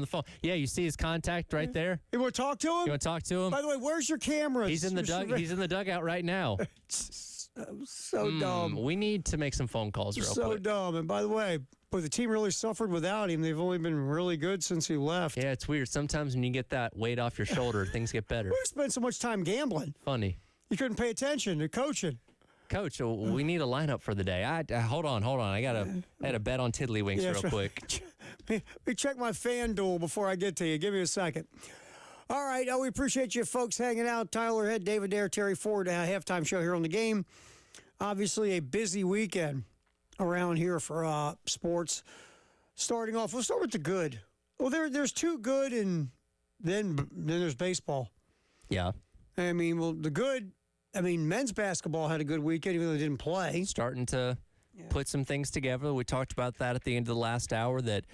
the phone. Yeah, you see his contact right there? You want to talk to him? You want to talk to him? By the way, where's your cameras? He's in the dugout right now. So dumb. We need to make some phone calls real So quick. dumb. And by the way, but the team really suffered without him. They've only been really good since he left. Yeah, it's weird. Sometimes when you get that weight off your shoulder, things get better. We spent so much time gambling. Funny. You couldn't pay attention to coaching. Coach, we need a lineup for the day. Hold on. I had a bet on Tiddlywinks real quick. Let me check my FanDuel before I get to you. Give me a second. All right. We appreciate you folks hanging out. Tyler Head, David Dare, Terry Ford, halftime show here on the game. Obviously a busy weekend around here for sports. Starting off, we'll start with the good. Well, there's two good, and then there's baseball. Yeah. I mean, the good. I mean, men's basketball had a good weekend, even though they didn't play. Starting to put some things together. We talked about that at the end of the last hour, that,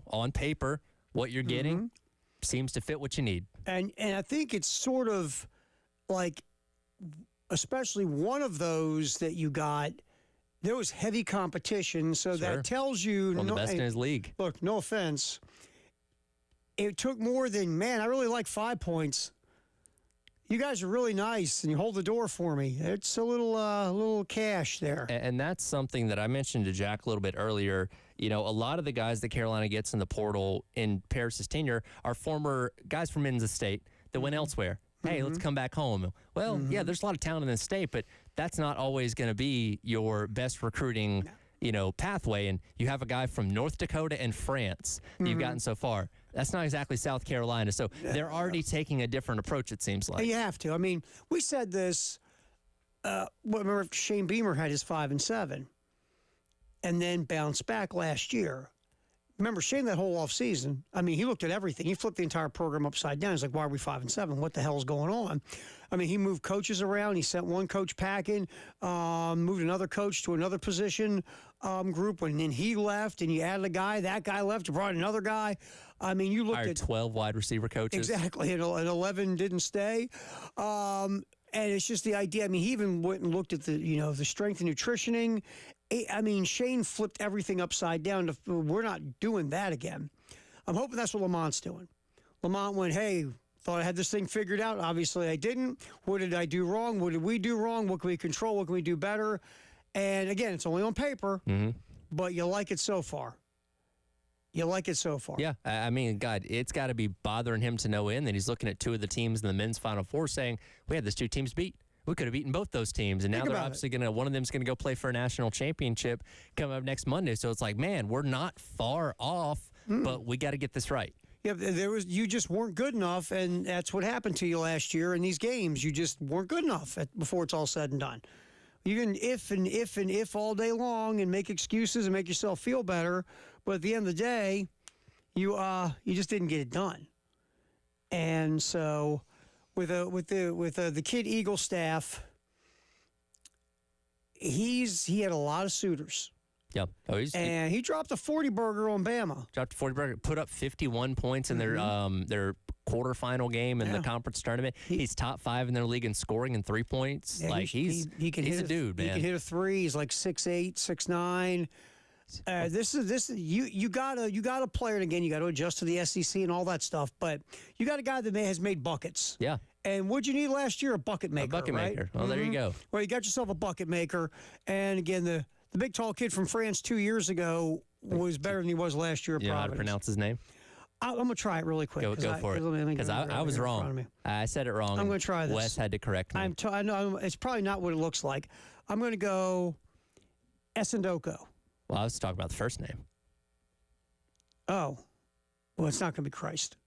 on paper, what you're getting seems to fit what you need. And I think it's sort of like, especially one of those that you got, there was heavy competition, so that tells you... One of the best in his league. Look, no offense. It took more than, I really like 5 points. You guys are really nice, and you hold the door for me. It's a little cash there. And that's something that I mentioned to Jack a little bit earlier. A lot of the guys that Carolina gets in the portal in Paris' tenure are former guys from Men's State that went elsewhere. Hey, let's come back home. Well, yeah, there's a lot of talent in the state, but that's not always going to be your best recruiting pathway. And you have a guy from North Dakota and France that you've gotten so far. That's not exactly South Carolina. So they're already taking a different approach, it seems like. You have to. I mean, we said this. Remember, Shane Beamer had his 5 and 7 and then bounced back last year. Remember, Shane, that whole offseason, I mean, he looked at everything. He flipped the entire program upside down. He's like, why are we 5 and 7? What the hell's going on? I mean, he moved coaches around. He sent one coach packing, moved another coach to another position group. And then he left, and you added a guy. That guy left. You brought another guy. I mean, you looked Hired at 12 wide receiver coaches. Exactly, and 11 didn't stay. And it's just the idea. I mean, he even went and looked at the strength and nutritioning. I mean, Shane flipped everything upside down. We're not doing that again. I'm hoping that's what Lamont's doing. Lamont went, hey, thought I had this thing figured out. Obviously, I didn't. What did I do wrong? What did we do wrong? What can we control? What can we do better? And again, it's only on paper, but you like it so far. You like it so far. Yeah. I mean, God, it's got to be bothering him to no end that he's looking at two of the teams in the men's Final Four saying, we had these two teams beat. We could have beaten both those teams. And now they're obviously one of them's going to go play for a national championship coming up next Monday. So it's like, man, we're not far off, but we got to get this right. Yeah, you just weren't good enough, and that's what happened to you last year in these games. You just weren't good enough before it's all said and done. You can if all day long and make excuses and make yourself feel better, but at the end of the day, you just didn't get it done. And so, with the Kid Eagle staff, he had a lot of suitors. Yep. And he dropped a 40 burger on Bama. Dropped a 40 burger, put up 51 points in their quarterfinal game in the conference tournament. He's top 5 in their league in scoring and 3 points. Yeah, he's a dude, man. He can hit a 3. He's like 6'8", 6'9". You got a player, and again, you got to adjust to the SEC and all that stuff. But you got a guy that has made buckets. Yeah. And what'd you need last year? A bucket maker. A bucket right? maker. Well, there you go. Well, you got yourself a bucket maker, and again, the big tall kid from France 2 years ago was better than he was last year. You know how to pronounce his name? I'm going to try it really quick. Go for it. Because I was wrong. I said it wrong. I'm going to try this. Wes had to correct me. I know it's probably not what it looks like. I'm going to go Essendoko. Well, I was talking about the first name. Oh. Well, it's not going to be Christ.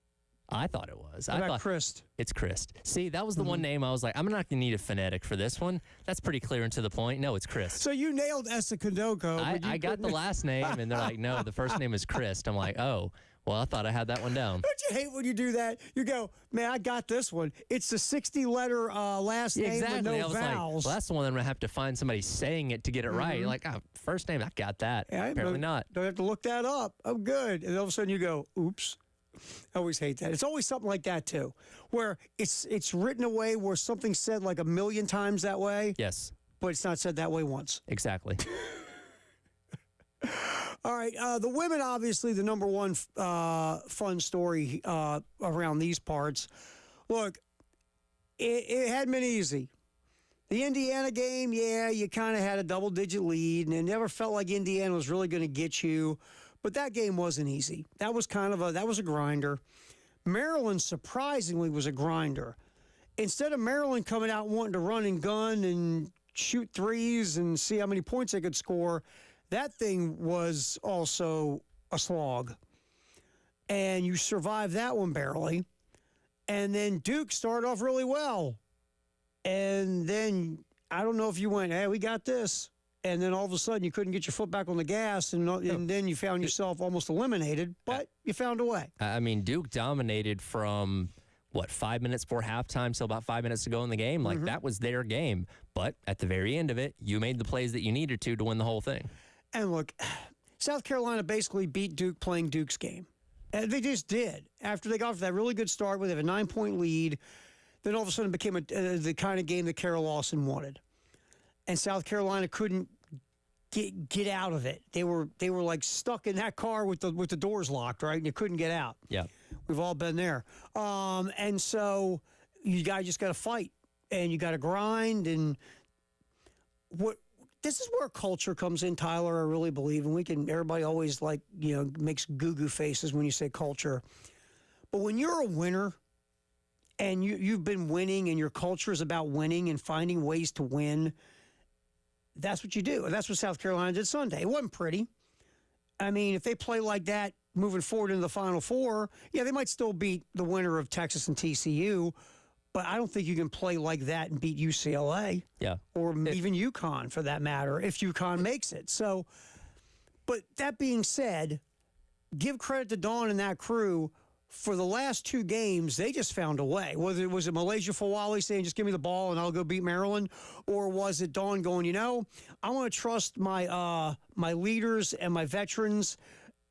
I thought it was. What about Christ? It's Christ. See, that was the one name I was like, I'm not going to need a phonetic for this one. That's pretty clear and to the point. No, it's Christ. So you nailed Essendoko. I got the last name, and they're like, no, the first name is Christ. I'm like, oh, well, I thought I had that one down. Don't you hate when you do that? You go, man, I got this one. It's the 60-letter last name with no I was vowels. Like, well, that's the one I'm going to have to find somebody saying it to get it right. You're like, first name, I got that. Yeah, apparently not. Don't have to look that up. I'm good. And all of a sudden you go, oops. I always hate that. It's always something like that, too, where it's written away where something's said like a million times that way. Yes. But it's not said that way once. Exactly. All right, the women, obviously, the number one fun story around these parts. Look, it hadn't been easy. The Indiana game, yeah, you kind of had a double-digit lead, and it never felt like Indiana was really going to get you. But that game wasn't easy. That was a grinder. Maryland, surprisingly, was a grinder. Instead of Maryland coming out wanting to run and gun and shoot threes and see how many points they could score, that thing was also a slog. And you survived that one barely. And then Duke started off really well. And then I don't know if you went, hey, we got this. And then all of a sudden you couldn't get your foot back on the gas, and then you found yourself almost eliminated, but you found a way. I mean, Duke dominated from, 5 minutes before halftime, so about 5 minutes to go in the game. Like, that was their game. But at the very end of it, you made the plays that you needed to win the whole thing. And look, South Carolina basically beat Duke playing Duke's game. And they just did. After they got off that really good start where they have a 9-point lead, then all of a sudden it became the kind of game that Carol Lawson wanted. And South Carolina couldn't get out of it. They were like stuck in that car with the doors locked, right? And you couldn't get out. Yeah. We've all been there. And so you guys just got to fight and you got to grind. And this is where culture comes in, Tyler, I really believe. And everybody always makes goo-goo faces when you say culture. But when you're a winner, and you've been winning and your culture is about winning and finding ways to win, that's what you do. And that's what South Carolina did Sunday. It wasn't pretty. I mean, if they play like that moving forward into the Final Four, yeah, they might still beat the winner of Texas and TCU, but I don't think you can play like that and beat UCLA. Yeah. Or even UConn, for that matter, if UConn makes it. So, but that being said, give credit to Dawn and that crew. For the last two games, they just found a way. Whether it was Malaysia Fawali saying, just give me the ball and I'll go beat Maryland, or was it Dawn going, I want to trust my leaders and my veterans,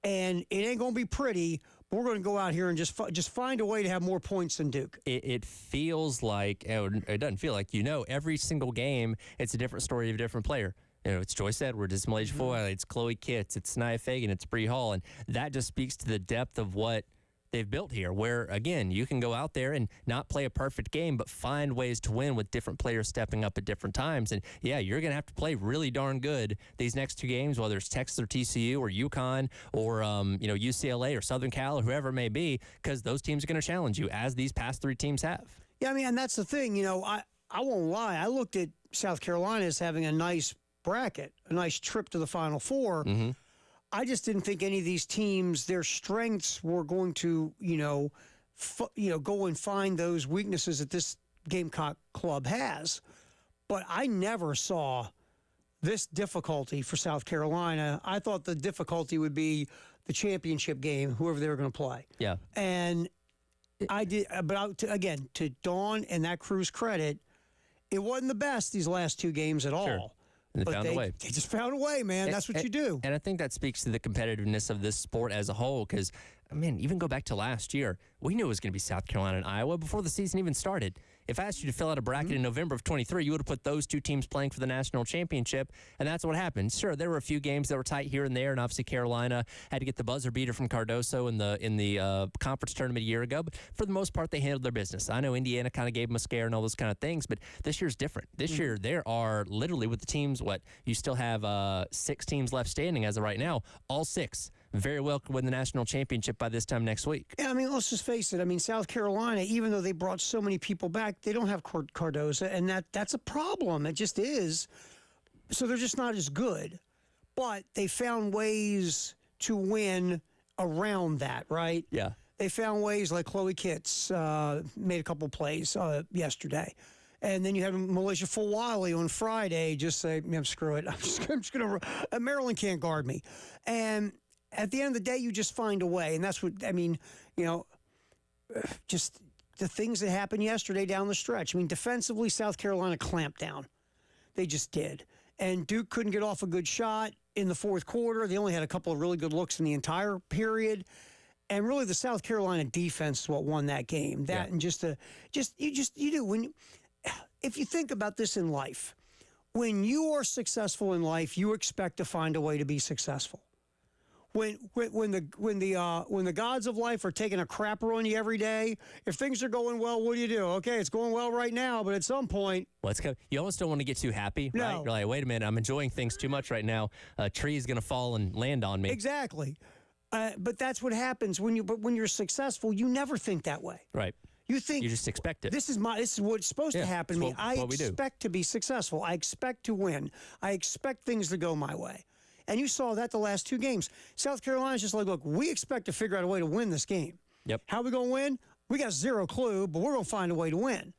and it ain't going to be pretty, but we're going to go out here and just find a way to have more points than Duke. It feels like, it doesn't feel like, every single game, it's a different story of a different player. It's Joyce Edwards, it's Malaysia Fawali, it's Chloe Kitts, it's Nia Fagan, it's Bree Hall, and that just speaks to the depth of what they've built here, where, again, you can go out there and not play a perfect game, but find ways to win with different players stepping up at different times. And, yeah, you're going to have to play really darn good these next two games, whether it's Texas or TCU or UConn or, UCLA or Southern Cal or whoever it may be, because those teams are going to challenge you, as these past three teams have. Yeah, I mean, and that's the thing. I won't lie. I looked at South Carolina as having a nice bracket, a nice trip to the Final Four. Mm-hmm. I just didn't think any of these teams, their strengths were going to, go and find those weaknesses that this Gamecock club has. But I never saw this difficulty for South Carolina. I thought the difficulty would be the championship game, whoever they were going to play. Yeah. And I did, but again, to Dawn and that crew's credit, it wasn't the best these last two games at all. Sure. And they found a way. They just found a way, man. That's what you do. And I think that speaks to the competitiveness of this sport as a whole, because, even go back to last year, we knew it was going to be South Carolina and Iowa before the season even started. If I asked you to fill out a bracket in November of 23, you would have put those two teams playing for the national championship, and that's what happened. Sure, there were a few games that were tight here and there, and obviously Carolina had to get the buzzer beater from Cardoso in the conference tournament a year ago, but for the most part, they handled their business. I know Indiana kind of gave them a scare and all those kind of things, but this year's different. This year, there are literally, with the teams, you still have 6 teams left standing as of right now, all 6 very well could win the national championship by this time next week. Yeah, let's just face it. South Carolina, even though they brought so many people back, they don't have Cardoso, and that's a problem. It just is. So they're just not as good. But they found ways to win around that, right? Yeah. They found ways, like Chloe Kitts made a couple plays yesterday. And then you had Malaysia Fawali on Friday just say, screw it. I'm just going to – Maryland can't guard me. And – at the end of the day, you just find a way. And that's what, just the things that happened yesterday down the stretch. Defensively, South Carolina clamped down. They just did. And Duke couldn't get off a good shot in the fourth quarter. They only had a couple of really good looks in the entire period. And really, the South Carolina defense is what won that game. That and you do. If you think about this in life, when you are successful in life, you expect to find a way to be successful. when the gods of life are taking a crapper on you every day, if things are going well, what do? Okay, it's going well right now, but at some point, you almost don't want to get too happy, No. right? You're like, wait a minute, I'm enjoying things too much right now. A tree is going to fall and land on me. exactly. But that's what happens when you're successful. You never think that way. Right. You think You just expect it. This is what's supposed to Yeah, happen to it's me. what we do. I expect to be successful. I expect to win. I expect things to go my way. And you saw that the last 2 games. South Carolina's just like, look, we expect to figure out a way to win this game. Yep. How are we going to win? We got zero clue, but we're going to find a way to win.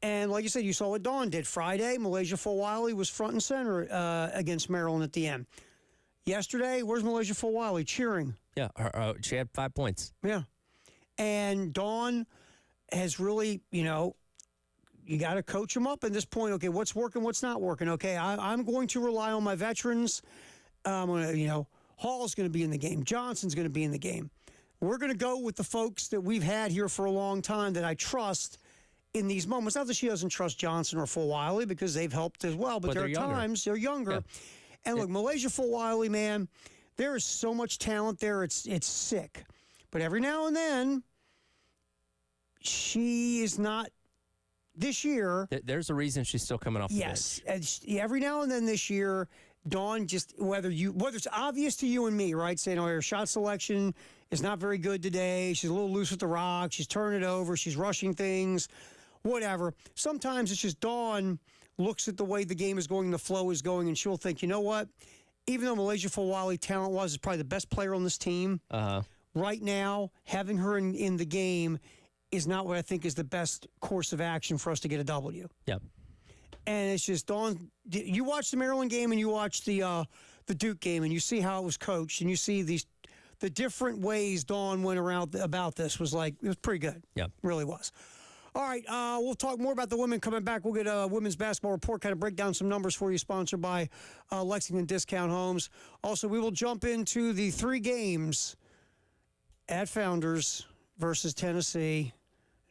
And like you said, you saw what Dawn did Friday. Malaysia Fulwiley was front and center against Maryland at the end. Yesterday, where's Malaysia Fulwiley cheering? Yeah, she had 5 points. Yeah. And Dawn has really, you got to coach them up at this point. Okay, what's working, what's not working? Okay, I'm going to rely on my veterans. I'm going to, Hall's going to be in the game. Johnson's going to be in the game. We're going to go with the folks that we've had here for a long time that I trust in these moments. Not that she doesn't trust Johnson or Fulwiley because they've helped as well, but there are times they're younger. Yeah. And look, Malaysia Fulwiley, man, there is so much talent there. It's sick. But every now and then, she is not this year. There's a reason she's still coming off the bench. Yes. Every now and then this year, Dawn just, whether it's obvious to you and me, right, saying, her shot selection is not very good today. She's a little loose with the rock. She's turning it over. She's rushing things, whatever. Sometimes it's just Dawn looks at the way the game is going, the flow is going, and she'll think, you know what? Even though Malaysia Fulwiley talent-wise is probably the best player on this team, right now, having her in the game is not what I think is the best course of action for us to get a W. Yep. And it's just Dawn. You watch the Maryland game and you watch the Duke game, and you see how it was coached, and you see the different ways Dawn went around about this. It was pretty good. Yep. Really was. All right, we'll talk more about the women coming back. We'll get a women's basketball report, kind of break down some numbers for you, sponsored by Lexington Discount Homes. Also, we will jump into the 3 games at Founders versus Tennessee.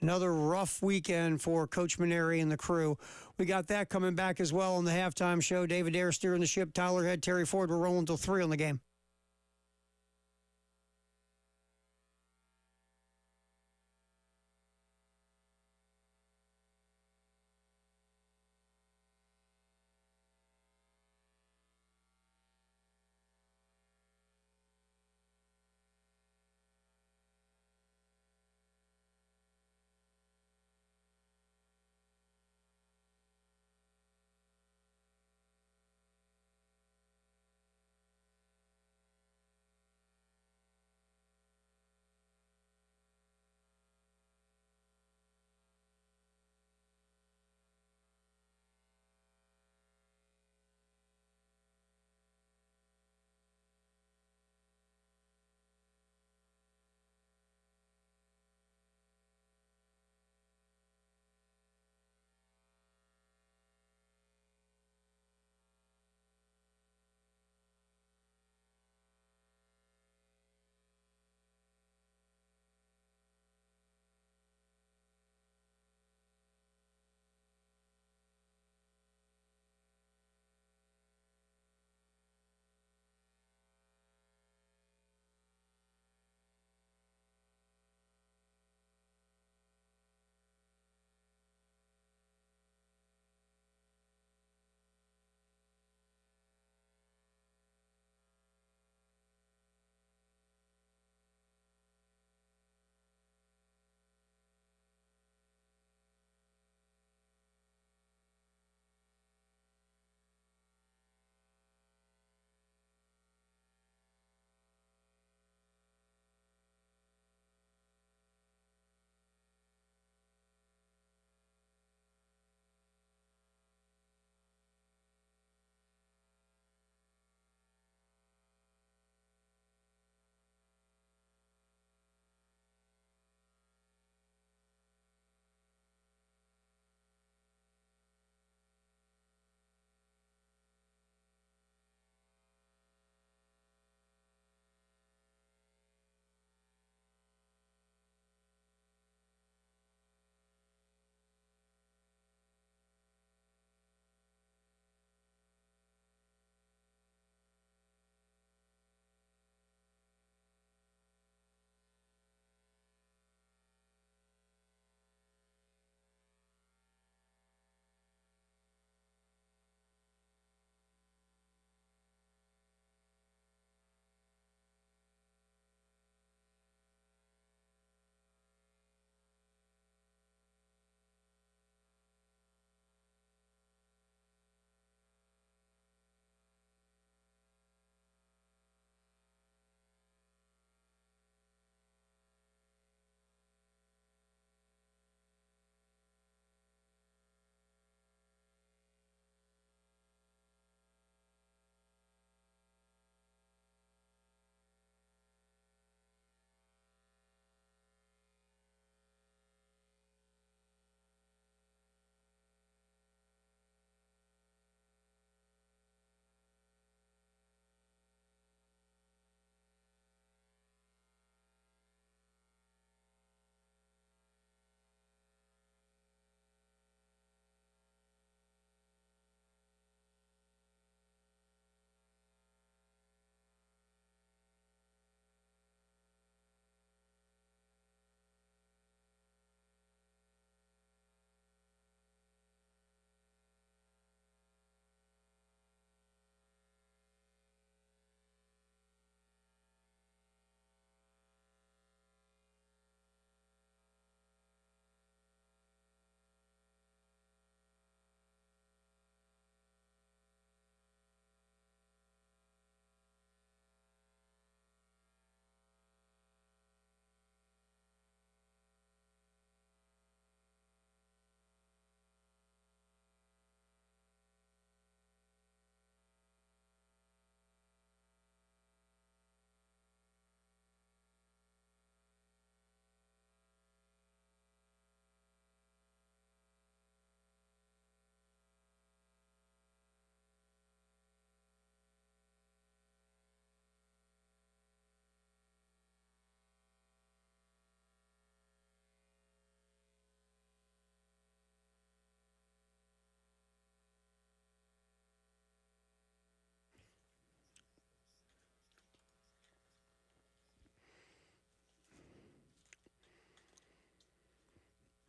Another rough weekend for Coach Maneri and the crew. We got that coming back as well on the halftime show. David Ayre steering the ship. Tyler Head, Terry Ford. We're rolling until 3 on the game.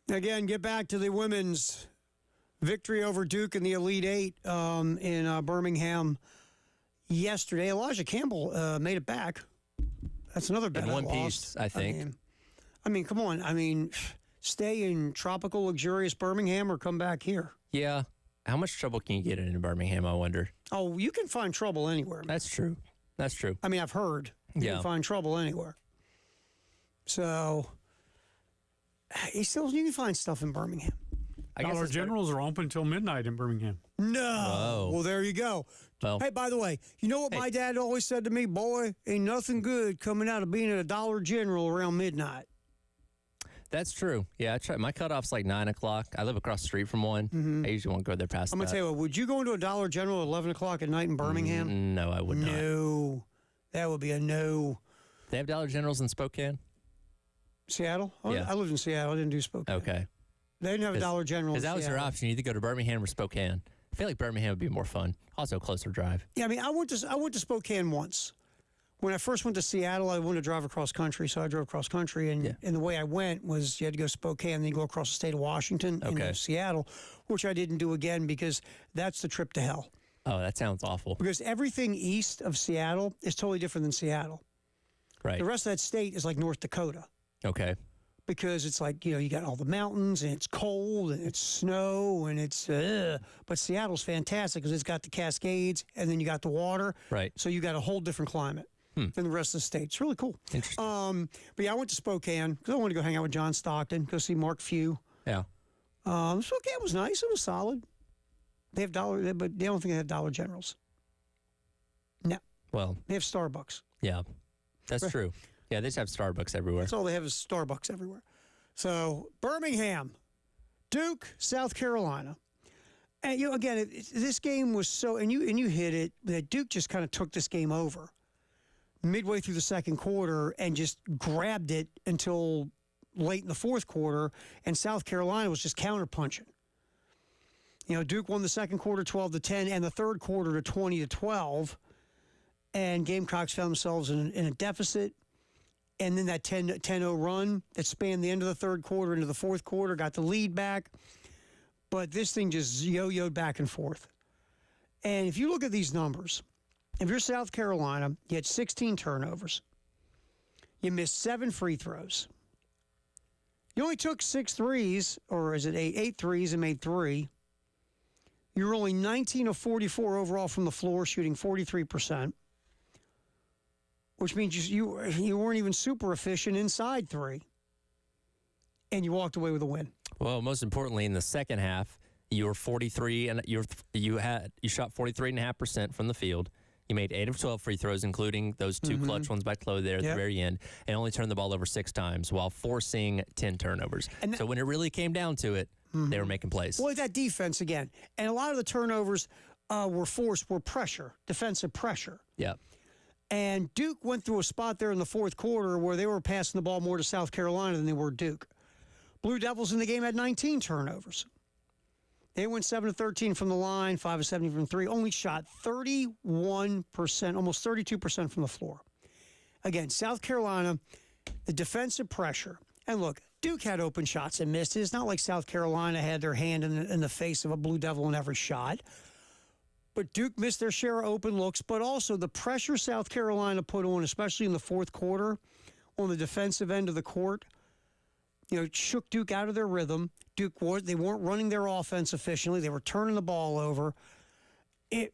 Again, get back to the women's victory over Duke in the Elite Eight in Birmingham yesterday. Elijah Campbell made it back. That's another bet In one I lost. piece, I think. I mean, come on. I mean, stay in tropical, luxurious Birmingham or come back here. Yeah. How much trouble can you get in Birmingham, I wonder? Oh, you can find trouble anywhere. Man. That's true. That's true. I mean, I've heard you can find trouble anywhere. So, you can find stuff in Birmingham. I guess Dollar Generals are open until midnight in Birmingham. No. Whoa. Well, there you go. Well, Hey, by the way, you know what my dad always said to me? Boy, ain't nothing good coming out of being at a Dollar General around midnight. that's true. Yeah, I try. My cutoff's like 9 o'clock. I live across the street from one. I usually won't go there past I'm going to tell you what, would you go into a Dollar General at 11 o'clock at night in Birmingham? No, I would not. No. That would be a no. They have Dollar Generals in Spokane? Seattle? Oh, Yeah. I lived in Seattle. I didn't do Spokane. Okay. They didn't have a Dollar General in Because that was your Seattle. option. You either go to Birmingham or Spokane. I feel like Birmingham would be more fun. Also, closer drive. Yeah, I mean, I went to Spokane once. When I first went to Seattle, I wanted to drive across country, so I drove cross country. And the way I went was you had to go Spokane, then you go across the state of Washington and Okay. go Seattle, which I didn't do again because that's the trip to hell. Oh, that sounds awful. Because everything east of Seattle is totally different than Seattle. Right. The rest of that state is like North Dakota. Okay. Because it's like, you got all the mountains and it's cold and it's snow and it's, but Seattle's fantastic because it's got the Cascades and then you got the water. Right. So you got a whole different climate than the rest of the state. It's really cool. Interesting. But yeah, I went to Spokane because I wanted to go hang out with John Stockton, go see Mark Few. Yeah. Spokane was nice. It was solid. They have but they don't think they have Dollar Generals. No. Well, They have Starbucks. yeah. That's true. Yeah, they just have Starbucks everywhere. That's all they have is Starbucks everywhere. So Birmingham, Duke, South Carolina, and again, this game was so, and you hit it that Duke just kind of took this game over midway through the second quarter and just grabbed it until late in the fourth quarter, and South Carolina was just counterpunching. Duke won the second quarter 12-10, and the third quarter to 20-12, and Gamecocks found themselves in a deficit. And then that 10-0 run that spanned the end of the third quarter into the fourth quarter got the lead back. But this thing just yo-yoed back and forth. And if you look at these numbers, if you're South Carolina, you had 16 turnovers. You missed 7 free throws. You only took 6 threes, or is it 8 threes and made 3. You were only 19 of 44 overall from the floor, shooting 43%. Which means you weren't even super efficient inside 3. And you walked away with a win. Well, most importantly, in the second half, you were 43 and you shot 43.5% from the field. You made 8 of 12 free throws, including those 2 clutch ones by Chloe there at the very end, and only turned the ball over 6 times while forcing 10 turnovers. So when it really came down to it, they were making plays. Well, that defense again. And a lot of the turnovers were pressure, defensive pressure. Yeah. And Duke went through a spot there in the fourth quarter where they were passing the ball more to South Carolina than they were Duke. Blue Devils in the game had 19 turnovers. They went 7 of 13 from the line, 5 of 70 from 3, only shot 31%, almost 32% from the floor. Again, South Carolina, the defensive pressure. And look, Duke had open shots and missed it. It's not like South Carolina had their hand in the face of a Blue Devil in every shot. But Duke missed their share of open looks, but also the pressure South Carolina put on, especially in the fourth quarter, on the defensive end of the court, shook Duke out of their rhythm. They weren't running their offense efficiently. They were turning the ball over. You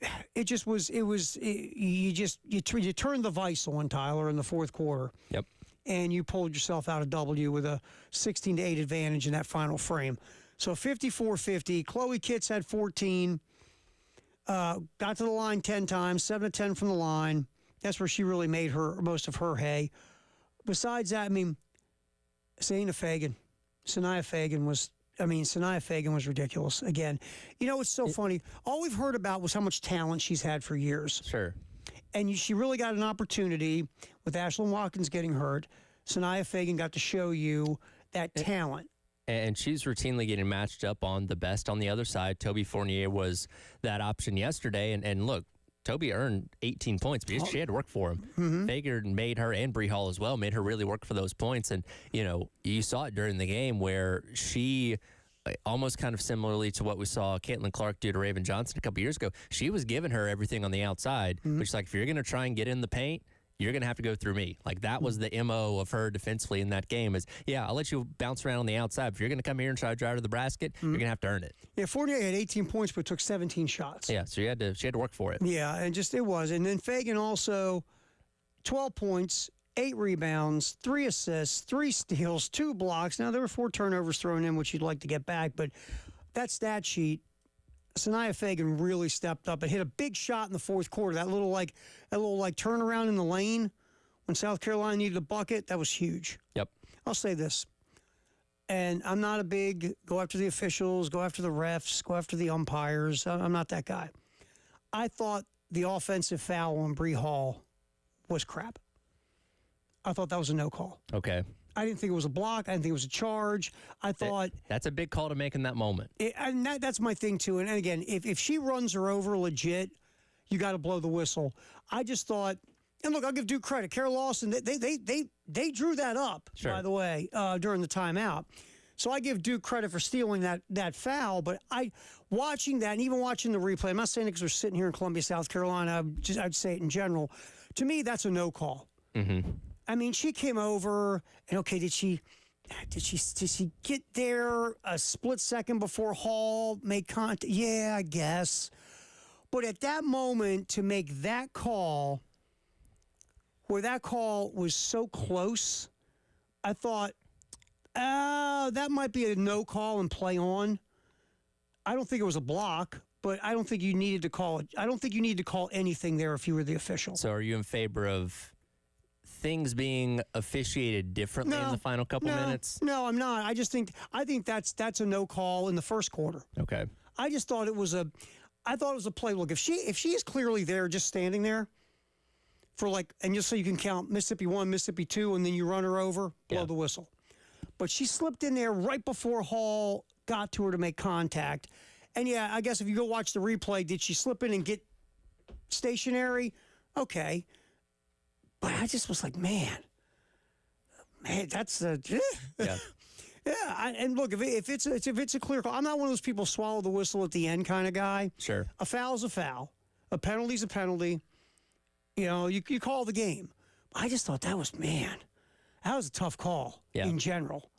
turned the vice on, Tyler, in the fourth quarter. Yep. And you pulled yourself out of W with a 16-8 advantage in that final frame. So 54-50. Chloe Kitts had 14. Got to the line 10 times, 7 of 10 from the line. That's where she really made most of her hay. Besides that, Sanaya Fagan was ridiculous. Again, it's so funny. All we've heard about was how much talent she's had for years. Sure. And she really got an opportunity with Ashlyn Watkins getting hurt. Sanaya Fagan got to show you that talent. And she's routinely getting matched up on the best on the other side. Toby Fournier was that option yesterday. And look, Toby earned 18 points, but she had to work for him. Fager made her, and Bree Hall as well, made her really work for those points. And, you saw it during the game where she, almost kind of similarly to what we saw Caitlin Clark do to Raven Johnson a couple years ago, she was giving her everything on the outside, which is like, if you're going to try and get in the paint, you're going to have to go through me. Like, that was the MO of her defensively in that game is, I'll let you bounce around on the outside. If you're going to come here and try to drive to the basket, you're going to have to earn it. Yeah, Fournier had 18 points but took 17 shots. Yeah, so she had to work for it. Yeah, and it was. And then Fagan also 12 points, 8 rebounds, 3 assists, 3 steals, 2 blocks. Now, there were 4 turnovers thrown in, which you'd like to get back, but that stat sheet, Sanaya Fagan really stepped up and hit a big shot in the fourth quarter. That little turnaround in the lane when South Carolina needed a bucket, that was huge. Yep. I'll say this, and I'm not a big go after the officials, go after the refs, go after the umpires. I'm not that guy. I thought the offensive foul on Bree Hall was crap. I thought that was a no call. Okay. I didn't think it was a block. I didn't think it was a charge. I thought that's a big call to make in that moment. And that's my thing too. And again, if she runs her over legit, you got to blow the whistle. I just thought, and look, I'll give Duke credit. Carol Lawson, they drew that up, sure, by the way, during the timeout. So I give Duke credit for stealing that foul. But watching that, and even watching the replay, I'm not saying it because we're sitting here in Columbia, South Carolina. I'd say it in general. To me, that's a no call. Mm-hmm. I mean, she came over, and okay, did she get there a split second before Hall made contact? Yeah, I guess. But at that moment, to make that call, where that call was so close, I thought, that might be a no call and play on. I don't think it was a block, but I don't think you needed to call it. I don't think you needed to call anything there if you were the official. So are you in favor of things being officiated differently in the final couple minutes? No, I'm not. I think that's a no call in the first quarter. Okay. I just thought it was a play. Look, if she is clearly there, just standing there for and just so you can count Mississippi 1, Mississippi 2, and then you run her over, blow the whistle. But she slipped in there right before Hall got to her to make contact. And yeah, I guess if you go watch the replay, did she slip in and get stationary? Okay. But I just was like, man, that's yeah. Yeah, and look, if it's a clear call, I'm not one of those people swallow the whistle at the end kind of guy. Sure. A foul's a foul. A penalty's a penalty. You call the game. I just thought that was a tough call in general.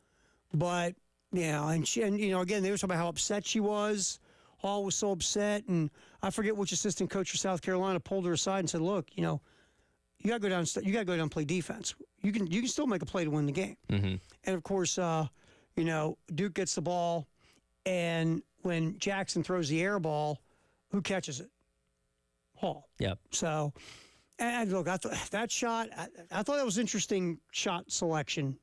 But and again, they were talking about how upset she was. Hall was so upset, and I forget which assistant coach for South Carolina pulled her aside and said, "Look, you got to go down. You got to go down and play defense. You can still make a play to win the game." Mm-hmm. And of course, Duke gets the ball, and when Jackson throws the air ball, who catches it? Hall. Yep. So, and look, I thought that shot. I thought that was interesting shot selection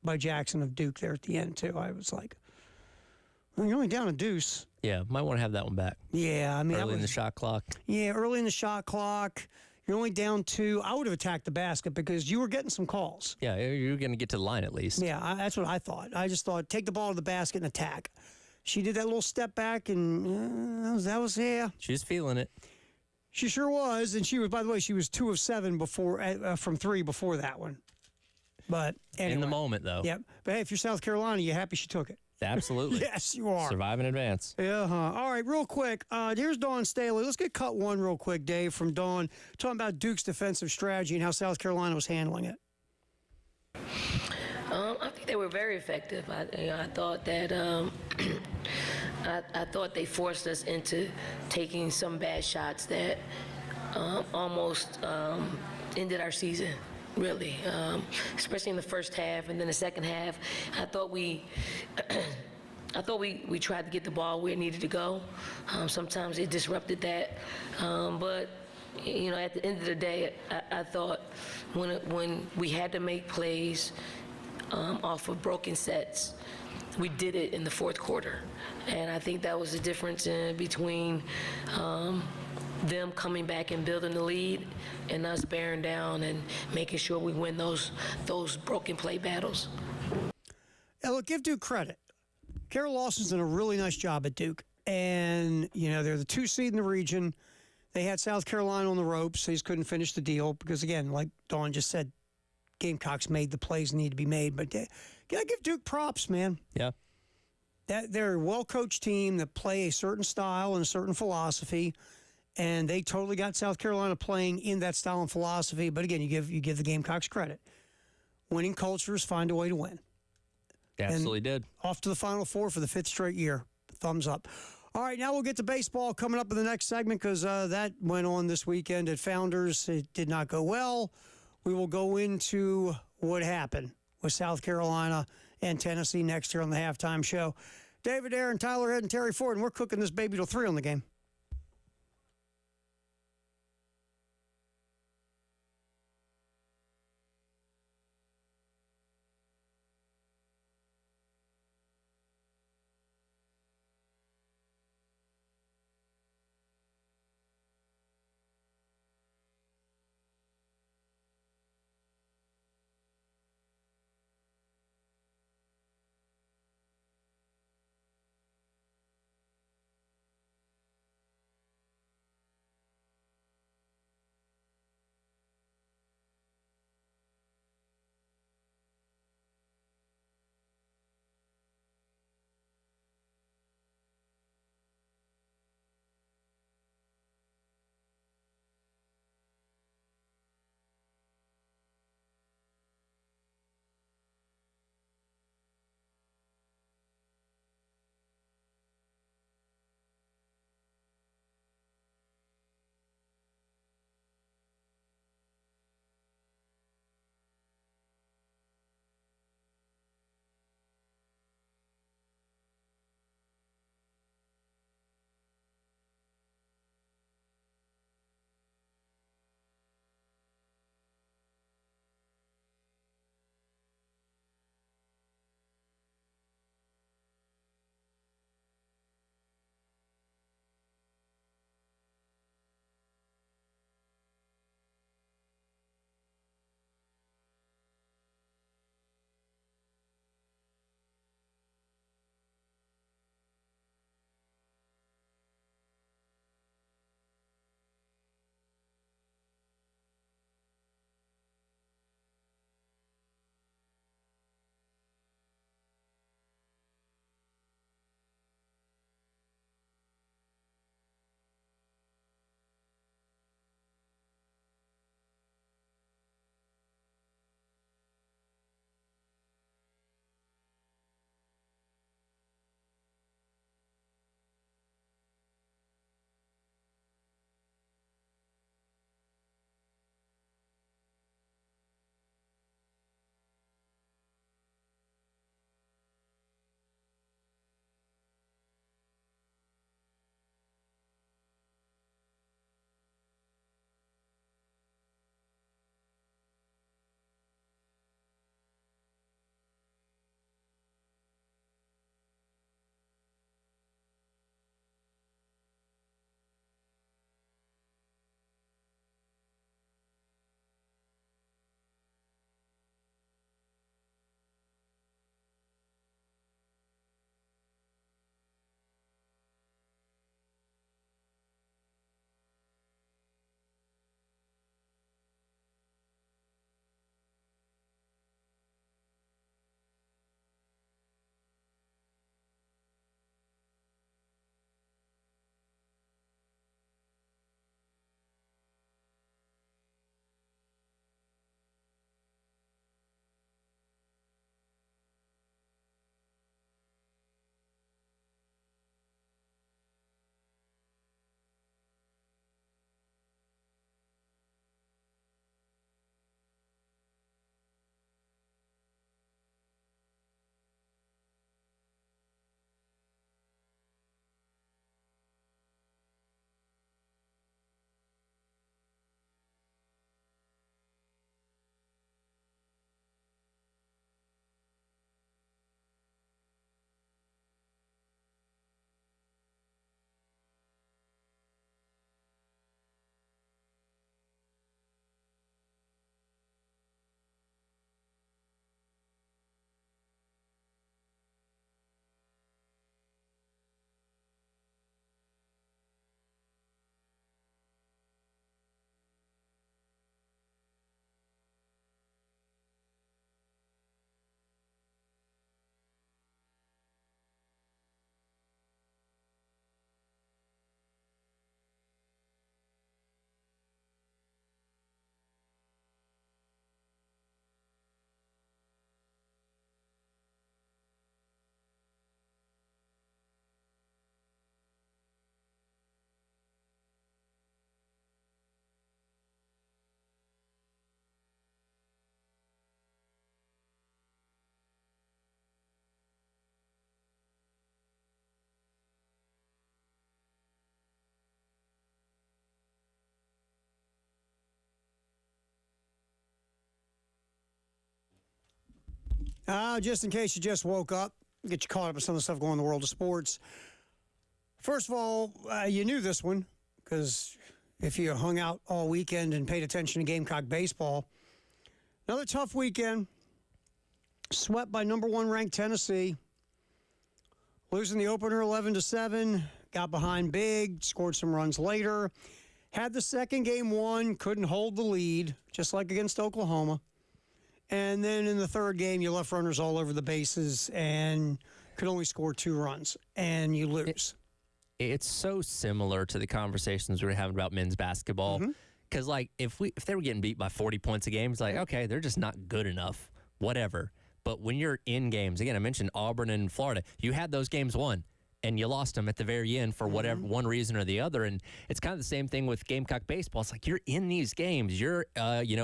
by Jackson of Duke there at the end too. I was like, well, you're only down a deuce. Yeah, might want to have that one back. Yeah, I mean, early in the shot clock. Yeah, early in the shot clock. You're only down 2. I would have attacked the basket because you were getting some calls. Yeah, you're going to get to the line at least. Yeah, that's what I thought. I just thought, take the ball to the basket and attack. She did that little step back, and that was. She was feeling it. She sure was, and she was. By the way, she was 2 of 7 before from 3 before that one. But anyway. In the moment, though. Yep. But hey, if you're South Carolina, you're happy she took it. Absolutely. Yes, you are. Survive in advance. Yeah. All right, real quick. Here's Dawn Staley. Let's get cut one real quick, Dave, from Dawn, talking about Duke's defensive strategy and how South Carolina was handling it. I think they were very effective. I thought that I thought they forced us into taking some bad shots that almost ended our season. Really, especially in the first half, and then the second half, I thought we tried to get the ball where it needed to go. Sometimes it disrupted that, but at the end of the day, I thought when we had to make plays off of broken sets, we did it in the fourth quarter, and I think that was the difference between them coming back and building the lead and us bearing down and making sure we win those broken play battles. Now, look, give Duke credit. Carol Lawson's done a really nice job at Duke. And, they're the 2 seed in the region. They had South Carolina on the ropes. They just couldn't finish the deal because, again, like Dawn just said, Gamecocks made the plays need to be made. But gotta give Duke props, man. Yeah. They're a well-coached team that play a certain style and a certain philosophy, and they totally got South Carolina playing in that style and philosophy. But again, you give the Gamecocks credit. Winning cultures find a way to win. They absolutely did. Off to the Final Four for the 5th straight year. Thumbs up. All right, now we'll get to baseball coming up in the next segment because that went on this weekend at Founders. It did not go well. We will go into what happened with South Carolina and Tennessee next year on the halftime show. David Aaron, Tyler Head, and Terry Ford, and we're cooking this baby till 3 on the game. Just in case you just woke up, get you caught up with some of the stuff going on in the world of sports. First of all, you knew this one because if you hung out all weekend and paid attention to Gamecock baseball, another tough weekend. Swept by number 1 ranked Tennessee. Losing the opener 11-7. Got behind big, scored some runs later. Had the second game won, couldn't hold the lead, just like against Oklahoma. And then in the third game, you left runners all over the bases and could only score 2 runs, and you lose. It's so similar to the conversations we were having about men's basketball. Because, like, if they were getting beat by 40 points a game, it's like, okay, they're just not good enough, whatever. But when you're in games, again, I mentioned Auburn and Florida, you had those games won. And you lost them at the very end for whatever one reason or the other. And it's kind of the same thing with Gamecock baseball. It's like you're in these games. You're,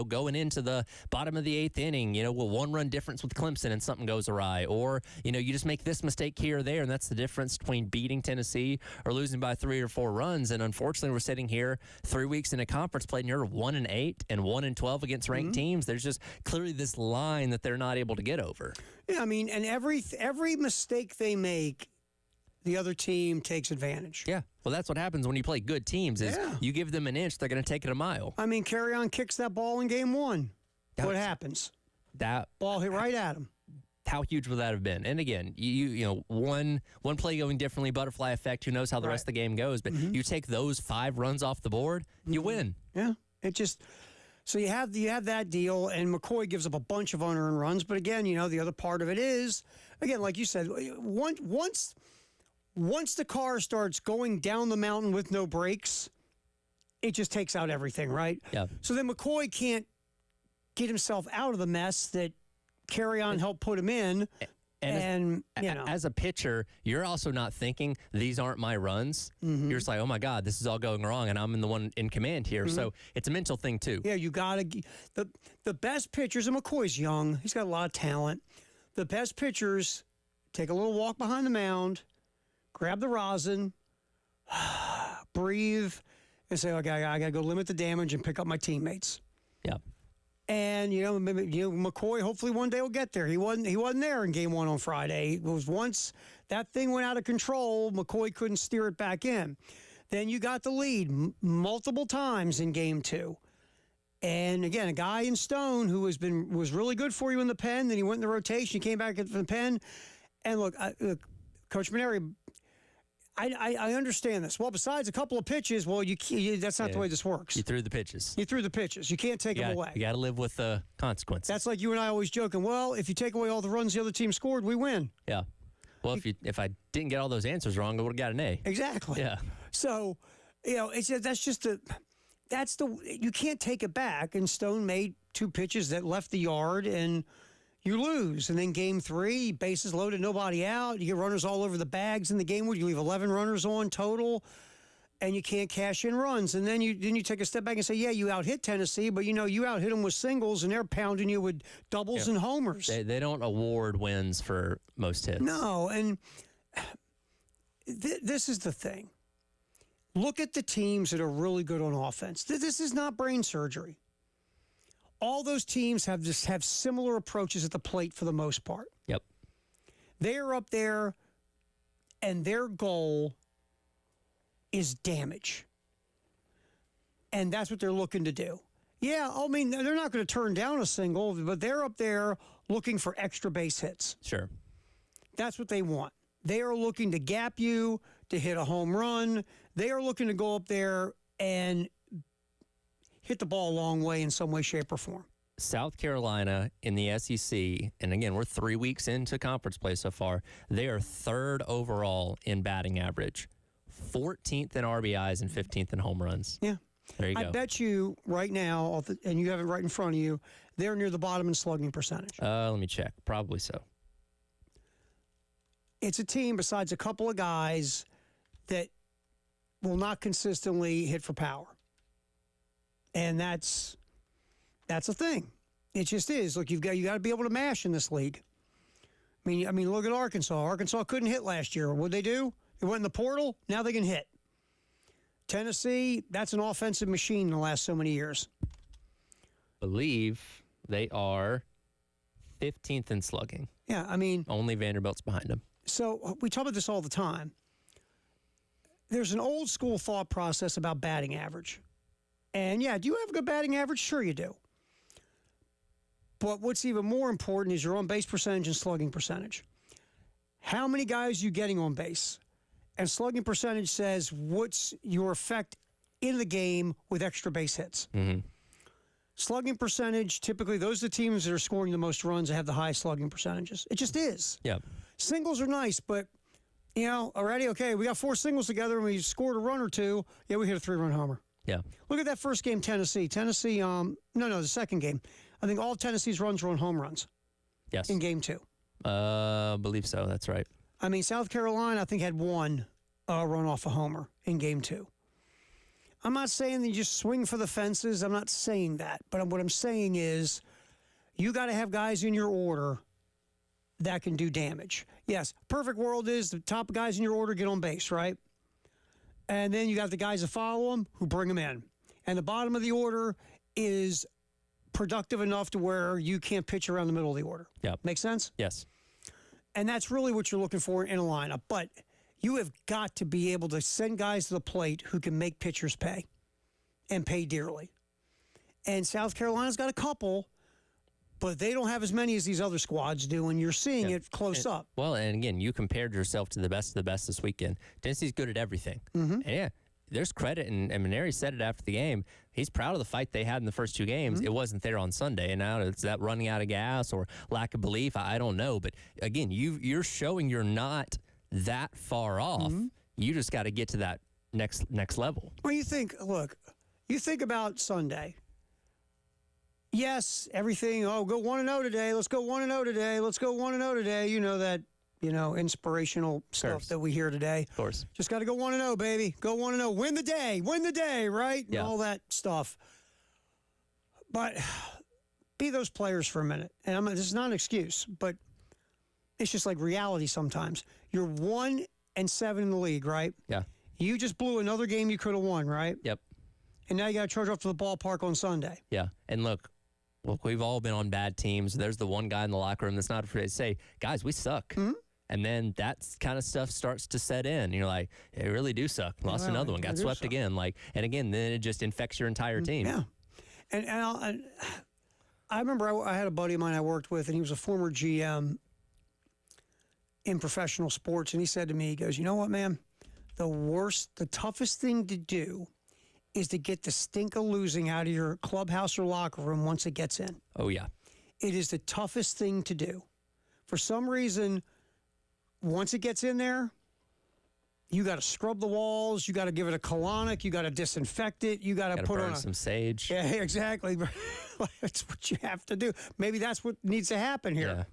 going into the bottom of the 8th inning, with 1-run difference with Clemson and something goes awry. Or, you just make this mistake here or there, and that's the difference between beating Tennessee or losing by 3 or 4 runs. And unfortunately, we're sitting here 3 weeks in a conference play, and you're 1-8 and 1-12 against ranked teams. There's just clearly this line that they're not able to get over. Yeah, I mean, and every mistake they make, the other team takes advantage. Yeah. Well, that's what happens when you play good teams is you give them an inch, they're going to take it a mile. I mean, Carry-On kicks that ball in game 1. What happens? That ball hit right at him. How huge would that have been? And again, one play going differently, butterfly effect, who knows how the rest of the game goes, but you take those 5 runs off the board, you win. Yeah. So you have that deal, and McCoy gives up a bunch of unearned runs, but again, the other part of it is, again, like you said, once the car starts going down the mountain with no brakes, it just takes out everything, right? Yeah. So then McCoy can't get himself out of the mess that Carry-On helped put him in. And as a pitcher, you're also not thinking, these aren't my runs. You're just like, oh, my God, this is all going wrong, and I'm the one in command here. So it's a mental thing, too. Yeah, you got to – the best pitchers, and McCoy's young. He's got a lot of talent. The best pitchers take a little walk behind the mound, grab the rosin, breathe, and say, okay, I got to go limit the damage and pick up my teammates. Yeah. And, McCoy hopefully one day will get there. He wasn't there in game 1 on Friday. It was once that thing went out of control, McCoy couldn't steer it back in. Then you got the lead multiple times in game 2. And again, a guy in Stone who was really good for you in the pen, then he went in the rotation, he came back in the pen. And look, Coach Maneri, I understand this. Well, besides a couple of pitches, that's not the way this works. You threw the pitches. You can't take them away. You got to live with the consequences. That's like you and I always joking. Well, if you take away all the runs the other team scored, we win. Yeah. Well, if I didn't get all those answers wrong, I would have got an A. Exactly. Yeah. So, you can't take it back. And Stone made 2 pitches that left the yard, and you lose. And then game 3, bases loaded, nobody out. You get runners all over the bags in the game where you leave 11 runners on total, and you can't cash in runs. And then you take a step back and say, yeah, you out-hit Tennessee, but you out-hit them with singles, and they're pounding you with doubles and homers. They don't award wins for most hits. No, and this is the thing. Look at the teams that are really good on offense. This is not brain surgery. All those teams have similar approaches at the plate for the most part. Yep. They're up there, and their goal is damage. And that's what they're looking to do. Yeah, I mean, they're not going to turn down a single, but they're up there looking for extra base hits. Sure. That's what they want. They are looking to gap you, to hit a home run. They are looking to go up there and hit the ball a long way in some way, shape, or form. South Carolina in the SEC, and again, we're 3 weeks into conference play so far, they are 3rd overall in batting average, 14th in RBIs, and 15th in home runs. Yeah. There you go. I bet you right now, and you have it right in front of you, they're near the bottom in slugging percentage. Let me check. Probably so. It's a team, besides a couple of guys, that will not consistently hit for power. And that's a thing. It just is. Look, you got to be able to mash in this league. I mean, look at Arkansas. Arkansas couldn't hit last year. What'd they do? They went in the portal. Now they can hit. Tennessee, that's an offensive machine in the last so many years. Believe they are 15th in slugging. Yeah, I mean, Only Vanderbilt's behind him. so we talk about this all the time. There's an old school thought process about batting average. And yeah, do you have a good batting average? Sure you do. But what's even more important is your on base percentage and slugging percentage. How many guys are you getting on base? And slugging percentage says what's your effect in the game with extra base hits. Mm-hmm. Slugging percentage, typically those are the teams that are scoring the most runs that have the highest slugging percentages. It just is. Yeah. Singles are nice, but already, okay, we got 4 singles together and we scored a run or two. Yeah, we hit a 3-run homer. Yeah. Look at that first game, Tennessee. The second game. I think all of Tennessee's runs were on home runs Yes. in game 2. Believe so. That's right. I mean, South Carolina, I think, had 1 run off a homer in game 2. I'm not saying that you just swing for the fences. I'm not saying that. But what I'm saying is you got to have guys in your order that can do damage. Yes, perfect world is the top guys in your order get on base, right? And then you got the guys that follow them who bring them in. And the bottom of the order is productive enough to where you can't pitch around the middle of the order. Yeah. Make sense? Yes. And that's really what you're looking for in a lineup. But you have got to be able to send guys to the plate who can make pitchers pay and pay dearly. And South Carolina's got a couple, but they don't have as many as these other squads do, and you're seeing it close up. Well, and again, you compared yourself to the best of the best this weekend. Tennessee's good at everything. Mm-hmm. And yeah, there's credit, and Mainieri said it after the game. He's proud of the fight they had in the first 2 games. Mm-hmm. It wasn't there on Sunday, and now it's that running out of gas or lack of belief. I don't know, but again, you're showing you're not that far off. Mm-hmm. You just got to get to that next level. Well, you think about Sunday. Yes, everything, go 1-0 today. Let's go 1-0 today. Let's go 1-0 today. You know that, inspirational stuff that we hear today. Of course. Just got to go 1-0, baby. Go 1-0. Win the day, right? Yeah. And all that stuff. But be those players for a minute. And this is not an excuse, but it's just like reality sometimes. You're 1-7 in the league, right? Yeah. You just blew another game you could have won, right? Yep. And now you got to charge off to the ballpark on Sunday. Yeah. And look, we've all been on bad teams. There's the one guy in the locker room that's not afraid to say, guys, we suck. Mm-hmm. And then that kind of stuff starts to set in. You're like, they really do suck. Lost Well, another one, they got do swept suck. again. And again, then it just infects your entire team. Yeah. And I remember I had a buddy of mine I worked with, and he was a former GM in professional sports. And he said to me, he goes, you know what, man? The toughest thing to do is to get the stink of losing out of your clubhouse or locker room once it gets in. Oh, yeah. It is the toughest thing to do. For some reason, once it gets in there, you got to scrub the walls. You got to give it a colonic. You got to disinfect it. You got to put burn on some sage. Yeah, exactly. That's what you have to do. Maybe that's what needs to happen here. Yeah.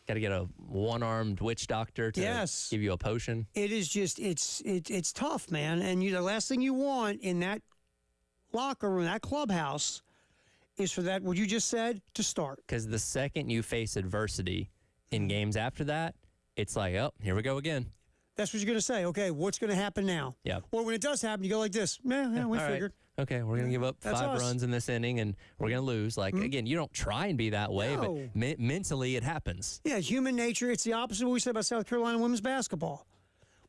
Got to get a one-armed witch doctor to Yes. give you a potion. It is just it's tough, man. And the last thing you want in that locker room, that clubhouse, is for that what you just said to start. Because the second you face adversity in games after that, it's like, oh, here we go again. That's what you're going to say. Okay, what's going to happen now? Yeah. Or when it does happen, you go like this. Yeah, we All right. figured. Okay, we're going to give up That's 5 us. runs in this inning, and we're going to lose. Again, you don't try and be that way, No. but mentally it happens. Yeah, human nature. It's the opposite of what we said about South Carolina women's basketball.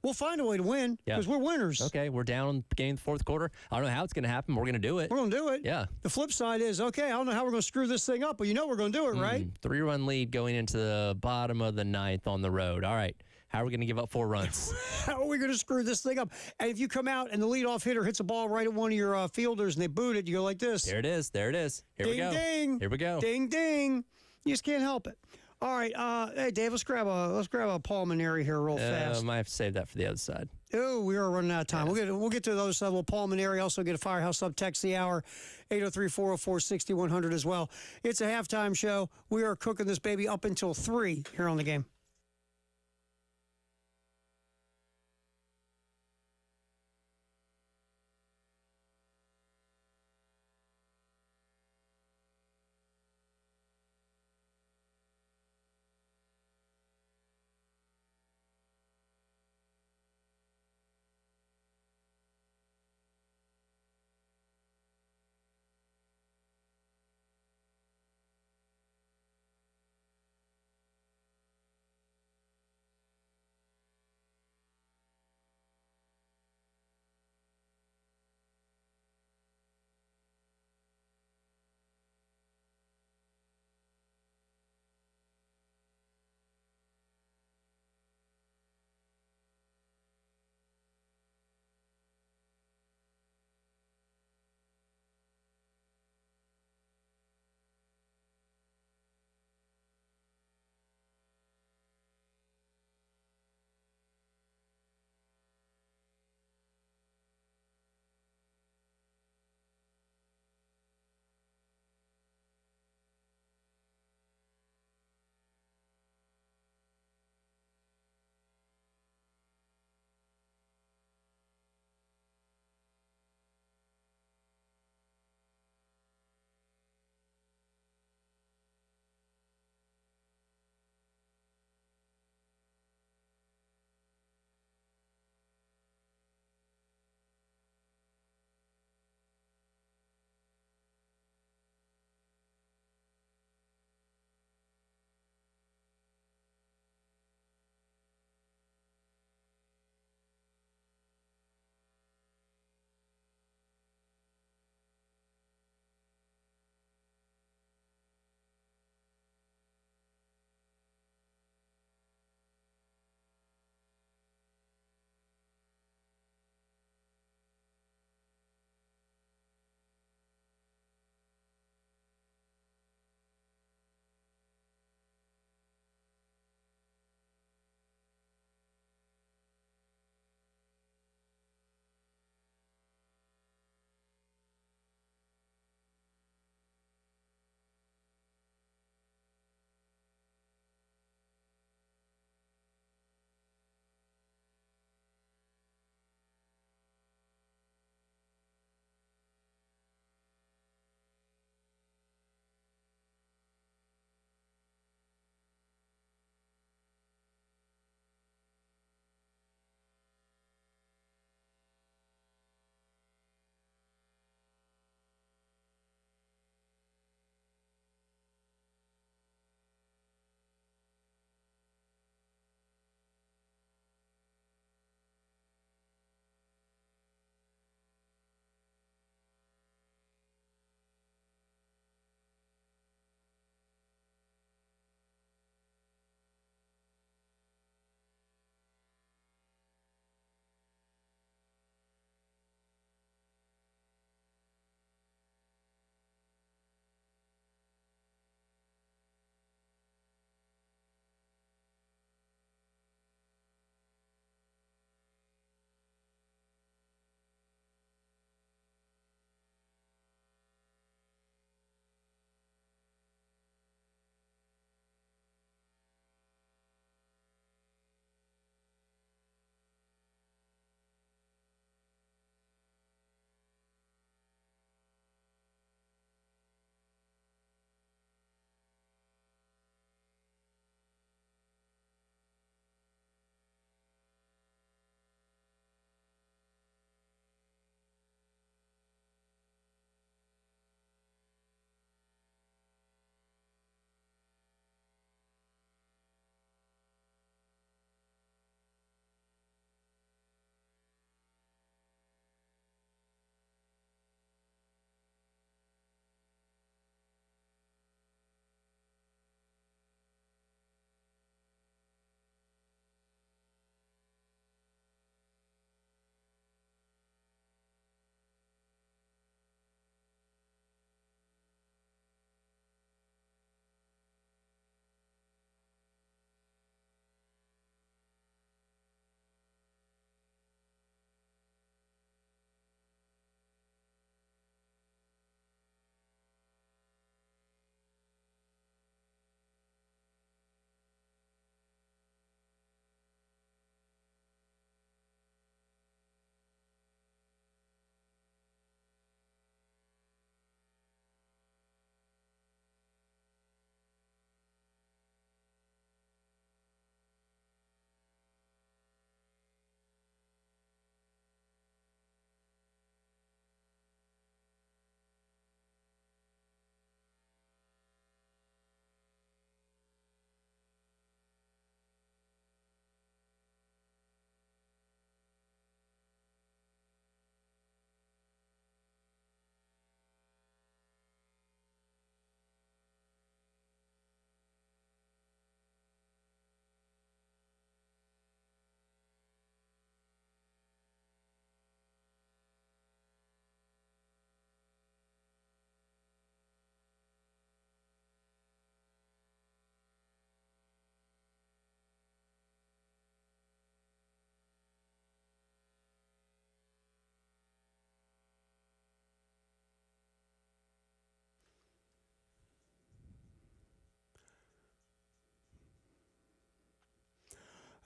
We'll find a way to win Yeah. because we're winners. Okay, we're down beginning of the fourth quarter. I don't know how it's going to happen. We're going to do it. We're going to do it. Yeah. The flip side is, okay, I don't know how we're going to screw this thing up, but we're going to do it, right? 3-run lead going into the bottom of the 9th on the road. All right, how are we going to give up 4 runs? How are we going to screw this thing up? And if you come out and the leadoff hitter hits a ball right at one of your fielders and they boot it, you go like this. There it is. There it is. Here Ding, we go. ding. Here we go. Ding, ding. You just can't help it. All right, hey Dave, let's grab a Paul Mainieri here real fast. Might have to save that for the other side. Oh, we are running out of time. We'll get to the other side. We'll Paul Mainieri also get a Firehouse Up text the hour, 803-404-6100 as well. It's a halftime show. We are cooking this baby up until 3 here on the game.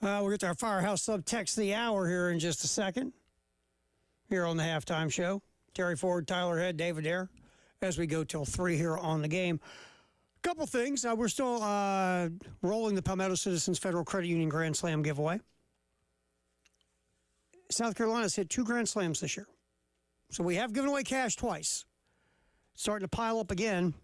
We'll get to our Firehouse Subtext of the Hour here in just a second. Here on the Halftime Show. Terry Ford, Tyler Head, David Dare, as we go till 3 here on the game. Couple things. We're still rolling the Palmetto Citizens Federal Credit Union Grand Slam giveaway. South Carolina's hit 2 Grand Slams this year. So we have given away cash twice. Starting to pile up again.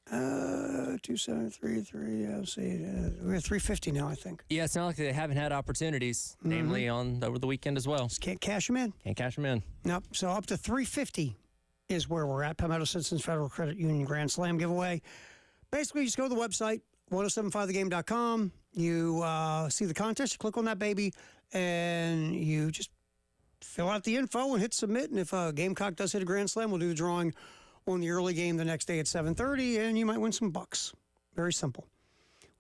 2733. Let's see. We're at 350 now, I think. Yeah, it's not like they haven't had opportunities, namely on over the weekend as well. Just can't cash them in. Can't cash them in. Nope. So up to 350 is where we're at. Palmetto Citizens Federal Credit Union Grand Slam giveaway. Basically, you just go to the website, 1075thegame.com. You see the contest. You click on that baby, and you just fill out the info and hit submit. And if Gamecock does hit a Grand Slam, we'll do the drawing on the early game the next day at 7:30, and you might win some bucks. Very simple.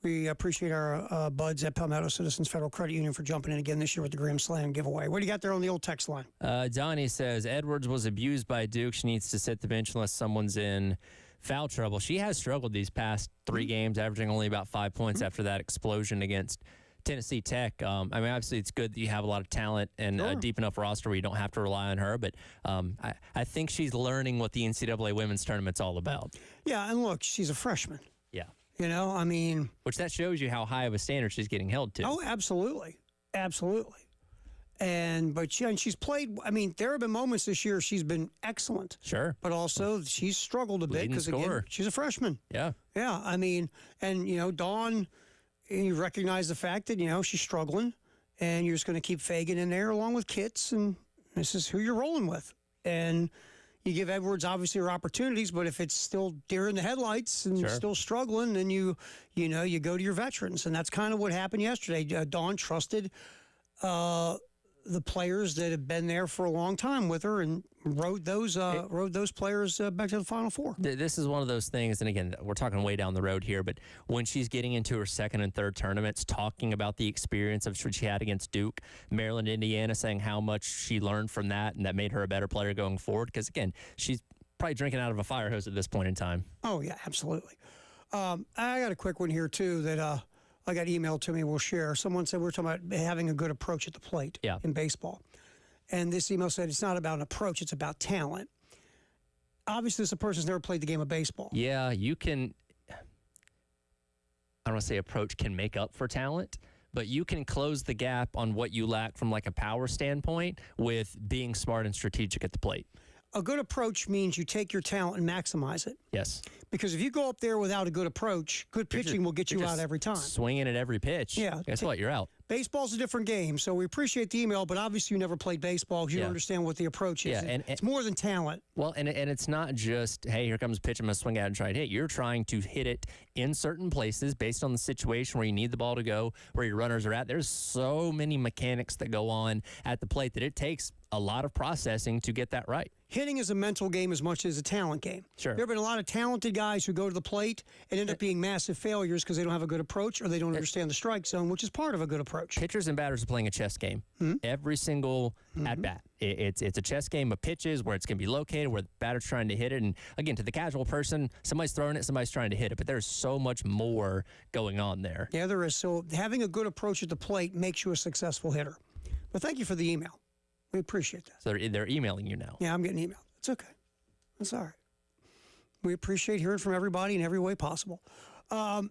We appreciate our buds at Palmetto Citizens Federal Credit Union for jumping in again this year with the Grand Slam giveaway. What do you got there on the old text line? Donnie says, Edwards was abused by Duke. She needs to sit the bench unless someone's in foul trouble. She has struggled these past 3 games, averaging only about 5 points after that explosion against Tennessee Tech. I mean, obviously, it's good that you have a lot of talent and a deep enough roster where you don't have to rely on her. But I think she's learning what the NCAA women's tournament's all about. Yeah, and look, she's a freshman. Yeah. You know, I mean... Which that shows you how high of a standard she's getting held to. Oh, absolutely. Absolutely. But she's played... I mean, there have been moments this year she's been excellent. Sure. But also, she's struggled a bit Leading because, again, scorer. she's a freshman. Yeah. Yeah, I mean, and, you know, Dawn... You recognize the fact that, you know, she's struggling, and you're just going to keep Fagan in there along with Kitts, and this is who you're rolling with. And you give Edwards, obviously, her opportunities, but if it's still deer in the headlights and still struggling, then you go to your veterans. And that's kind of what happened yesterday. Dawn trusted the players that have been there for a long time with her and rode those players back to the Final Four. This is one of those things, and again, we're talking way down the road here, but when she's getting into her second and third tournaments, talking about the experience of what she had against Duke, Maryland, Indiana, saying how much she learned from that and that made her a better player going forward, because, again, she's probably drinking out of a fire hose at this point in time. Oh, yeah, absolutely. I got a quick one here, too, that I got emailed to me. We'll share. Someone said we're talking about having a good approach at the plate in baseball. And this email said it's not about an approach, it's about talent. Obviously, this person's never played the game of baseball. Yeah, you can, I don't want to say approach can make up for talent, but you can close the gap on what you lack from like a power standpoint with being smart and strategic at the plate. A good approach means you take your talent and maximize it. Yes. Because if you go up there without a good approach, good pitching will get you out every time. Swinging at every pitch. Yeah. Guess what? You're out. Baseball's a different game, so we appreciate the email, but obviously you never played baseball because you don't understand what the approach is. Yeah, and it's more than talent. Well, and it's not just, hey, here comes a pitch, I'm going to swing at it and try to hit. You're trying to hit it in certain places based on the situation where you need the ball to go, where your runners are at. There's so many mechanics that go on at the plate that it takes a lot of processing to get that right. Hitting is a mental game as much as a talent game. Sure. There have been a lot of talented guys who go to the plate and end up being massive failures because they don't have a good approach or they don't understand the strike zone, which is part of a good approach. Pitchers and batters are playing a chess game every single at bat. It's a chess game of pitches where it's going to be located, where the batter's trying to hit it. And again, to the casual person, somebody's throwing it, somebody's trying to hit it. But there's so much more going on there. Yeah, there is. So having a good approach at the plate makes you a successful hitter. But thank you for the email. We appreciate that. So they're emailing you now. Yeah, I'm getting emailed. It's okay. That's all right. We appreciate hearing from everybody in every way possible. All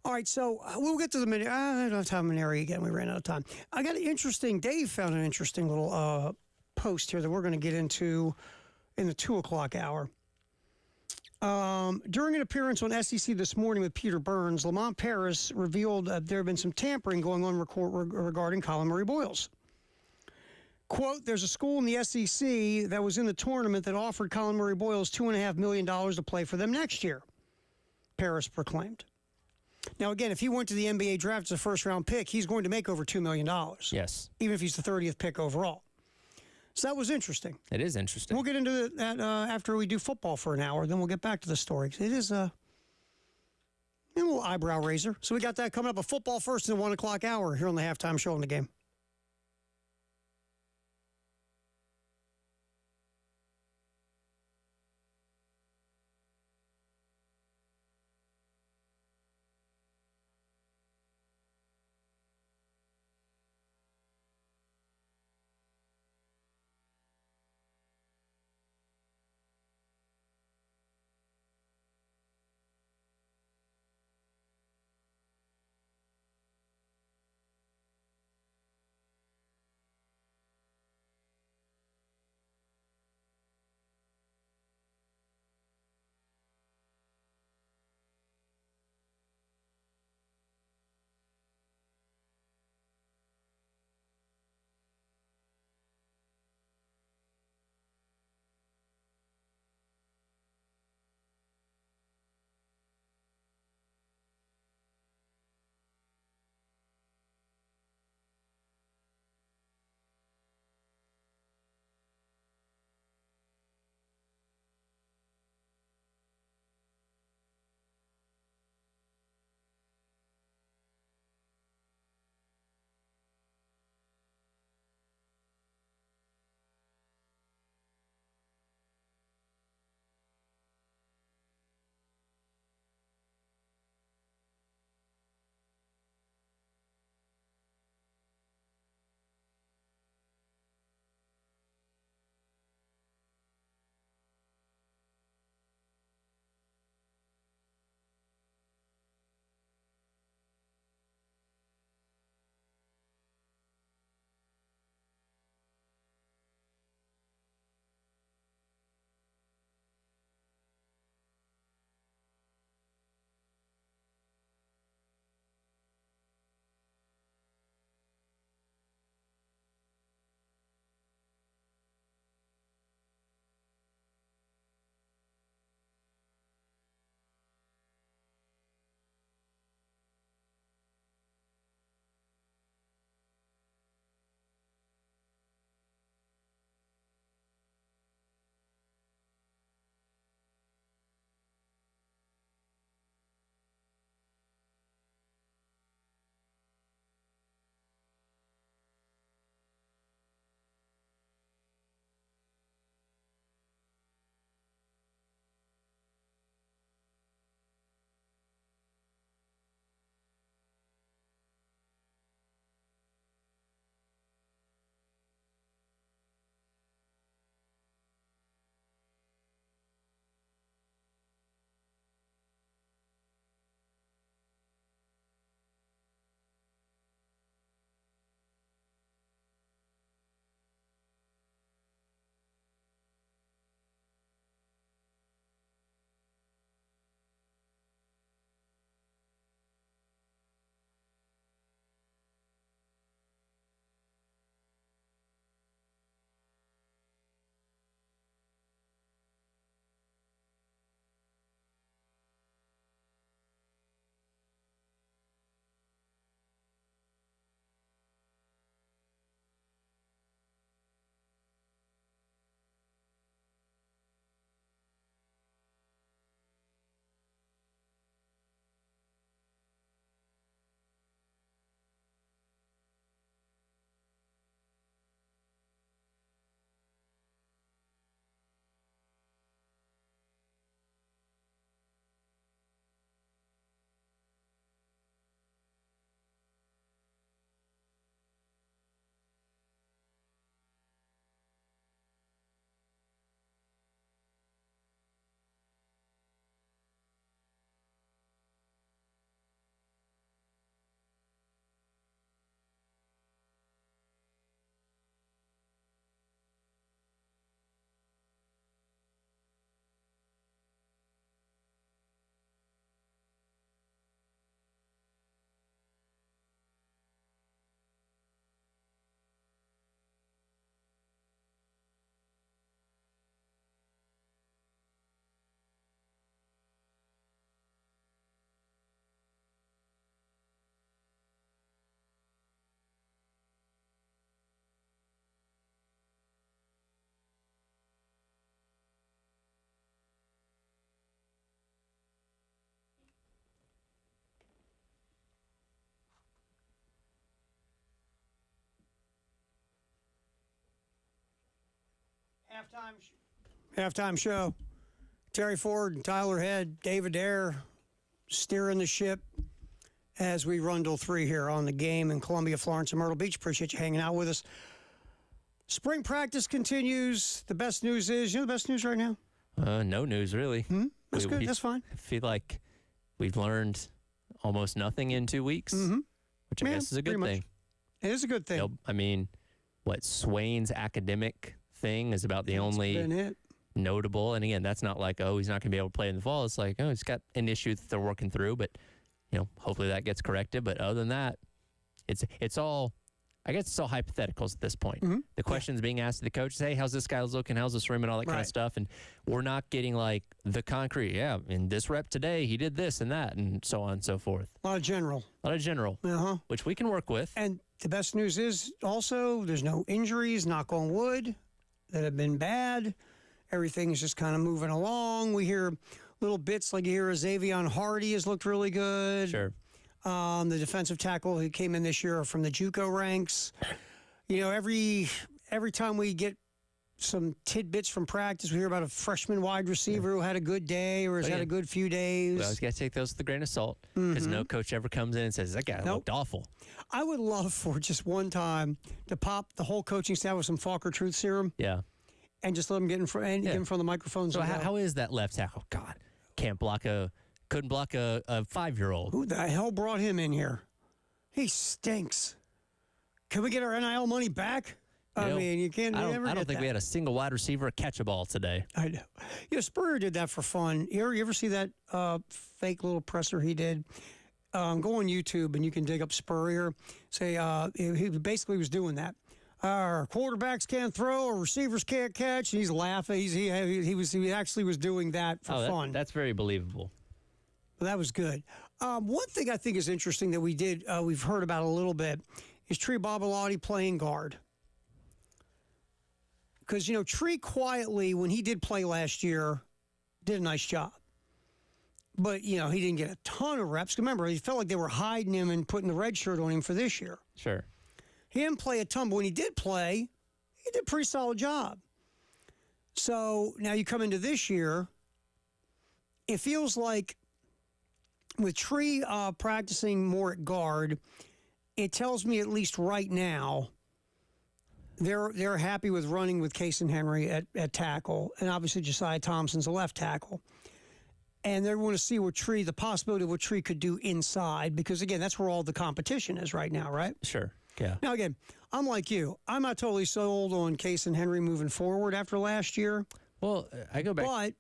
right, so we'll get to the minute. I don't have time in area again. We ran out of time. I got an interesting, Dave found an interesting little post here that we're going to get into in the 2 o'clock hour. During an appearance on SEC This Morning with Peter Burns, Lamont Paris revealed there had been some tampering going on regarding Colin Murray Boyles. Quote, there's a school in the SEC that was in the tournament that offered Colin Murray Boyles $2.5 million to play for them next year, Paris proclaimed. Now, again, if he went to the NBA draft as a first-round pick, he's going to make over $2 million. Yes. Even if he's the 30th pick overall. So that was interesting. It is interesting. We'll get into that after we do football for an hour. Then we'll get back to the story. It is a little eyebrow raiser. So we got that coming up. A football first in the 1 o'clock hour here on the Halftime Show in the Game. Halftime show. Terry Ford and Tyler Head, David Ayer steering the ship as we run till 3 here on the game in Columbia, Florence, and Myrtle Beach. Appreciate you hanging out with us. Spring practice continues. The best news is, you know the best news right now? No news, really. That's good. That's fine. I feel like we've learned almost nothing in 2 weeks, which I Yeah, guess is a good pretty thing. It is a good thing. You know, I mean, what Swain's academic thing is about the only Been it. notable. And again, that's not like, oh, he's not going to be able to play in the fall. It's like, oh, he's got an issue that they're working through, but hopefully that gets corrected. But other than that, it's all, I guess it's all hypotheticals at this point. The questions being asked to the coaches, hey, how's this guy looking? How's this room and all that kind Right. of stuff. And we're not getting like the concrete. Yeah, in this rep today, he did this and that and so on and so forth. A lot of general. A lot of general, which we can work with. And the best news is also there's no injuries, knock on wood, that have been bad. Everything's just kind of moving along. We hear little bits like you hear Xavion Hardy has looked really good. Sure. The defensive tackle who came in this year from the JUCO ranks. You know, every time we get some tidbits from practice, we hear about a freshman wide receiver who had a good day or has had a good few days. We always got to take those with a grain of salt because no coach ever comes in and says, that guy looked awful. I would love for just one time to pop the whole coaching staff with some Falker Truth Serum Yeah. and just let them get in front of the microphones. So and go, how is that left tackle? God, couldn't block a 5-year-old. who the hell brought him in here? He stinks. Can we get our NIL money back? I mean, you can't. I never don't get think that. we had a single wide receiver catch a ball today. I know. Spurrier did that for fun. You ever see that fake little presser he did? Go on YouTube and you can dig up Spurrier. Say he basically was doing that. Our quarterbacks can't throw, our receivers can't catch. And he's laughing. He actually was doing that for fun. That's very believable. That was good. One thing I think is interesting that we've heard about a little bit is Tree Babalati playing guard. Because, Tree quietly, when he did play last year, did a nice job. But, he didn't get a ton of reps. Remember, he felt like they were hiding him and putting the red shirt on him for this year. Sure. He didn't play a ton, but when he did play, he did a pretty solid job. So now you come into this year, it feels like with Tree practicing more at guard, it tells me at least right now they're happy with running with Kason Henry at tackle, and obviously Josiah Thompson's a left tackle. And they want to see the possibility of what Tree could do inside, because, again, that's where all the competition is right now, right? Sure. Yeah. Now, again, I'm like you. I'm not totally sold on Kason Henry moving forward after last year. Well, I go back. But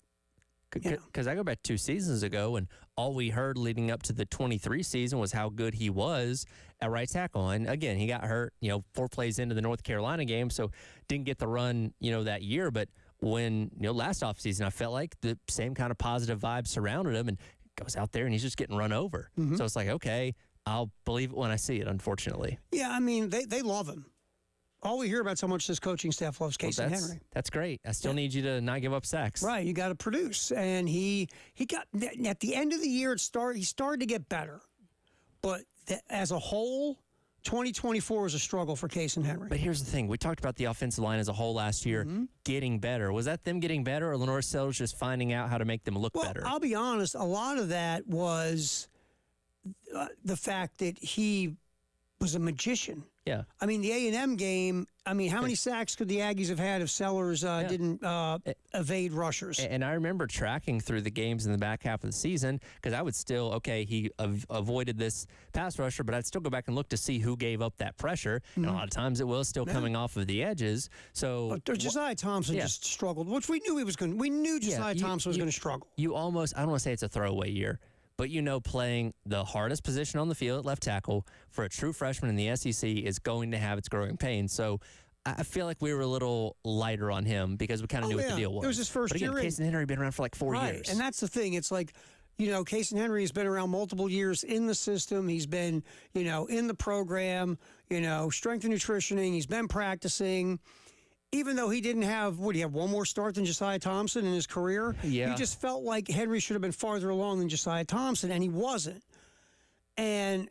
Because I go back 2 seasons ago, and all we heard leading up to the 23 season was how good he was at right tackle. And again, he got hurt, 4 plays into the North Carolina game, so didn't get the run, that year. But when, last offseason, I felt like the same kind of positive vibes surrounded him, and goes out there and he's just getting run over. So it's like, okay, I'll believe it when I see it, unfortunately. yeah, I mean, they love him. All we hear about so much this coaching staff loves Kason Henry. That's great. I still need you to not give up sacks. Right, you got to produce. And he got, at the end of the year, he started to get better. But as a whole, 2024 was a struggle for Kason Henry. But here's the thing. We talked about the offensive line as a whole last year getting better. Was that them getting better, or Lenore Sellers just finding out how to make them look better? I'll be honest, a lot of that was the fact that he was a magician. Yeah. I mean, the A&M game, how many sacks could the Aggies have had if Sellers didn't evade rushers? And I remember tracking through the games in the back half of the season, because I would still, he avoided this pass rusher, but I'd still go back and look to see who gave up that pressure. And a lot of times it was still coming off of the edges. So Josiah Thompson just struggled, which we knew he was going to. We knew Josiah Thompson was going to struggle. You almost, I don't want to say it's a throwaway year, but playing the hardest position on the field at left tackle for a true freshman in the SEC is going to have its growing pains. So I feel like we were a little lighter on him because we kind of knew what the deal was. It was his first year. Kason Henry had been around for like 4 years. And that's the thing. It's like, Kason Henry has been around multiple years in the system. He's been, in the program, strength and nutritioning. He's been practicing. Even though he didn't have, would he have one more start than Josiah Thompson in his career? Yeah. He just felt like Henry should have been farther along than Josiah Thompson, and he wasn't. And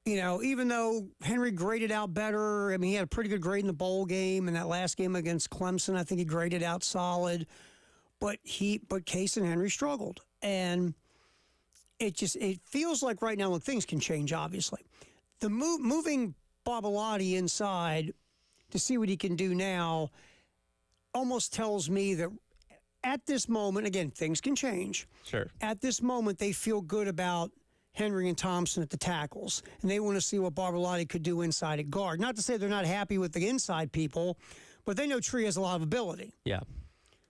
You know, even though Henry graded out better, I mean, he had a pretty good grade in the bowl game, and that last game against Clemson, I think he graded out solid. But Case and Henry struggled, and it feels like right now, look, things can change. Obviously, the moving Babalati inside to see what he can do now almost tells me that at this moment, again, things can change. Sure. At this moment, they feel good about Henry and Thompson at the tackles, and they want to see what Babalati could do inside at guard. Not to say they're not happy with the inside people, but they know Tree has a lot of ability. Yeah.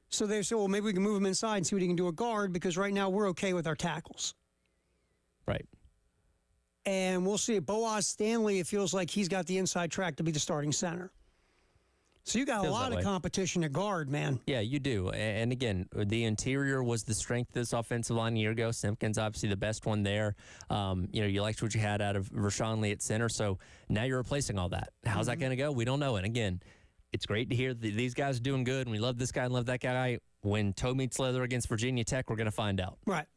So they say, well, maybe we can move him inside and see what he can do at guard, because right now we're okay with our tackles. Right. And we'll see. Boaz Stanley, it feels like he's got the inside track to be the starting center. So you got Feels a lot that of way. competition at guard, man. Yeah, you do. And again, the interior was the strength of this offensive line a year ago. Simpkins, obviously the best one there. You liked what you had out of Rashawn Lee at center. So now you're replacing all that. How's that going to go? We don't know. And again, it's great to hear that these guys are doing good, and we love this guy and love that guy. When toe meets leather against Virginia Tech, we're going to find out. Right.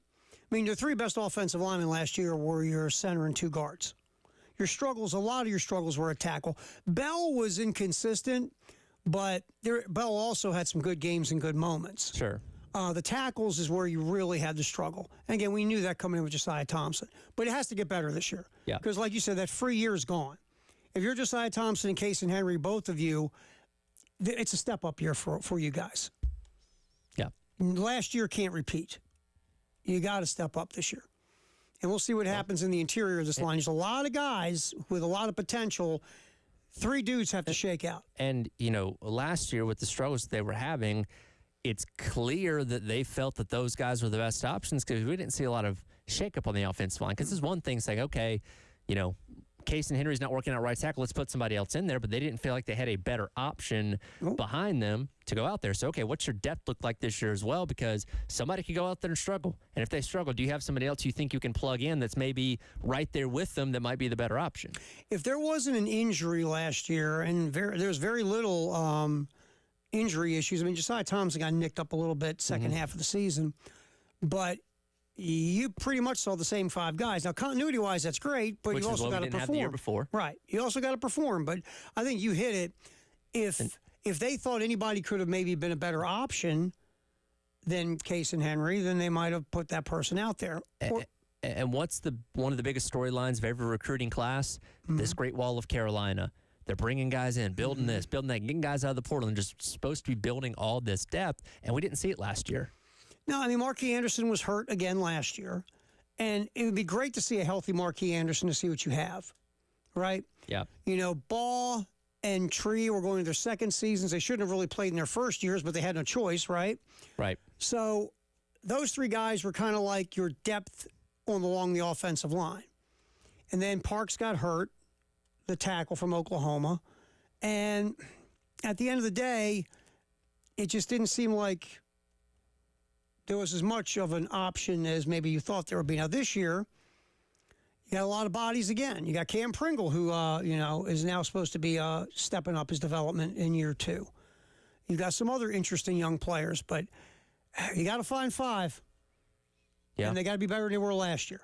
I mean, your three best offensive linemen last year were your center and two guards. A lot of your struggles were at tackle. Bell was inconsistent, but Bell also had some good games and good moments. Sure. The tackles is where you really had to struggle. And again, we knew that coming in with Josiah Thompson. But it has to get better this year. Yeah. Because like you said, that free year is gone. If you're Josiah Thompson and Case and Henry, both of you, it's a step-up year for you guys. Yeah. Last year can't repeat. You got to step up this year. And we'll see what happens in the interior of this line. There's a lot of guys with a lot of potential. Three dudes have to shake out. And, last year with the struggles they were having, it's clear that they felt that those guys were the best options, because we didn't see a lot of shakeup on the offensive line. Because there's one thing saying, okay, Case and Henry's not working out right tackle, let's put somebody else in there, but they didn't feel like they had a better option behind them to go out there. So, okay, what's your depth look like this year as well? Because somebody could go out there and struggle. And if they struggle, do you have somebody else you think you can plug in that's maybe right there with them that might be the better option? If there wasn't an injury last year, and there's very little injury issues. I mean, Josiah Thompson got nicked up a little bit second half of the season, but you pretty much saw the same five guys. Now, continuity-wise, that's great, but Which you is also what got we to didn't have perform. the year before. Right. You also got to perform, but I think you hit it. If they thought anybody could have maybe been a better option than Case and Henry, then they might have put that person out there. And what's one of the biggest storylines of every recruiting class? This Great Wall of Carolina. They're bringing guys in, building this, building that, getting guys out of the portal, and just supposed to be building all this depth, and we didn't see it last year. No, I mean, Marquis Anderson was hurt again last year, and it would be great to see a healthy Marquis Anderson to see what you have, right? Yeah. Ball and Tree were going to their second seasons. They shouldn't have really played in their first years, but they had no choice, right? Right. So those three guys were kind of like your depth along the offensive line. And then Parks got hurt, the tackle from Oklahoma. And at the end of the day, it just didn't seem like there was as much of an option as maybe you thought there would be. Now, this year, you got a lot of bodies again. You got Cam Pringle, who, is now supposed to be stepping up his development in year two. You got some other interesting young players, but you got to find five. Yeah. And they got to be better than they were last year.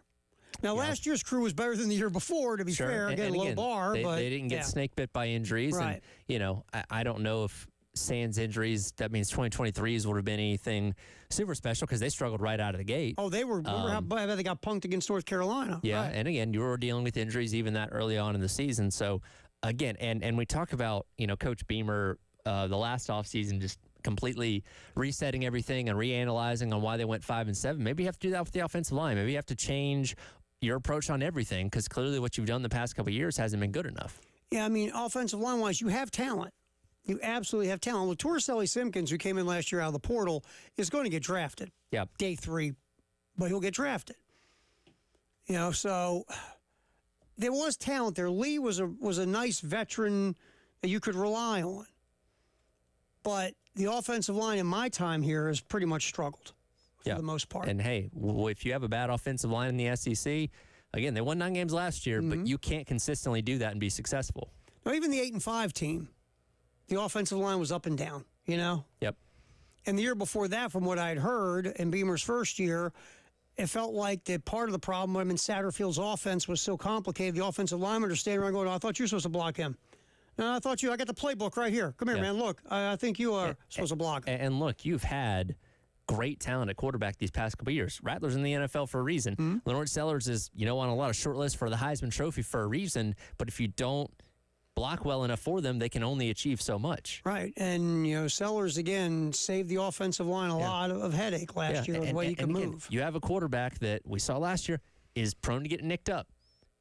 Now, last year's crew was better than the year before, to be fair. Again, low bar, but they didn't get snake bit by injuries. Right. And, I don't know if sans injuries, that means 2023s would have been anything super special, because they struggled right out of the gate. Oh, they were. Remember how bad they got punked against North Carolina? Yeah, Right. and again, you were dealing with injuries even that early on in the season. So, again, and we talk about, Coach Beamer, the last offseason just completely resetting everything and reanalyzing on why they went 5-7. Maybe you have to do that with the offensive line. Maybe you have to change your approach on everything, because clearly what you've done the past couple of years hasn't been good enough. Yeah, I mean, offensive line-wise, you have talent. You absolutely have talent. Torricelli Simpkins, who came in last year out of the portal, is going to get drafted. Yeah. Day 3, but he'll get drafted. So there was talent there. Lee was a nice veteran that you could rely on. But the offensive line in my time here has pretty much struggled for the most part. And hey, if you have a bad offensive line in the SEC, again, they won 9 games last year, but you can't consistently do that and be successful. Now, even the 8-5 team, the offensive line was up and down, Yep. And the year before that, from what I'd heard in Beamer's first year, it felt like that part of the problem, I mean, Satterfield's offense was so complicated. The offensive linemen are standing around going, I thought you were supposed to block him. No, I got the playbook right here. Come here, man. Look, I think you are supposed to block. And look, you've had great talent at quarterback these past couple of years. Rattler's in the NFL for a reason. Mm-hmm. Leonard Sellers is, on a lot of short lists for the Heisman Trophy for a reason. But if you don't block well enough for them, they can only achieve so much. Right. And, Sellers, again, saved the offensive line a lot of headache last year, the way he could move. You have a quarterback that we saw last year is prone to get nicked up.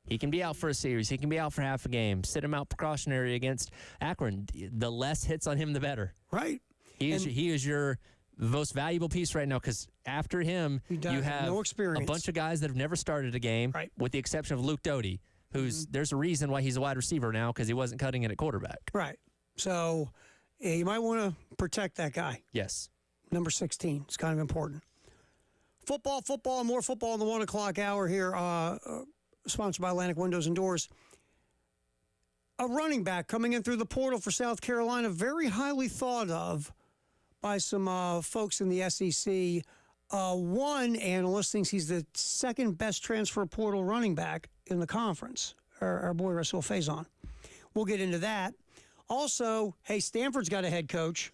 He can be out for a series. He can be out for half a game. Sit him out precautionary against Akron. The less hits on him, the better. Right. He is your most valuable piece right now because after him, you have no experience. A bunch of guys that have never started a game, with the exception of Luke Doty, who's there's a reason why he's a wide receiver now because he wasn't cutting it at quarterback. Right. So you might want to protect that guy. Yes. Number 16. It's kind of important. Football, and more football in the 1 o'clock hour here. Sponsored by Atlantic Windows and Doors. A running back coming in through the portal for South Carolina, very highly thought of by some folks in the SEC. One analyst thinks he's the second best transfer portal running back in the conference, our boy Rasul Faison. We'll get into that. Also, hey, Stanford's got a head coach.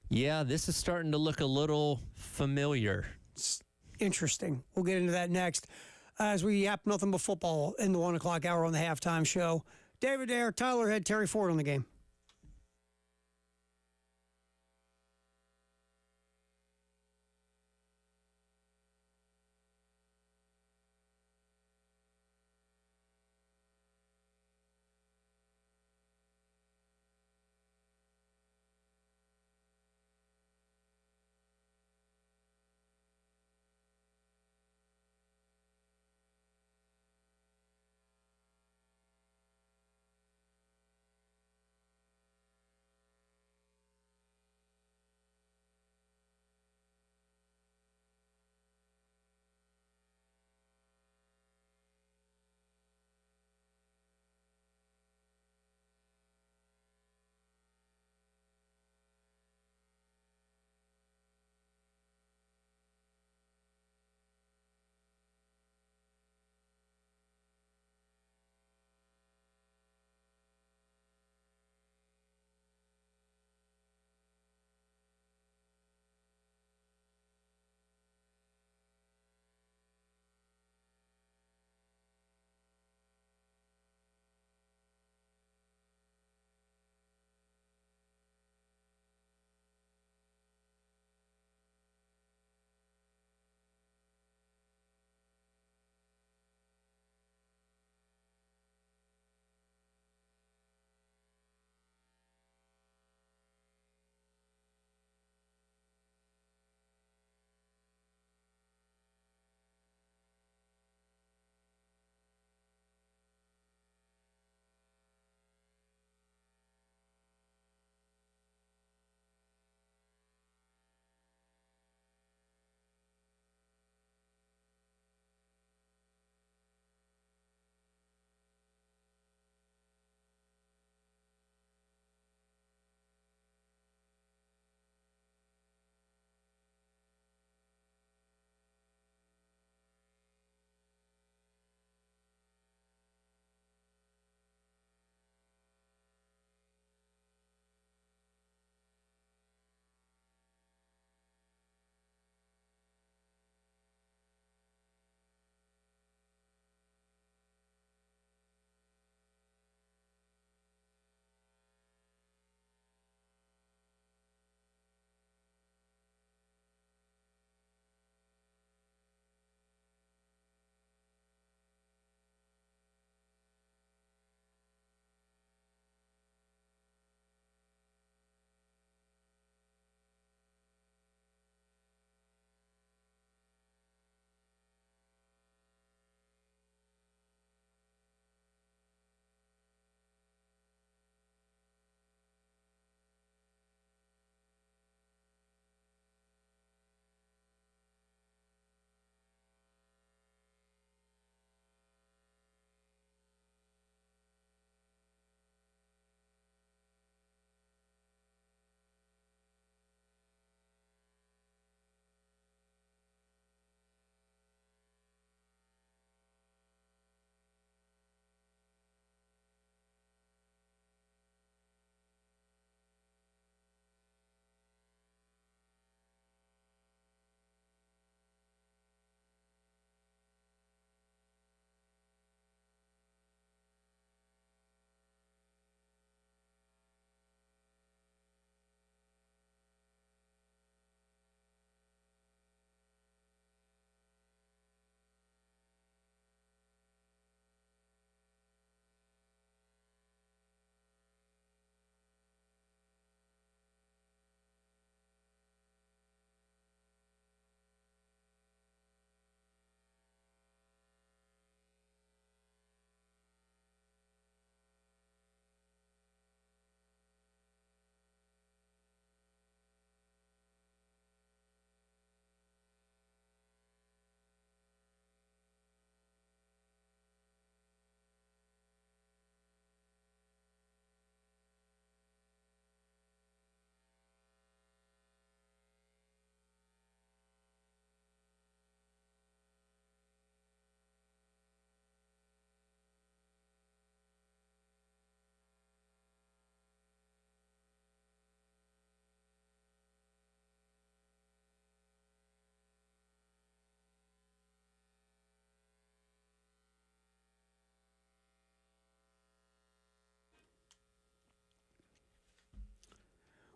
Yeah, this is starting to look a little familiar. It's interesting. We'll get into that next. As we yap nothing but football in the 1 o'clock hour on the halftime show. David Dare, Tyler Head, Terry Ford on the game.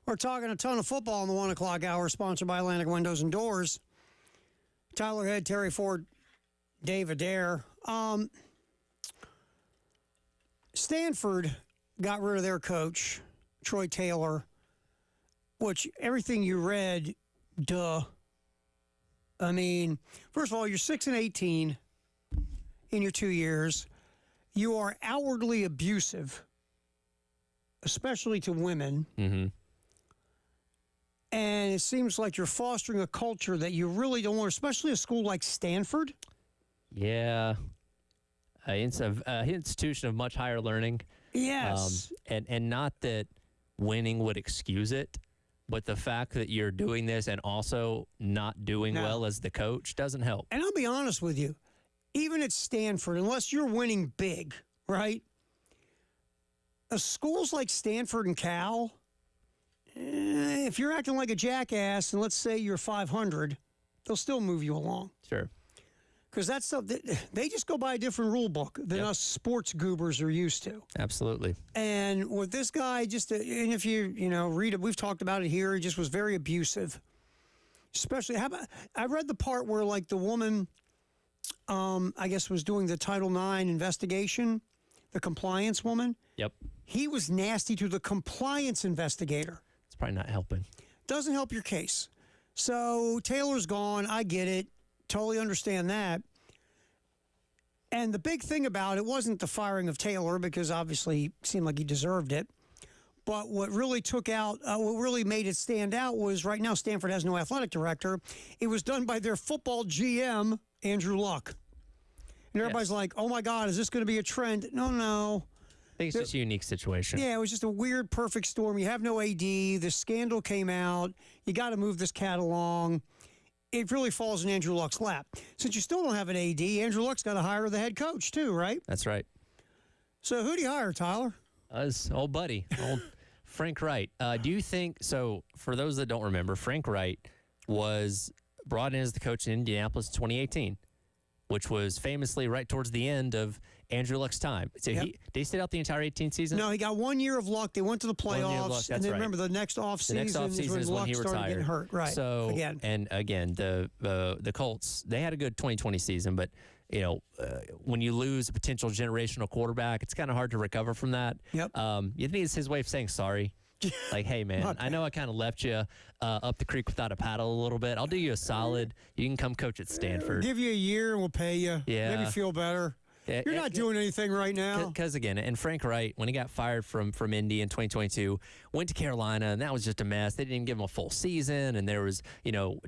We're talking a ton of football in the 1 o'clock hour, sponsored by Atlantic Windows and Doors. Tyler Head, Terry Ford, Dave Adair. Stanford got rid of their coach, Troy Taylor, which everything you read, duh. I mean, first of all, you're 6-18 in your 2 years. You are outwardly abusive, especially to women. Mm-hmm. And it seems like you're fostering a culture that you really don't want, especially a school like Stanford. Yeah. It's an institution of much higher learning. Yes. And not that winning would excuse it, but the fact that you're doing this and also not doing No. well as the coach doesn't help. And I'll be honest with you, even at Stanford, unless you're winning big, right? Schools like Stanford and Cal, if you're acting like a jackass and let's say you're 500, they'll still move you along. Sure. Because that's something, they just go by a different rule book than us sports goobers are used to. Absolutely. And with this guy, and if you read it, we've talked about it here, he just was very abusive. Especially, I read the part where like the woman, I guess was doing the Title IX investigation, the compliance woman. Yep. He was nasty to the compliance investigator. It's probably not helping. Doesn't help your case. So Taylor's gone. I get it. Totally understand that. And the big thing about it wasn't the firing of Taylor, because obviously it seemed like he deserved it. But what really what really made it stand out was right now Stanford has no athletic director. It was done by their football GM, Andrew Luck. And everybody's like, oh my God, is this going to be a trend? No. I think it's just a unique situation. Yeah, it was just a weird, perfect storm. You have no AD. The scandal came out. You got to move this cat along. It really falls in Andrew Luck's lap. Since you still don't have an AD, Andrew Luck's got to hire the head coach too, right? That's right. So who do you hire, Tyler? Us, old buddy, old Frank Wright. Do you think, so for those that don't remember, Frank Wright was brought in as the coach in Indianapolis in 2018, which was famously right towards the end of Andrew Luck's time. So Yep. did he sit out the entire 18 season? No, he got 1 year of luck. They went to the 1 year of luck, playoffs, that's and then right. remember the next offseason The next offseason is when is when Luck he started retired. getting hurt. Right. So again, the Colts, they had a good 2020 season, but when you lose a potential generational quarterback, it's kind of hard to recover from that. Yep. You think it's his way of saying sorry? Like, hey man, I know I kind of left you up the creek without a paddle a little bit. I'll do you a solid. You can come coach at Stanford. Give you a year and we'll pay you. Yeah. Maybe feel better. You're not doing anything right now. Because again, and Frank Wright, when he got fired from Indy in 2022, went to Carolina, and that was just a mess. They didn't even give him a full season, and there was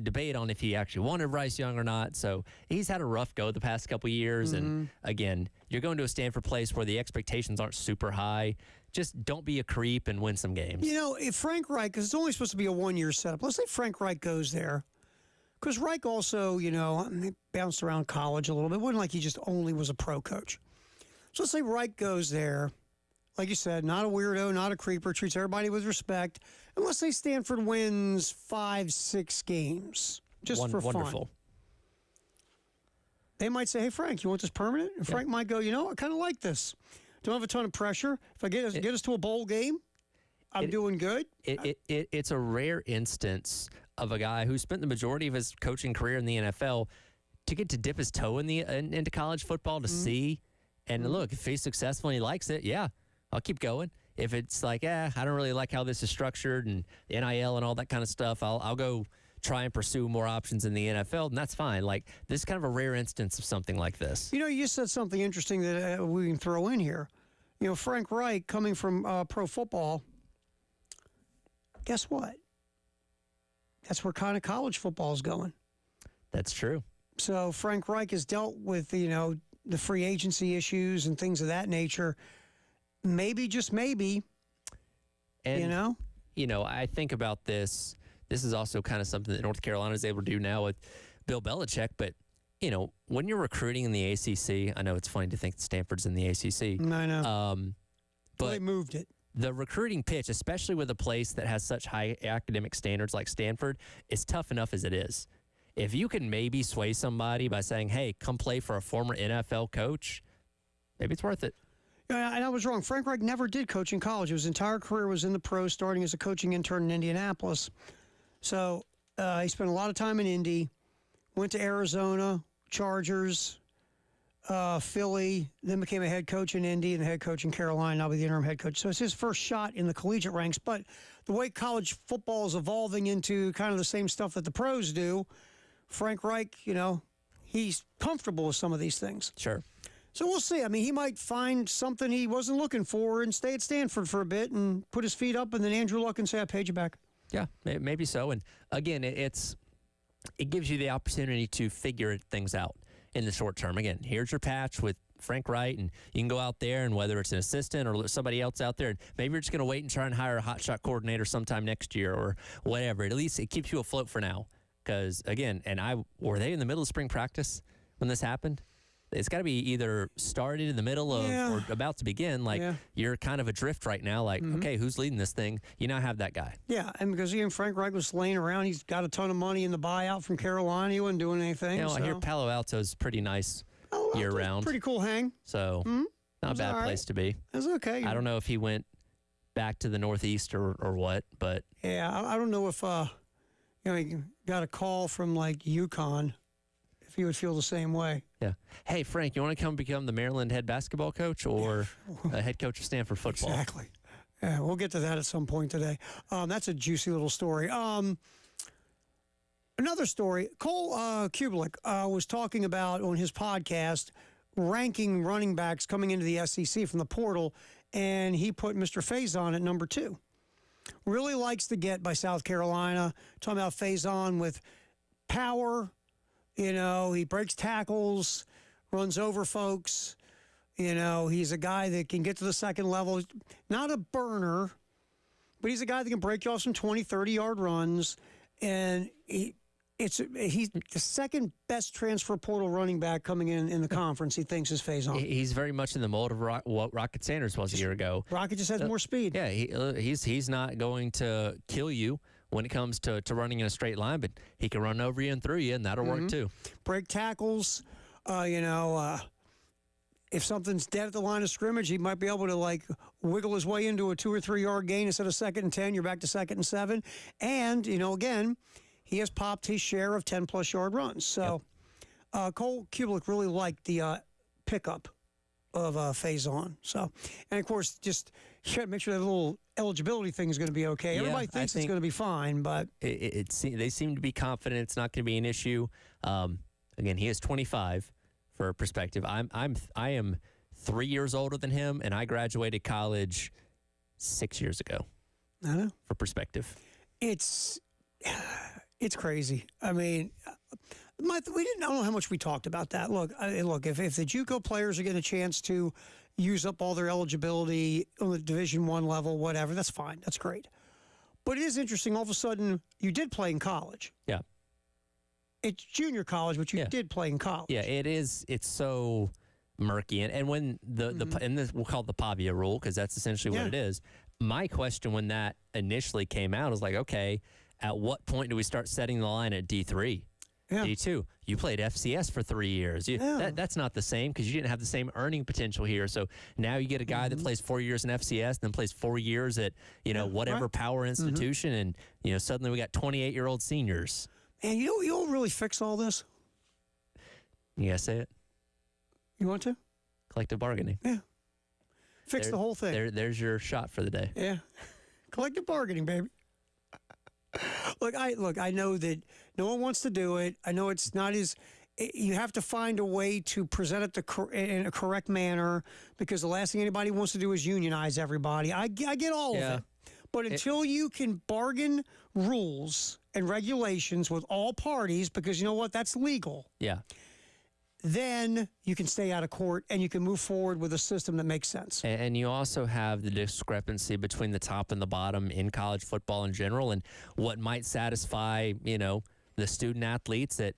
debate on if he actually wanted Bryce Young or not. So he's had a rough go the past couple of years. And again, you're going to a Stanford place where the expectations aren't super high. Just don't be a creep and win some games. If Frank Reich, because it's only supposed to be a 1 year setup. Let's say Frank Reich goes there. Because Reich also, he bounced around college a little bit. It wasn't like he just only was a pro coach. So let's say Reich goes there, like you said, not a weirdo, not a creeper, treats everybody with respect. And let's say Stanford wins 5-6 games just for fun. Wonderful. They might say, hey, Frank, you want this permanent? And Frank might go, I kind of like this. Don't have a ton of pressure. If I get us to a bowl game, I'm doing good. It's a rare instance of a guy who spent the majority of his coaching career in the NFL to get to dip his toe into college football to see. And look, if he's successful and he likes it, yeah, I'll keep going. If it's like, I don't really like how this is structured and the NIL and all that kind of stuff, I'll go try and pursue more options in the NFL, and that's fine. Like, this is kind of a rare instance of something like this. You just said something interesting that we can throw in here. Frank Reich, coming from pro football, guess what? That's where kind of college football is going. That's true. So Frank Reich has dealt with, the free agency issues and things of that nature. Maybe, just maybe, and, I think about this. This is also kind of something that North Carolina is able to do now with Bill Belichick. But, when you're recruiting in the ACC, I know it's funny to think that Stanford's in the ACC. I know. But they moved it. The recruiting pitch, especially with a place that has such high academic standards like Stanford, is tough enough as it is. If you can maybe sway somebody by saying, hey, come play for a former NFL coach, maybe it's worth it. And I was wrong. Frank Reich never did coach in college. His entire career was in the pros, starting as a coaching intern in Indianapolis. So he spent a lot of time in Indy, went to Arizona, Chargers, Philly, then became a head coach in Indy and the head coach in Carolina, now be the interim head coach. So it's his first shot in the collegiate ranks. But the way college football is evolving into kind of the same stuff that the pros do, Frank Reich, he's comfortable with some of these things. Sure. So we'll see. I mean, he might find something he wasn't looking for and stay at Stanford for a bit and put his feet up, and then Andrew Luck can say, I paid you back. Yeah, maybe so. And again, it gives you the opportunity to figure things out in the short term. Again, here's your patch with Frank Reich, and you can go out there, and whether it's an assistant or somebody else out there, and maybe you're just going to wait and try and hire a hotshot coordinator sometime next year or whatever. At least it keeps you afloat for now. Because, again, were they in the middle of spring practice when this happened? It's got to be either started in the middle of or about to begin. You're kind of adrift right now. Okay, who's leading this thing? You now have that guy. Yeah, and because Frank Reich was laying around, he's got a ton of money in the buyout from Carolina. He wasn't doing anything. I hear Palo Alto's pretty nice year-round. Pretty cool hang. So, not a bad place to be. That's okay. I don't know if he went back to the Northeast or what, but... Yeah, I don't know if, he got a call from, UConn, if he would feel the same way. Yeah. Hey, Frank, you want to come become the Maryland head basketball coach or a head coach of Stanford football? Exactly. Yeah, we'll get to that at some point today. That's a juicy little story. Another story, Cole Kublik was talking about on his podcast ranking running backs coming into the SEC from the portal, and he put Mr. Faison at number 2. Really likes the get by South Carolina. Talking about Faison with power. He breaks tackles, runs over folks. He's a guy that can get to the second level. Not a burner, but he's a guy that can break you off some 20, 30-yard runs. And he's the second best transfer portal running back coming in the conference, he thinks, is Faison. He's very much in the mold of what Rocket Sanders was a year ago. Rocket just has more speed. Yeah, he's not going to kill you when it comes to running in a straight line, but he can run over you and through you, and that'll work too. Break tackles, if something's dead at the line of scrimmage, he might be able to wiggle his way into a 2 or 3 yard gain instead of 2nd and 10. You're back to 2nd and 7. And, again, he has popped his share of 10-plus yard runs. So Cole Kublik really liked the pickup of Faison. So, and of course, just you got to make sure that little eligibility thing is going to be okay. Everybody thinks it's going to be fine, but they seem to be confident it's not going to be an issue. Again, he is 25. For perspective, I am 3 years older than him, and I graduated college 6 years ago. I know. For perspective, it's crazy. I mean, I don't know how much we talked about that. Look, if the JUCO players are getting a chance to use up all their eligibility on the Division I level, whatever, that's fine. That's great. But it is interesting. All of a sudden, you did play in college. Yeah. It's junior college, but you did play in college. Yeah, it is. It's so murky. And when and this, we'll call it the Pavia rule because that's essentially what it is. My question when that initially came out was okay, at what point do we start setting the line at D3? Yeah. D2, you played FCS for 3 years. That's not the same because you didn't have the same earning potential here. So now you get a guy that plays 4 years in FCS, then plays 4 years at whatever power institution, and suddenly we got 28-year-old seniors. And you'll really fix all this? You gotta say it. You want to? Collective bargaining. Yeah. Fix the whole thing. There's your shot for the day. Yeah. Collective bargaining, baby. I know that no one wants to do it. I know it's not as... You have to find a way to present it in a correct manner because the last thing anybody wants to do is unionize everybody. I get all of it. But until you can bargain rules and regulations with all parties, because you know what? That's legal. Yeah. Then you can stay out of court and you can move forward with a system that makes sense. And you also have the discrepancy between the top and the bottom in college football in general and what might satisfy, the student athletes at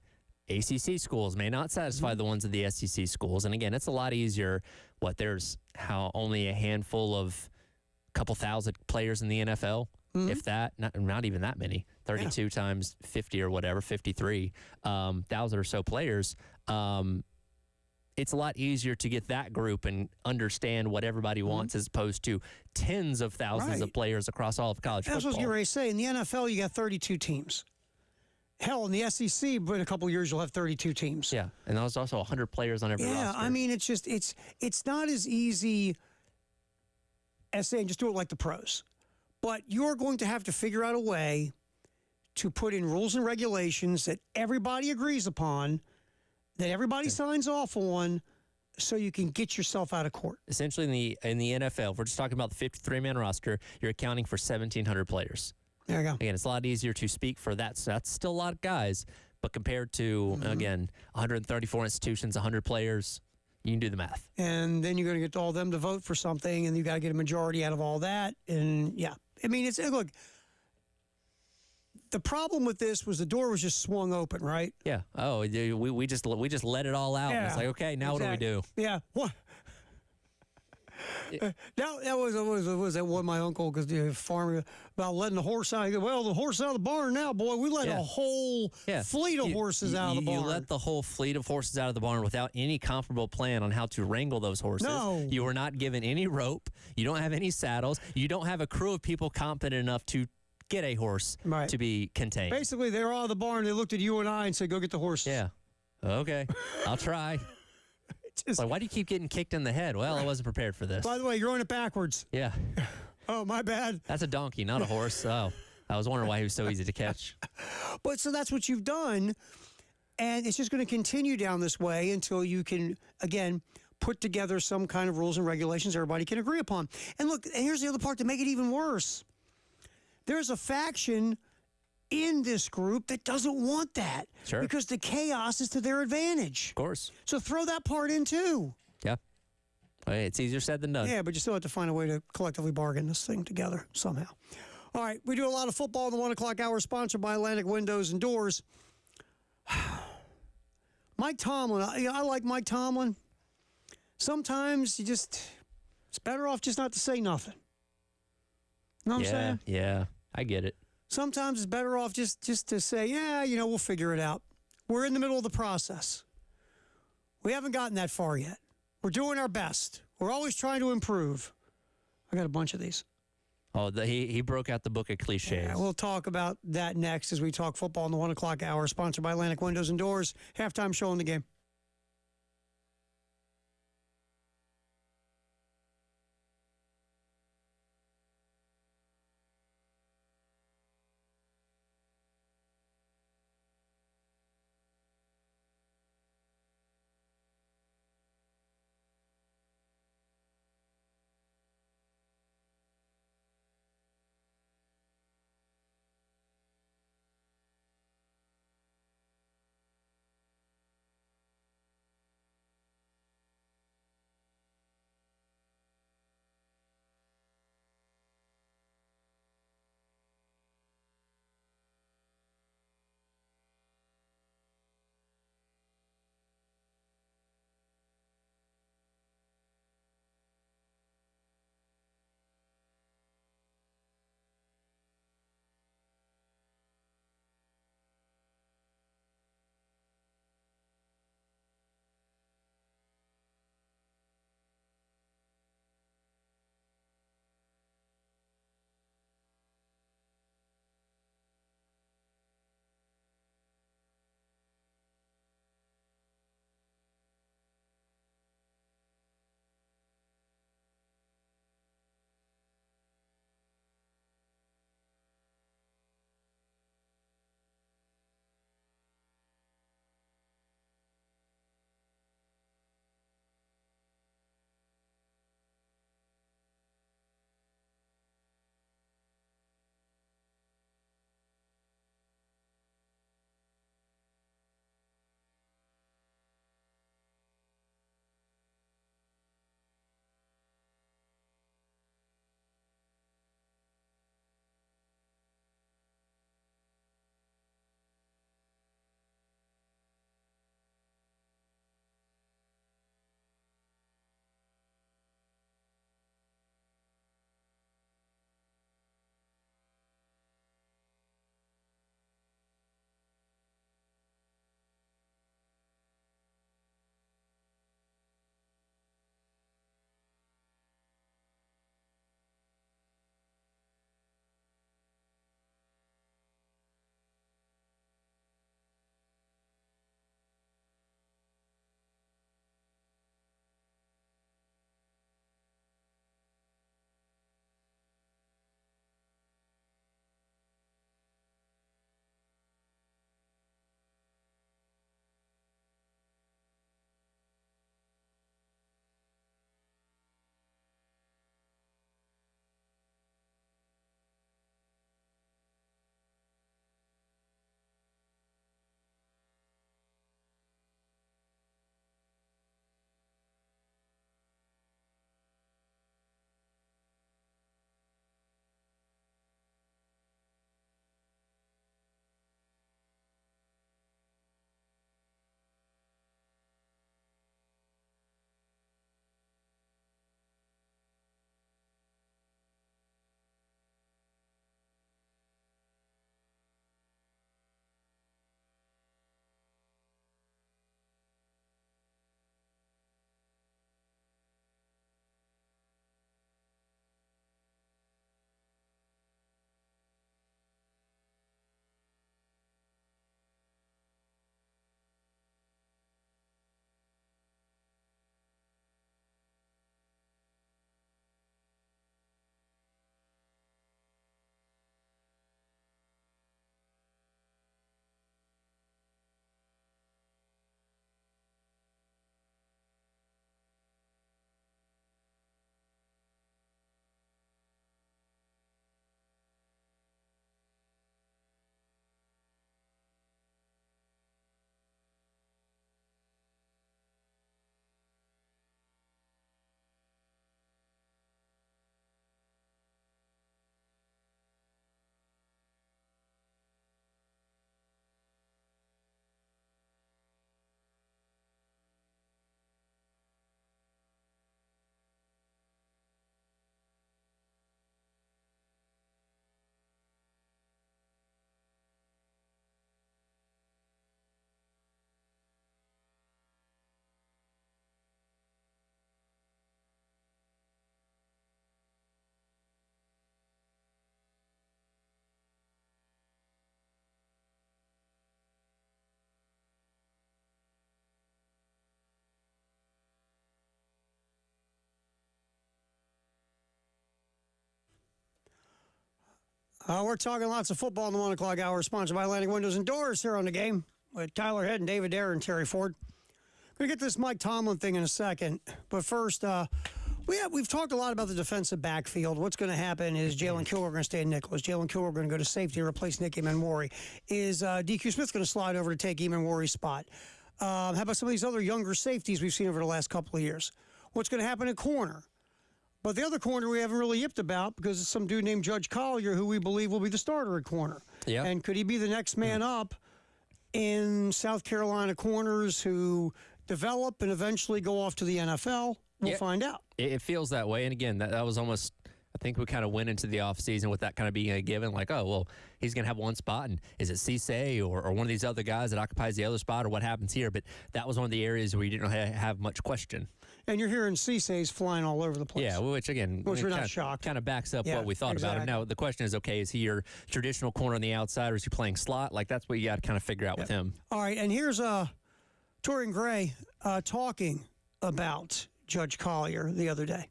ACC schools may not satisfy the ones at the SEC schools. And again, it's a lot easier. There's only a handful of couple thousand players in the NFL, if that, not even that many, 32 times 50 or whatever, 53,000 or so players. it's a lot easier to get that group and understand what everybody wants as opposed to tens of thousands of Right. players across all of college That's what I was football. getting ready to say. In the NFL, you got 32 teams. Hell, in the SEC, but in a couple of years, you'll have 32 teams. Yeah, and there's also 100 players on every Yeah, roster. I mean, it's just it's not as easy as saying just do it like the pros. But you're going to have to figure out a way to put in rules and regulations that everybody agrees upon, that everybody signs off on, so you can get yourself out of court. Essentially, in the NFL, if we're just talking about the 53-man roster, you're accounting for 1,700 players. There you go. Again, it's a lot easier to speak for that. So that's still a lot of guys, but compared to again 134 institutions, 100 players, you can do the math. And then you're going to get all them to vote for something, and you got to get a majority out of all that. And yeah, I mean, it's look. The problem with this was the door was just swung open, right? Yeah. Oh, we just let it all out. Yeah, It's like, okay, now what do we do? Yeah. What? That was that one my uncle because the farmer about letting the horse out. He goes, well, the horse out of the barn now, boy. We let Yeah. a whole fleet of horses out of the barn. You let the whole fleet of horses out of the barn without any comparable plan on how to wrangle those horses. No. You were not given any rope. You don't have any saddles. You don't have a crew of people competent enough to get a horse Right. to be contained. Basically, they were out of the barn. They looked at you and I and said, "Go get the horses." Yeah. Okay. I'll try. Just- Like, why do you keep getting kicked in the head? Well, I wasn't prepared for this. by the way, you're on it backwards. Yeah. Oh, my bad. That's a donkey, not a horse. Oh, I was wondering why he was so easy to catch. But so that's what you've done. And it's just going to continue down this way until you can, again, put together some kind of rules and regulations everybody can agree upon. And look, and here's the other part to make it even worse. There's a faction in this group that doesn't want that. Sure. Because the chaos is to their advantage. Of course. So throw that part in too. Yeah. Hey, it's easier said than done. Yeah, but you still have to find a way to collectively bargain this thing together somehow. All right, we do a lot of football in the 1 o'clock hour, sponsored by Atlantic Windows and Doors. Mike Tomlin, I like Mike Tomlin. Sometimes it's better off just not to say nothing. Know what I'm saying? Yeah. I get it. Sometimes it's better off just to say, yeah, we'll figure it out. We're in the middle of the process. We haven't gotten that far yet. We're doing our best. We're always trying to improve. I got a bunch of these. Oh, he broke out the book of cliches. Yeah, we'll talk about that next as we talk football in the 1 o'clock hour, sponsored by Atlantic Windows and Doors. Halftime show in the game. We're talking lots of football in the 1 o'clock hour, sponsored by Atlantic Windows and Doors here on the game with Tyler Head and David Dare and Terry Ford. We're going to get this Mike Tomlin thing in a second. But first, we've talked a lot about the defensive backfield. What's going to happen is Jalen Kilgore going to stay in nickel. Is Jalen Kilgore going to go to safety and replace Nick Emanwari? Is DQ Smith going to slide over to take Emanwari's spot? How about some of these other younger safeties we've seen over the last couple of years? What's going to happen at corner? But the other corner we haven't really yipped about because it's some dude named Judge Collier who we believe will be the starter at corner. Yeah. And could he be the next man up in South Carolina corners who develop and eventually go off to the NFL? We'll find out. It feels that way. And again, that was almost, I think we kind of went into the offseason with that kind of being a given, like, oh, well, he's going to have one spot, and is it Cisse or one of these other guys that occupies the other spot, or what happens here? But that was one of the areas where you didn't have much question. And you're hearing Cisse's flying all over the place. Yeah, which again, we're not shocked. Kind of backs up what we thought about him. Now, the question is, okay, is he your traditional corner on the outside, or is he playing slot? Like, that's what you got to kind of figure out with him. All right, and here's Torian Gray talking about Judge Collier the other day.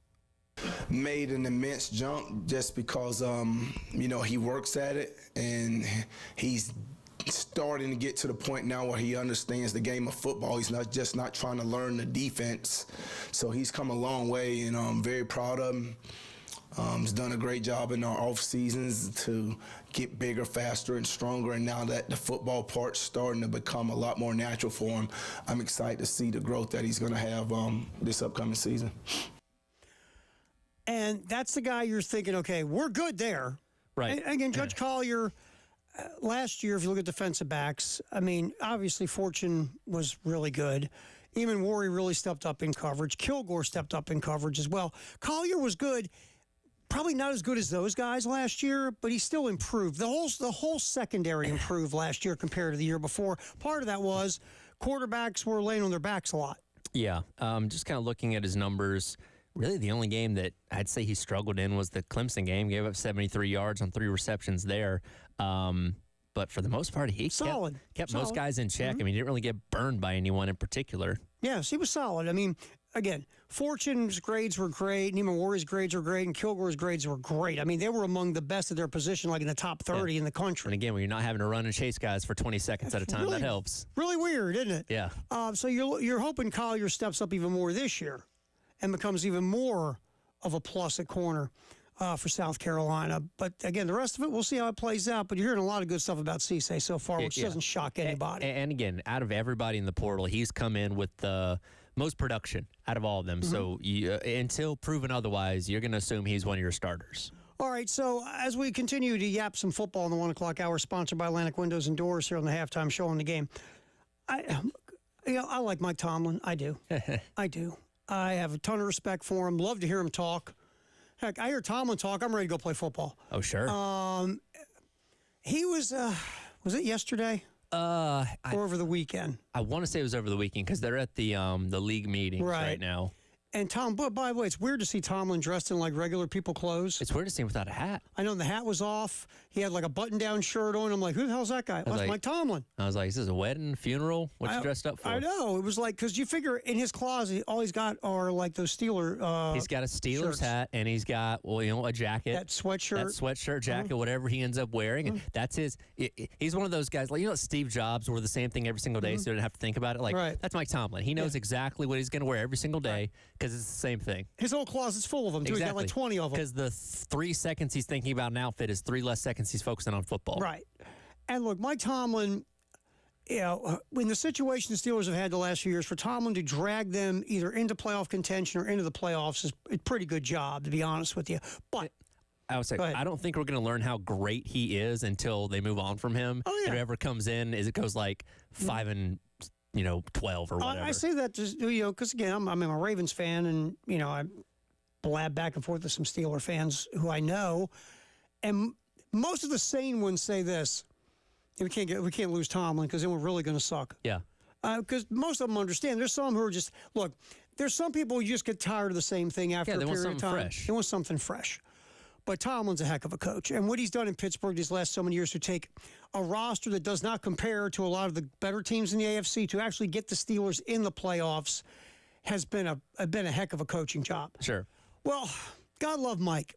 Made an immense jump just because, he works at it, and he's starting to get to the point now where he understands the game of football. He's not trying to learn the defense. So he's come a long way, and I'm very proud of him. He's done a great job in our off seasons to get bigger, faster, and stronger. And now that the football part's starting to become a lot more natural for him, I'm excited to see the growth that he's going to have this upcoming season. And that's the guy you're thinking, okay, we're good there. Right. And again, Judge Collier, last year, if you look at defensive backs, I mean, obviously Fortune was really good. Emanwari really stepped up in coverage. Kilgore stepped up in coverage as well. Collier was good. Probably not as good as those guys last year, but he still improved. The whole secondary improved last year compared to the year before. Part of that was quarterbacks were laying on their backs a lot. Yeah, just kind of looking at his numbers, really the only game that I'd say he struggled in was the Clemson game. Gave up 73 yards on 3 receptions there. But for the most part, he kept most guys in check. I mean, he didn't really get burned by anyone in particular. Yes, he was solid. I mean, again, Fortune's grades were great, Emanwari's grades were great, and Kilgore's grades were great. I mean, they were among the best of their position, like in the top 30 in the country. And again, when you're not having to run and chase guys for 20 seconds at a time, that helps. Really weird, isn't it? Yeah. So you're hoping Collier steps up even more this year and becomes even more of a plus at corner for South Carolina. But again, the rest of it, we'll see how it plays out. But you're hearing a lot of good stuff about Cisse so far, which doesn't shock anybody. And again, out of everybody in the portal, he's come in with the most production out of all of them. So until proven otherwise, you're going to assume he's one of your starters. All right, so as we continue to yap some football in the 1 o'clock hour, sponsored by Atlantic Windows and Doors here on the halftime show on the game, I like Mike Tomlin. I do. I do. I have a ton of respect for him. Love to hear him talk. Heck, I hear Tomlin talk. I'm ready to go play football. Oh, sure. He was it yesterday? Or over the weekend? I want to say it was over the weekend because they're at the league meetings right now. And but by the way, it's weird to see Tomlin dressed in like regular people clothes. It's weird to see him without a hat. I know the hat was off. He had like a button-down shirt on. I'm like, who the hell's that guy? That's Mike Tomlin. I was like, is this a wedding, funeral? What's he dressed up for? I know. It was like, because you figure in his closet, all he's got are like those Steeler he's got a Steelers shirts. Hat, and he's got, a jacket. That sweatshirt. Jacket, whatever he ends up wearing. And that's his. He's one of those guys, like, Steve Jobs wore the same thing every single day, so you don't have to think about it. Like, that's Mike Tomlin. He knows exactly what he's going to wear every single day because it's the same thing. His whole closet's full of them, too. He's got like 20 of them. Because the 3 seconds he's thinking about an outfit is 3 less seconds he's focusing on football. Right. And look, Mike Tomlin, in the situation the Steelers have had the last few years, for Tomlin to drag them either into playoff contention or into the playoffs is a pretty good job, to be honest with you. But I would say, I don't think we're going to learn how great he is until they move on from him. Oh, yeah. Whoever comes in, it goes like 5-12 or whatever. I say that just, because again, I'm a Ravens fan, and, I blab back and forth with some Steeler fans who I know. And most of the sane ones say this: we can't lose Tomlin because then we're really going to suck. Yeah. Because most of them understand. There's some who are just, look, there's some people who just get tired of the same thing after a period of time. Fresh. They want something fresh. But Tomlin's a heck of a coach. And what he's done in Pittsburgh these last so many years to take a roster that does not compare to a lot of the better teams in the AFC to actually get the Steelers in the playoffs has been a heck of a coaching job. Sure. Well, God love Mike.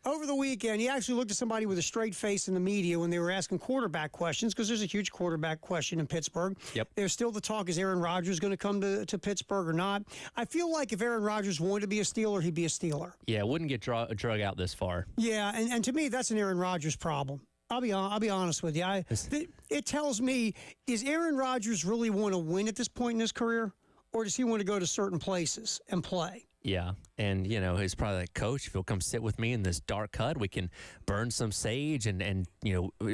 Over the weekend, he actually looked at somebody with a straight face in the media when they were asking quarterback questions, because there's a huge quarterback question in Pittsburgh. Yep. There's still the talk, is Aaron Rodgers going to come to Pittsburgh or not? I feel like if Aaron Rodgers wanted to be a Steeler, he'd be a Steeler. Yeah, wouldn't get drug out this far. Yeah, and to me, that's an Aaron Rodgers problem. I'll be honest with you. It tells me, does Aaron Rodgers really want to win at this point in his career, or does he want to go to certain places and play? Yeah, and he's probably like, Coach, if you'll come sit with me in this dark hut, we can burn some sage and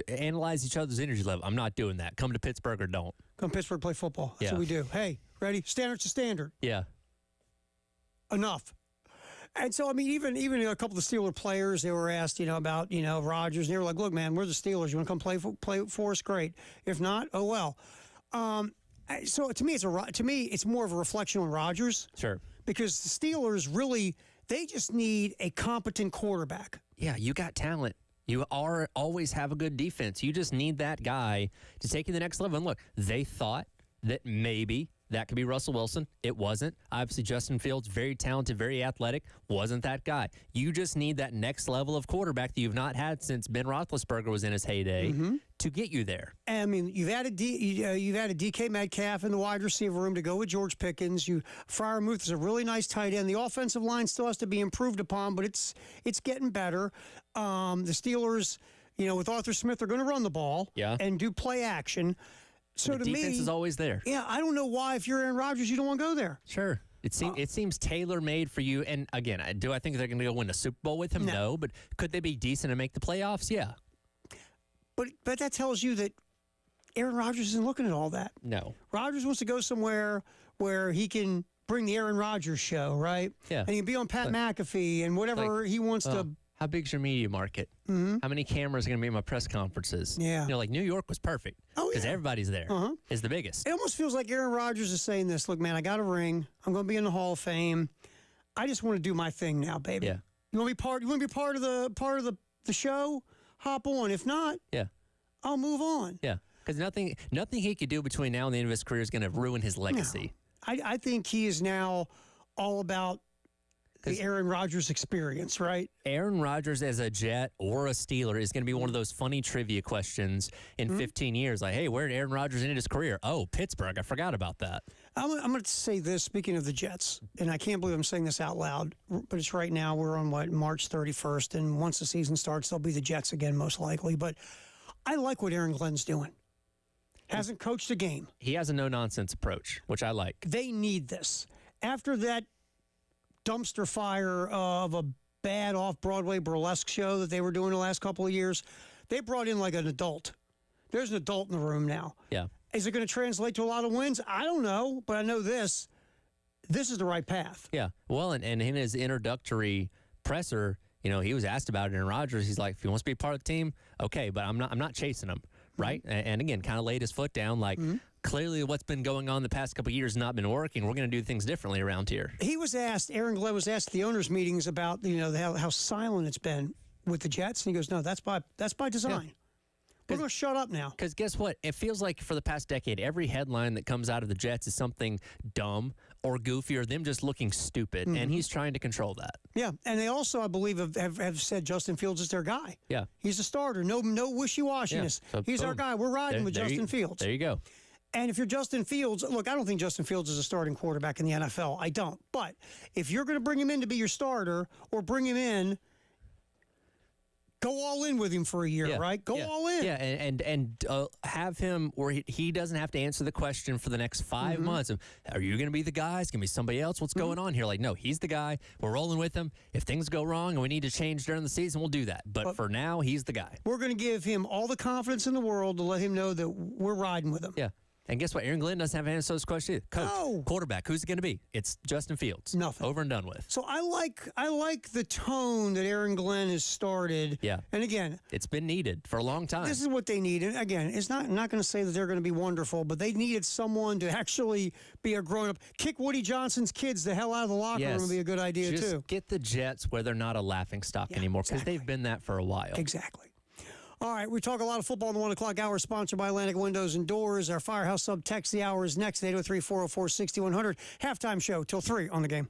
analyze each other's energy level. I'm not doing that. Come to Pittsburgh or don't. Come to Pittsburgh, play football. That's Yeah. what we do. Hey, ready? Standard's a standard. Yeah. Enough. And so, I mean, even a couple of the Steeler players, they were asked, about, Rodgers, and they were like, look, man, we're the Steelers. You want to come play for us? Great. If not, oh, well. So to me, it's more of a reflection on Rodgers. Sure. Because the Steelers really, they just need a competent quarterback. Yeah, you got talent. You always have a good defense. You just need that guy to take you to the next level. And look, they thought that maybe that could be Russell Wilson. It wasn't. Obviously, Justin Fields, very talented, very athletic, wasn't that guy. You just need that next level of quarterback that you've not had since Ben Roethlisberger was in his heyday to get you there. I mean, you've added DK Metcalf in the wide receiver room to go with George Pickens. Freiermuth is a really nice tight end. The offensive line still has to be improved upon, but it's getting better. The Steelers, with Arthur Smith, are going to run the ball and do play action. So the to defense me, is always there. Yeah, I don't know why, if you're Aaron Rodgers, you don't want to go there. Sure. It seems tailor-made for you. And again, do I think they're going to go win a Super Bowl with him? No. But could they be decent and make the playoffs? Yeah. But that tells you that Aaron Rodgers isn't looking at all that. No. Rodgers wants to go somewhere where he can bring the Aaron Rodgers show, right? Yeah. And he can be on Pat McAfee and whatever he wants to. How big's your media market? Mm-hmm. How many cameras are going to be in my press conferences? Yeah. Like New York was perfect. Oh, because yeah. everybody's there. Is the biggest. It almost feels like Aaron Rodgers is saying this. Look, man, I got a ring. I'm going to be in the Hall of Fame. I just want to do my thing now, baby. Yeah. You want to be part of the show? Hop on. If not, Yeah. I'll move on. Yeah. Because nothing he could do between now and the end of his career is going to ruin his legacy. No. I think he is now all about the Aaron Rodgers experience, right? Aaron Rodgers as a Jet or a Steeler is going to be one of those funny trivia questions in 15 years. Like, hey, where did Aaron Rodgers end his career? Oh, Pittsburgh. I forgot about that. I'm going to say this, speaking of the Jets, and I can't believe I'm saying this out loud, but it's right now. We're on, March 31st, and once the season starts, they'll be the Jets again, most likely. But I like what Aaron Glenn's doing. Hasn't coached a game. He has a no-nonsense approach, which I like. They need this. After that dumpster fire of a bad off-Broadway burlesque show that they were doing the last couple of years, they brought in like an adult. There's an adult in the room now. Yeah. Is it going to translate to a lot of wins? I don't know, but I know this. This is the right path. Yeah. Well, and in his introductory presser, he was asked about it, and Rodgers, he's like, if he wants to be part of the team, okay, but I'm not chasing him, right? And again, kind of laid his foot down, like, clearly what's been going on the past couple of years has not been working. We're going to do things differently around here. Aaron Glenn was asked at the owners' meetings about, how silent it's been with the Jets, and he goes, no, that's by design. Yeah. We're going to shut up now. Because guess what? It feels like for the past decade, every headline that comes out of the Jets is something dumb or goofy or them just looking stupid, and he's trying to control that. Yeah, and they also, I believe, have said Justin Fields is their guy. Yeah. He's a starter. No wishy-washiness. Yeah. So, he's our boom. guy. We're riding with Justin Fields. There you go. And if you're Justin Fields, look, I don't think Justin Fields is a starting quarterback in the NFL. I don't. But if you're going to bring him in to be your starter or bring him in, go all in with him for a year, right? Go all in. Yeah, and have him where he doesn't have to answer the question for the next 5 months of, are you going to be the guy? It's going to be somebody else? What's going on here? Like, no, he's the guy. We're rolling with him. If things go wrong and we need to change during the season, we'll do that. But for now, he's the guy. We're going to give him all the confidence in the world to let him know that we're riding with him. Yeah. And guess what? Aaron Glenn doesn't have to answer those questions either. Coach, quarterback, who's it going to be? It's Justin Fields. Nothing. Over and done with. So I like the tone that Aaron Glenn has started. Yeah. And again, it's been needed for a long time. This is what they needed. Again, it's not. I'm not going to say that they're going to be wonderful, but they needed someone to actually be a grown-up. Kick Woody Johnson's kids the hell out of the locker room would be a good idea, Just too. get the Jets where they're not a laughingstock anymore, because they've been that for a while. Exactly. All right, we talk a lot of football in the 1 o'clock hour, sponsored by Atlantic Windows and Doors. Our Firehouse Sub text the hour is next, 803-404-6100. Halftime show till 3 on the game.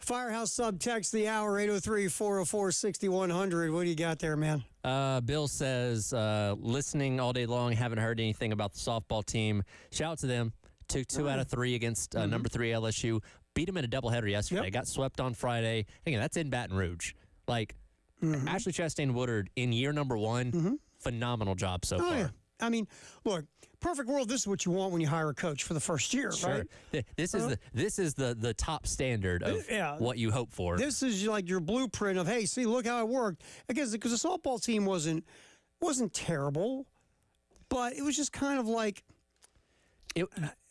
Firehouse sub text the hour 803-404-6100. What do you got there, man? Bill says, listening all day long, haven't heard anything about the softball team. Shout out to them. Took 2 out of 3 against number 3 LSU. Beat them in a doubleheader yesterday. Yep. Got swept on Friday. Again, that's in Baton Rouge. Like, Ashley Chastain Woodard in year number 1, phenomenal job so far. Yeah. I mean, look, perfect world, this is what you want when you hire a coach for the first year, Sure. right? This is the top standard of what you hope for. This is like your blueprint of, hey, see, look how it worked. Because the softball team wasn't terrible, but it was just kind of like, I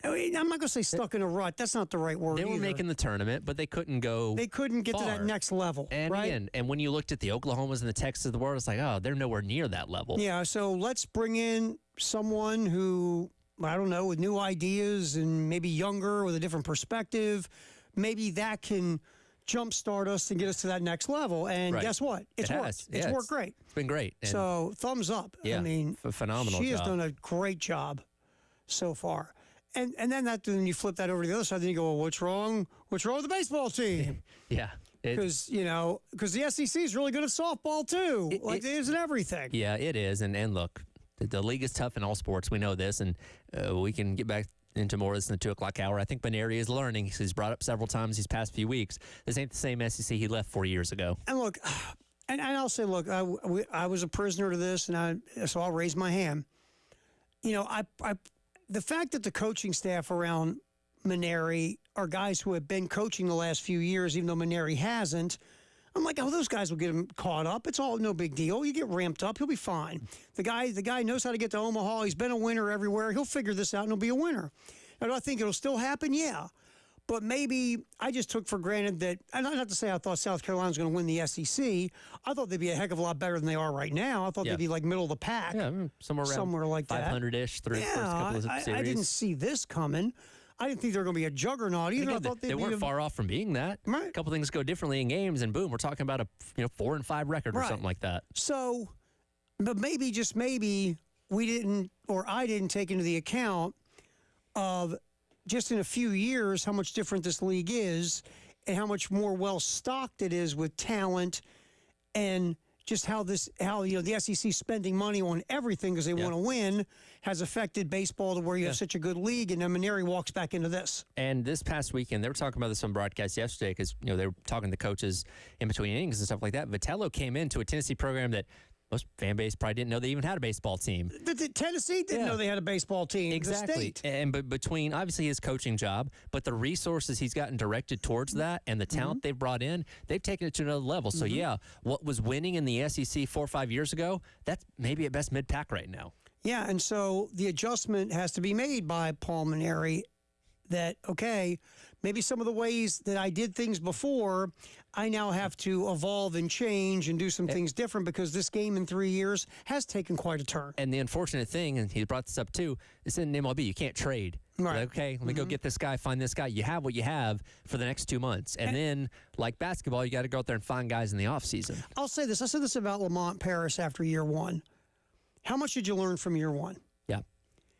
mean, I'm not going to say stuck in a rut. That's not the right word. They were either. making the tournament, but they couldn't go. They couldn't get to that far. next level, And right? again, and when you looked at the Oklahomas and the Texas of the world, it's like, oh, they're nowhere near that level. Yeah, so let's bring in someone who, I don't know, with new ideas and maybe younger with a different perspective. Maybe that can jumpstart us and get us to that next level. And Right. guess what? It's It worked. has. It's Yeah, worked great. It's been great. And So thumbs up. Yeah, I mean, phenomenal She has job. done a great job so far. And then you flip that over to the other side, then you go, well, what's wrong? What's wrong with the baseball team? yeah, Because the SEC is really good at softball too. It is in everything. yeah, it is. And look, the league is tough in all sports. We know this, and we can get back into more of this in the 2 o'clock hour. I think Benary is learning. He's brought up several times these past few weeks. This ain't the same SEC he left 4 years ago. And look, and I'll say, look, I was a prisoner to this, so I'll raise my hand. The fact that the coaching staff around Maneri are guys who have been coaching the last few years, even though Maneri hasn't, I'm like, oh, those guys will get him caught up. It's all no big deal. You get ramped up, he'll be fine. The guy knows how to get to Omaha. He's been a winner everywhere. He'll figure this out and he'll be a winner. Now, do I think it'll still happen? Yeah. But maybe I just took for granted that, and not to say I thought South Carolina was going to win the SEC. I thought they'd be a heck of a lot better than they are right now. I thought Yeah. they'd be like middle of the pack. Yeah, somewhere around Somewhere like that. 500-ish through the first couple of series. I didn't see this coming. I didn't think they were going to be a juggernaut either. Again, I thought they they'd be weren't far off from being that. Right. A couple things go differently in games, and boom, we're talking about a 4-5 record or Right. something like that. So, but maybe, just maybe, we didn't, or I didn't take into the account of just in a few years how much different this league is and how much more well-stocked it is with talent and just how the SEC spending money on everything because they want to win has affected baseball to where you have such a good league, and then Maneri walks back into this. And this past weekend, they were talking about this on broadcast yesterday because they were talking to coaches in between innings and stuff like that. Vitello came into a Tennessee program that most fan base probably didn't know they even had a baseball team. Tennessee didn't know they had a baseball team. Exactly. The state. And but between obviously his coaching job, but the resources he's gotten directed towards that and the talent they've brought in, they've taken it to another level. So yeah, what was winning in the SEC 4 or 5 years ago, that's maybe at best mid-pack right now. Yeah, and so the adjustment has to be made by Paul Maneri that, okay, maybe some of the ways that I did things before, I now have to evolve and change and do some things different because this game in 3 years has taken quite a turn. And the unfortunate thing, and he brought this up too, is in MLB, you can't trade. Right. Like, okay, let me go get this guy, find this guy. You have what you have for the next 2 months. And then, like basketball, you got to go out there and find guys in the offseason. I'll say this. I said this about Lamont Paris after year one. How much did you learn from year one? Yeah.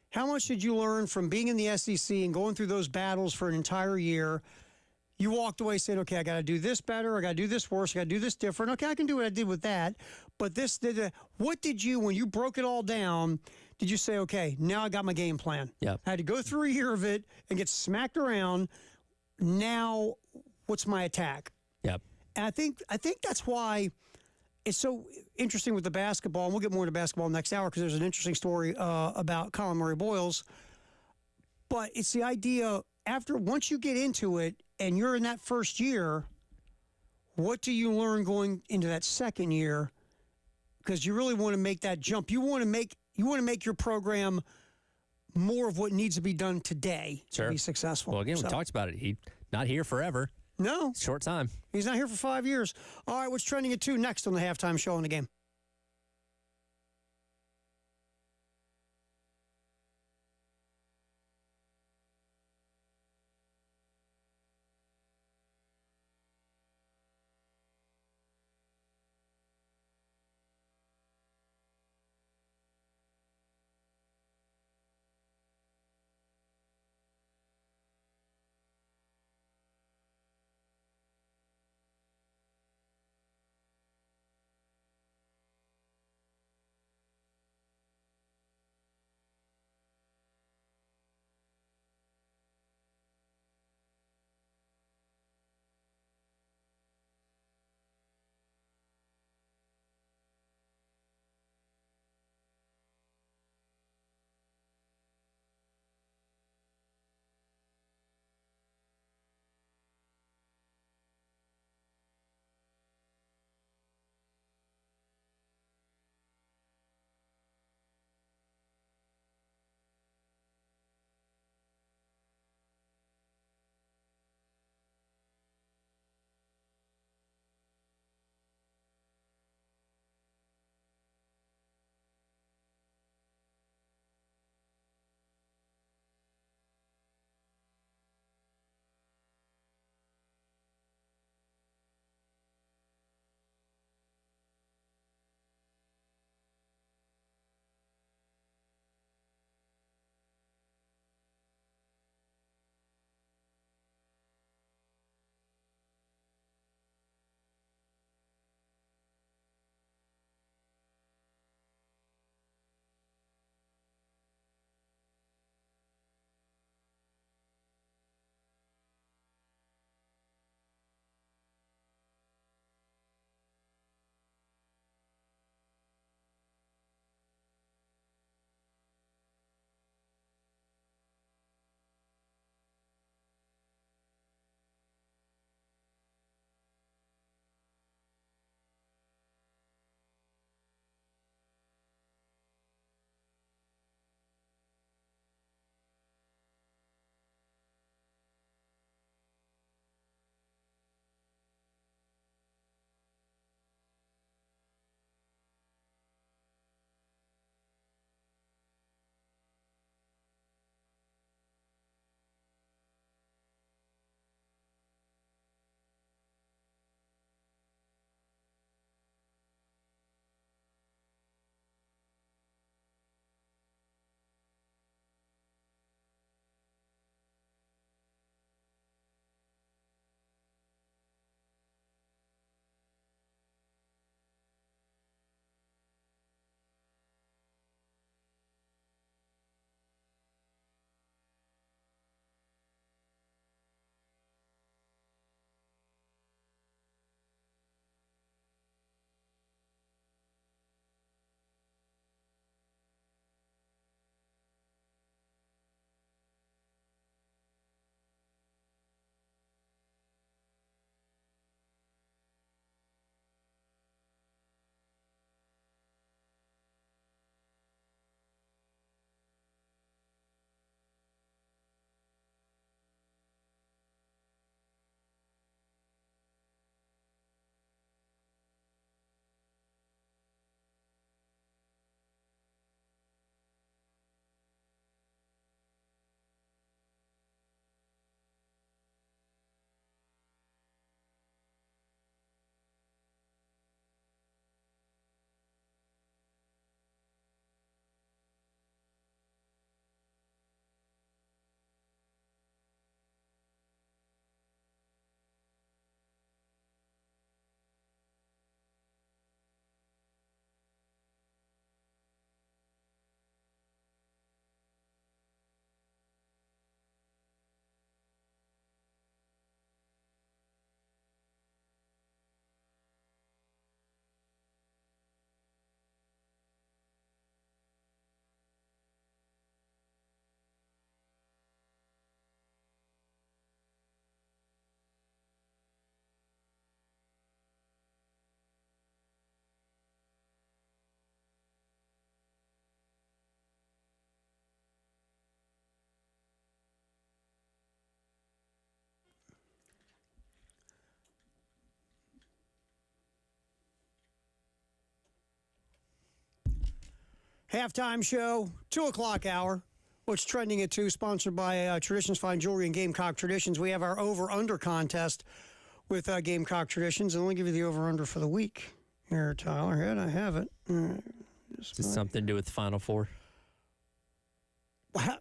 How much did you learn from being in the SEC and going through those battles for an entire year? You walked away saying, okay, I got to do this better. I got to do this worse. I got to do this different. Okay, I can do what I did with that. But what did you, when you broke it all down, did you say, okay, now I got my game plan? Yeah. I had to go through a year of it and get smacked around. Now, what's my attack? Yep. And I think that's why it's so interesting with the basketball. And we'll get more into basketball next hour because there's an interesting story about Colin Murray Boyles. But it's the idea once you get into it and you're in that first year, what do you learn going into that second year? Because you really want to make that jump. You want to make your program more of what needs to be done today to be successful. Well, again, we talked about it. He's not here forever. No. Short time. He's not here for 5 years. All right, what's trending at 2 next on the halftime show in the game? Halftime show, 2 o'clock hour. What's trending at 2, sponsored by Traditions Fine Jewelry and Gamecock Traditions. We have our over-under contest with Gamecock Traditions, and let me give you the over-under for the week. Here, Tyler, here, I have it. Is this something to do with the Final Four?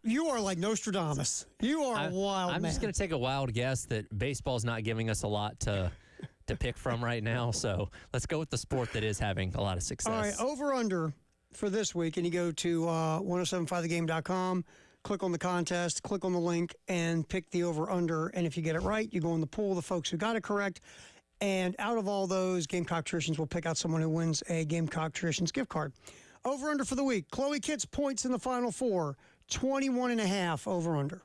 You are like Nostradamus. You are a wild I'm man. just going to take a wild guess that baseball's not giving us a lot to pick from right now. So let's go with the sport that is having a lot of success. All right, over-under for this week, and you go to 1075thegame.com, click on the contest, click on the link, and pick the over-under. And if you get it right, you go in the pool of the folks who got it correct. And out of all those, Gamecock Traditions will pick out someone who wins a Gamecock Traditions gift card. Over-under for the week, Chloe Kitts points in the Final Four, 21.5 over-under.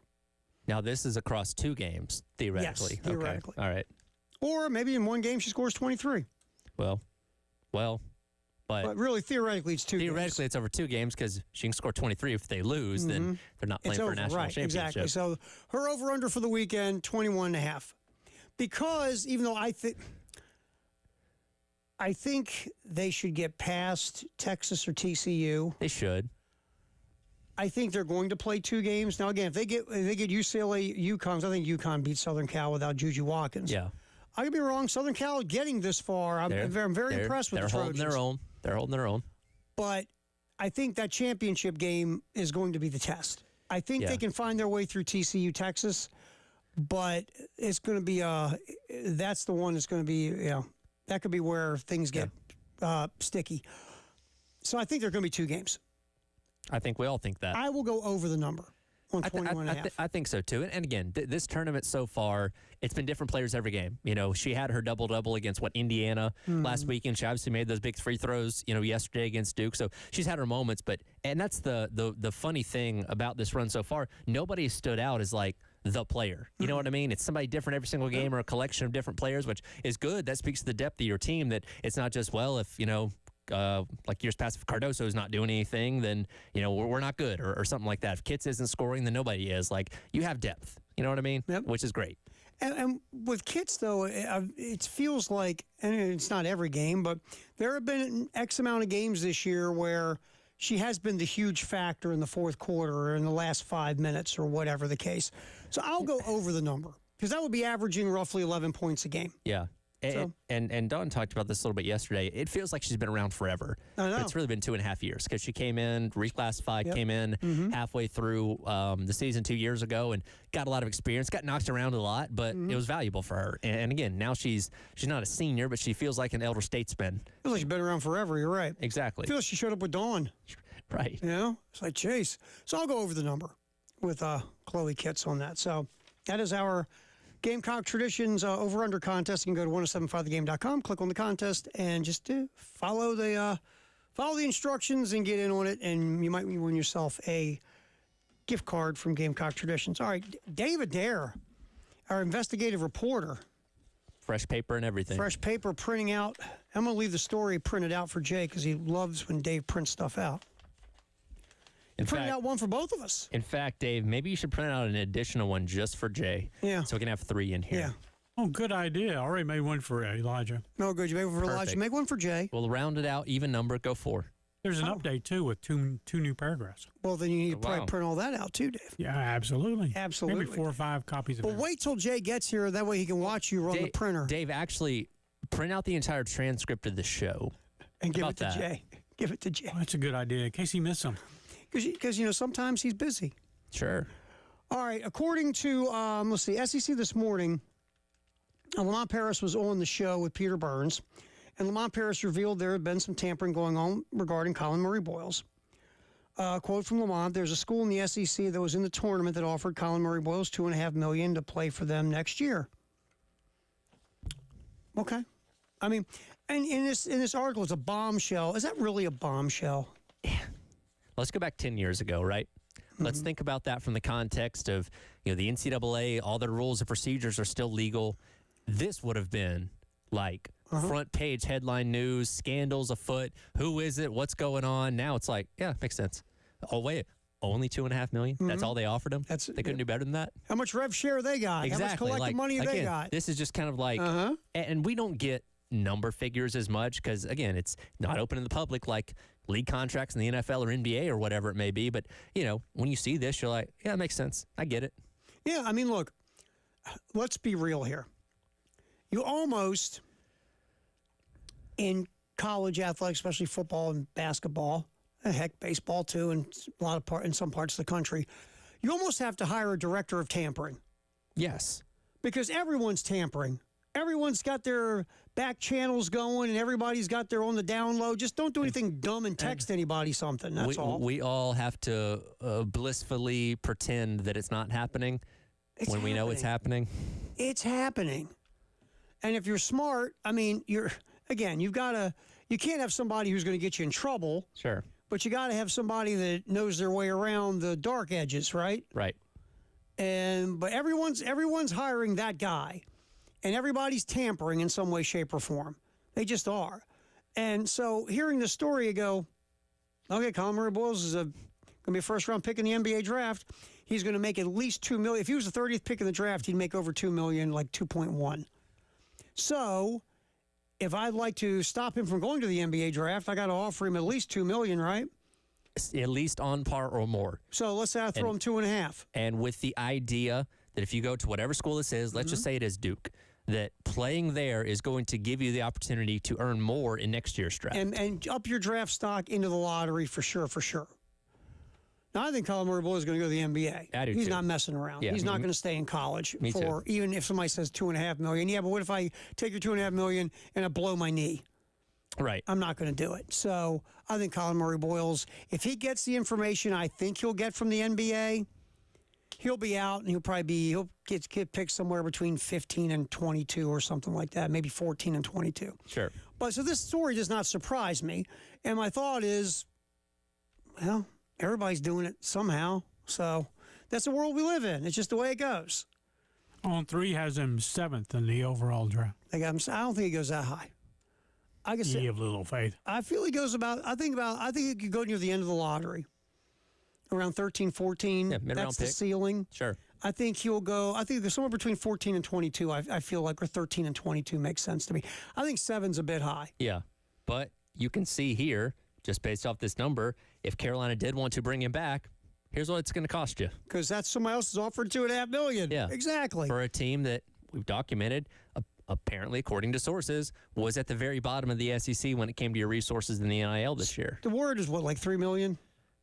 Now, this is across 2 games, theoretically. Yes, theoretically. Okay. All right. Or maybe in one game she scores 23. Well, But really, theoretically, it's 2 games. theoretically, it's over 2 games because she can score 23. If they lose, then they're not playing It's for over, a national right, championship. exactly. So her over-under for the weekend, 21.5. Because even though I think they should get past Texas or TCU. They should. I think they're going to play 2 games. Now, again, if they get UCLA, UConn, I think UConn beat Southern Cal without Juju Watkins. Yeah. I could be wrong. Southern Cal getting this far. I'm very impressed with the Trojans. They're holding their own. But I think that championship game is going to be the test. I think they can find their way through TCU, Texas, but it's going to be that's the one that's going to be, that could be where things get sticky. So I think there are going to be 2 games. I think we all think that. I will go over the number on 21.5. I think so, too. And again, this tournament so far, it's been different players every game. She had her double-double against, Indiana last weekend. She obviously made those big free throws, yesterday against Duke. So she's had her moments. And that's the funny thing about this run so far. Nobody stood out as, the player. You know what I mean? It's somebody different every single game or a collection of different players, which is good. That speaks to the depth of your team, that it's not just, if, like years past, if Cardoso is not doing anything, then, we're not good or something like that. If Kitts isn't scoring, then nobody is. You have depth. You know what I mean? Yep. Which is great. And with Kitts, though, it feels like, and it's not every game, but there have been X amount of games this year where she has been the huge factor in the fourth quarter or in the last 5 minutes or whatever the case. So I'll go over the number because that would be averaging roughly 11 points a game. Yeah. And Dawn talked about this a little bit yesterday. It feels like she's been around forever. I know. But it's really been 2.5 years because she came in, reclassified, came in halfway through the season 2 years ago and got a lot of experience, got knocked around a lot, but it was valuable for her. And again, now she's not a senior, but she feels like an elder statesman. Feels like she's been around forever. You're right. Exactly. Feels like she showed up with Dawn. Right. It's like Chase. So I'll go over the number with Chloe Kitts on that. So that is our Gamecock Traditions over-under contest. You can go to 1075thegame.com, click on the contest, and just follow the instructions and get in on it, and you might win yourself a gift card from Gamecock Traditions. All right, Dave Adair, our investigative reporter. Fresh paper and everything. Fresh paper printing out. I'm going to leave the story printed out for Jay because he loves when Dave prints stuff out. Printed out one for both of us. In fact, Dave, maybe you should print out an additional one just for Jay. Yeah. So we can have 3 in here. Yeah. Oh, good idea. I already made one for Elijah. No good. You make one for Elijah. Perfect. Make one for Jay. We'll round it out, even number, go 4. There's an update, too, with two new paragraphs. Well, then you need to probably Wow. print all that out too, Dave. Yeah, absolutely. Absolutely. Maybe 4 or 5 copies of But it. wait till Jay gets here. That way he can watch you run the printer Dave, actually, print out the entire transcript of the show. and give about it to that? Jay. Give it to Jay. That's a good idea, in case he missed some. Because sometimes he's busy. Sure. All right. According to, let's see, SEC this morning, Lamont Paris was on the show with Peter Burns, and Lamont Paris revealed there had been some tampering going on regarding Colin Murray Boyles. Quote from Lamont: "There's a school in the SEC that was in the tournament that offered Colin Murray Boyles $2.5 million to play for them next year." Okay, I mean, and in this article, it's a bombshell. Is that really a bombshell? Let's go back 10 years ago, right? Let's think about that from the context of, the NCAA, all their rules and procedures are still legal. This would have been like front page headline news, scandals afoot. Who is it? What's going on? Now it's like, yeah, makes sense. Oh, wait, only $2.5 million? That's all they offered them? They couldn't do better than that? How much rev share they got? Exactly. How much collective money they again, got? This is just kind of like, and we don't get number figures as much because, again, it's not open to the public like league contracts in the NFL or NBA or whatever it may be. But, when you see this, you're like, yeah, it makes sense. I get it. Yeah, I mean, look, let's be real here. You almost, in college athletics, especially football and basketball, heck, baseball too, and in some parts of the country, you almost have to hire a director of tampering Yes. because everyone's tampering. Everyone's got their back channels going, and everybody's got their on the down low. Just don't do anything dumb and text anybody something. That's all. We all have to blissfully pretend that it's not happening when we know it's happening. It's happening. And if you're smart, I mean, you can't have somebody who's going to get you in trouble, Sure. but you got to have somebody that knows their way around the dark edges, right? Right. But everyone's hiring that guy, and everybody's tampering in some way, shape, or form. They just are. And so hearing the story, you go, okay, Colin Murray-Boyles is going to be a first-round pick in the NBA draft. He's going to make at least $2 million. If he was the 30th pick in the draft, he'd make over $2 million, like 2.1. So if I'd like to stop him from going to the NBA draft, I got to offer him at least $2 million, right? At least on par or more. So let's say I throw him 2.5. And with the idea that if you go to whatever school this is, let's just say it is Duke, that playing there is going to give you the opportunity to earn more in next year's draft. And up your draft stock into the lottery for sure, for sure. Now, I think Colin Murray-Boyles is going to go to the NBA. I do He's too. not messing around. Yeah. He's not going to stay in college Me too. even if somebody says $2.5 million. Yeah, but what if I take your $2.5 million and I blow my knee? Right. I'm not going to do it. So I think Colin Murray-Boyles, if he gets the information I think he'll get from the NBA, he'll be out and he'll get picked somewhere between 15 and 22 or something like that, maybe 14 and 22. Sure. But so this story does not surprise me. And my thought is, well, everybody's doing it somehow. So that's the world we live in. It's just the way it goes. On 3 has him 7th in the overall draft. I don't think he goes that high. I guess You have little faith. I feel he goes I think it could go near the end of the lottery. Around 13, 14. Yeah, mid-round That's the pick. ceiling. Sure. I think he'll go. I think there's somewhere between 14 and 22. I feel like, or 13 and 22 makes sense to me. I think 7's a bit high. Yeah. But you can see here, just based off this number, if Carolina did want to bring him back, here's what it's going to cost you. Because that's somebody else has offered $2.5 million. Yeah. Exactly. For a team that we've documented, apparently, according to sources, was at the very bottom of the SEC when it came to your resources in the NIL this year. The word is what, like $3 million?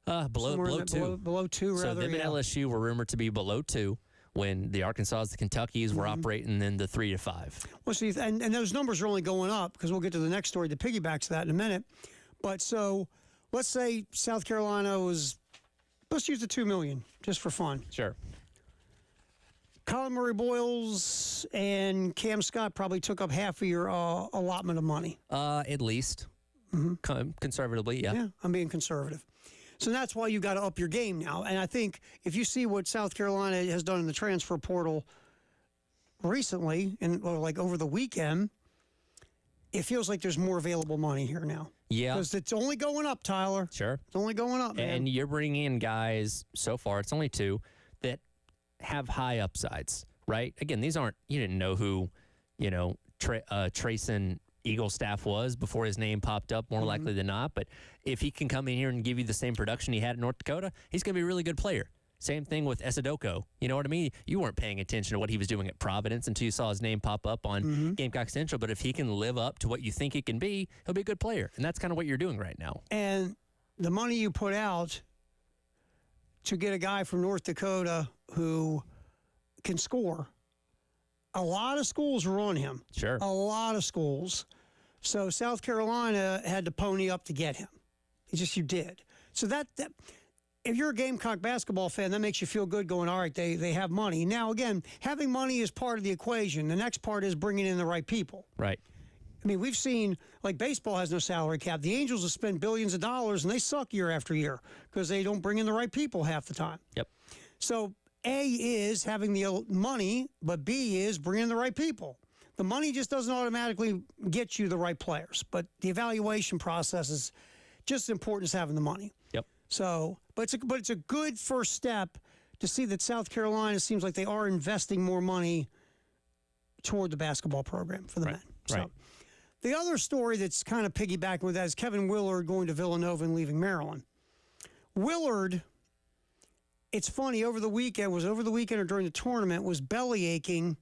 Below Somewhere in 2. Below 2, So rather. them and LSU were rumored to be below 2 when the Arkansas, the Kentuckys were operating in the 3 to 5. Well, see, and those numbers are only going up because we'll get to the next story that piggybacks that in a minute. But so let's say South Carolina was, let's use the $2 million just for fun. Sure. Colin Murray-Boyles and Cam Scott probably took up half of your allotment of money. At least. Conservatively, yeah. Yeah, I'm being conservative. So that's why you got to up your game now. And I think if you see what South Carolina has done in the transfer portal recently, or like over the weekend, it feels like there's more available money here now. Yeah. Because it's only going up, Tyler. Sure. It's only going up, man. And you're bringing in guys, so far, it's only 2, that have high upsides, right? Again, these aren't, you didn't know who, Trayson Eaglestaff was before his name popped up, more likely than not. But if he can come in here and give you the same production he had in North Dakota, he's going to be a really good player. Same thing with Esadoko. You know what I mean? You weren't paying attention to what he was doing at Providence until you saw his name pop up on Gamecock Central. But if he can live up to what you think he can be, he'll be a good player. And that's kind of what you're doing right now. And the money you put out to get a guy from North Dakota who can score, a lot of schools were on him. Sure. A lot of schools. So South Carolina had to pony up to get him. You did. So that if you're a Gamecock basketball fan, that makes you feel good going, all right, they have money. Now, again, having money is part of the equation. The next part is bringing in the right people. Right. I mean, we've seen, like, baseball has no salary cap. The Angels have spent billions of dollars, and they suck year after year because they don't bring in the right people half the time. Yep. So A is having the money, but B is bringing the right people. The money just doesn't automatically get you the right players, but the evaluation process is just as important as having the money. Yep. So, but it's a good first step to see that South Carolina seems like they are investing more money toward the basketball program for the men. So Right. The other story that's kind of piggybacking with that is Kevin Willard going to Villanova and leaving Maryland. Willard, it's funny, over the weekend or during the tournament, was belly aching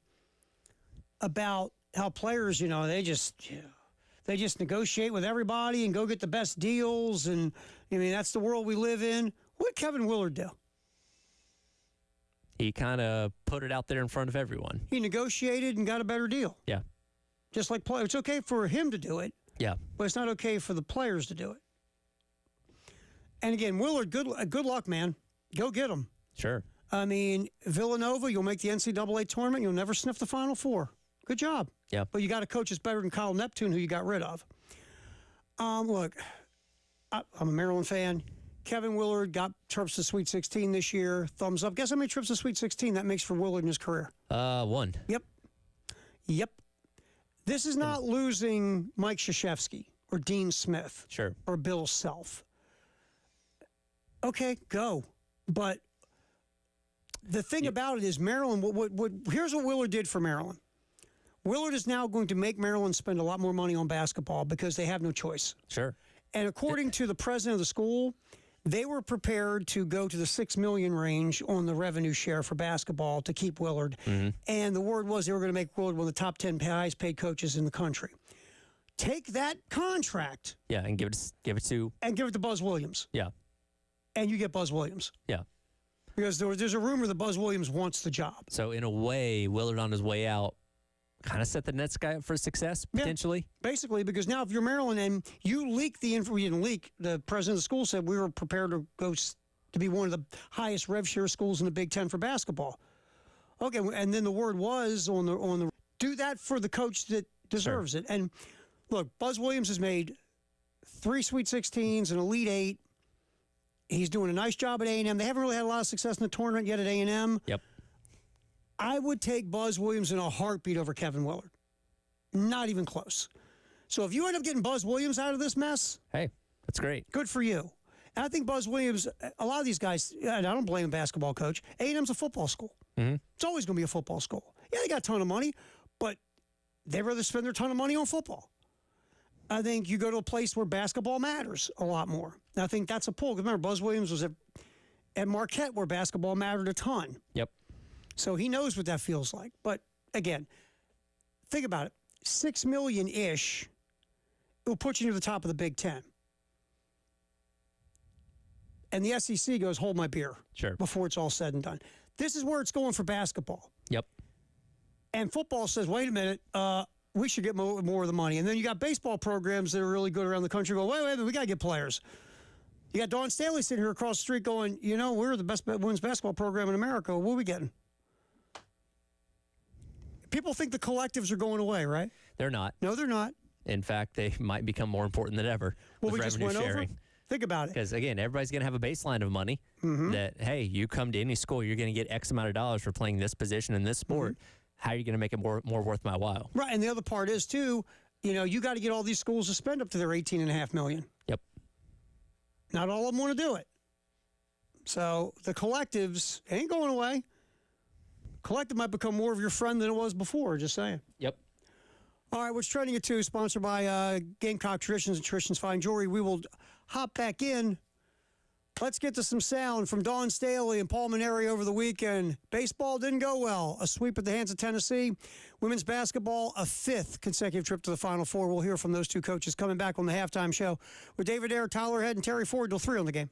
about how players, they just negotiate with everybody and go get the best deals. And, that's the world we live in. What did Kevin Willard do? He kind of put it out there in front of everyone. He negotiated and got a better deal. Yeah. Just like players. It's okay for him to do it, Yeah. but it's not okay for the players to do it. And again, Willard, good luck, man. Go get him. Sure. Villanova, you'll make the NCAA tournament. You'll never sniff the Final Four. Good job. Yeah. But you got a coach that's better than Kyle Neptune, who you got rid of. Look, I'm a Maryland fan. Kevin Willard got trips to Sweet 16 this year. Thumbs up. Guess how many trips to Sweet 16 that makes for Willard in his career? 1. Yep. This is not losing Mike Krzyzewski or Dean Smith. Sure. Or Bill Self. Okay, go. But the thing about it is Maryland, here's what Willard did for Maryland. Willard is now going to make Maryland spend a lot more money on basketball because they have no choice. Sure. And according to the president of the school, they were prepared to go to the $6 million range on the revenue share for basketball to keep Willard. Mm-hmm. And the word was they were going to make Willard one of the top 10 highest paid coaches in the country. Take that contract. Yeah, and give it to Buzz Williams. Yeah. And you get Buzz Williams. Yeah. Because there's a rumor that Buzz Williams wants the job. So in a way, Willard on his way out kind of set the Nets guy up for success, potentially. Yeah, basically, because now if you're Maryland and you leak the info, you didn't leak, the president of the school said we were prepared to go to be one of the highest rev share schools in the Big Ten for basketball. Okay, and then the word was on the do that for the coach that deserves it. And look, Buzz Williams has made 3 Sweet 16s, an Elite 8. He's doing a nice job at A&M. They haven't really had a lot of success in the tournament yet at A&M. Yep. I would take Buzz Williams in a heartbeat over Kevin Willard. Not even close. So if you end up getting Buzz Williams out of this mess, Hey, that's great. good for you. And I think Buzz Williams, a lot of these guys, and I don't blame a basketball coach, A&M's a football school. Mm-hmm. It's always going to be a football school. Yeah, they got a ton of money, but they'd rather spend their ton of money on football. I think you go to a place where basketball matters a lot more. And I think that's a pull. Because remember, Buzz Williams was at Marquette where basketball mattered a ton. Yep. So he knows what that feels like. But again, think about it. $6 million-ish will put you to the top of the Big Ten. And the SEC goes, hold my beer. Sure. Before it's all said and done. This is where it's going for basketball. Yep. And football says, wait a minute, we should get more of the money. And then you got baseball programs that are really good around the country going, wait a minute, we got to get players. You got Dawn Staley sitting here across the street going, we're the best women's basketball program in America. What are we getting? People think the collectives are going away, right? They're not. No, they're not. In fact, they might become more important than ever Well, with we just revenue went sharing. over. Think about it. Because, again, everybody's going to have a baseline of money Mm-hmm. that, hey, you come to any school, you're going to get X amount of dollars for playing this position in this sport. How are you going to make it more worth my while? Right, and the other part is, too, you got to get all these schools to spend up to their $18.5 million. Yep. Not all of them want to do it. So the collectives ain't going away. Collective might become more of your friend than it was before, just saying. Yep. All right, what's trending at 2, sponsored by Gamecock Traditions and Traditions Fine Jewelry. We will hop back in. Let's get to some sound from Dawn Staley and Paul Maneri over the weekend. Baseball didn't go well. A sweep at the hands of Tennessee. Women's basketball, a 5th consecutive trip to the Final Four. We'll hear from those two coaches coming back on the halftime show with David Ayer, Tyler Head, and Terry Ford till 3 on the game.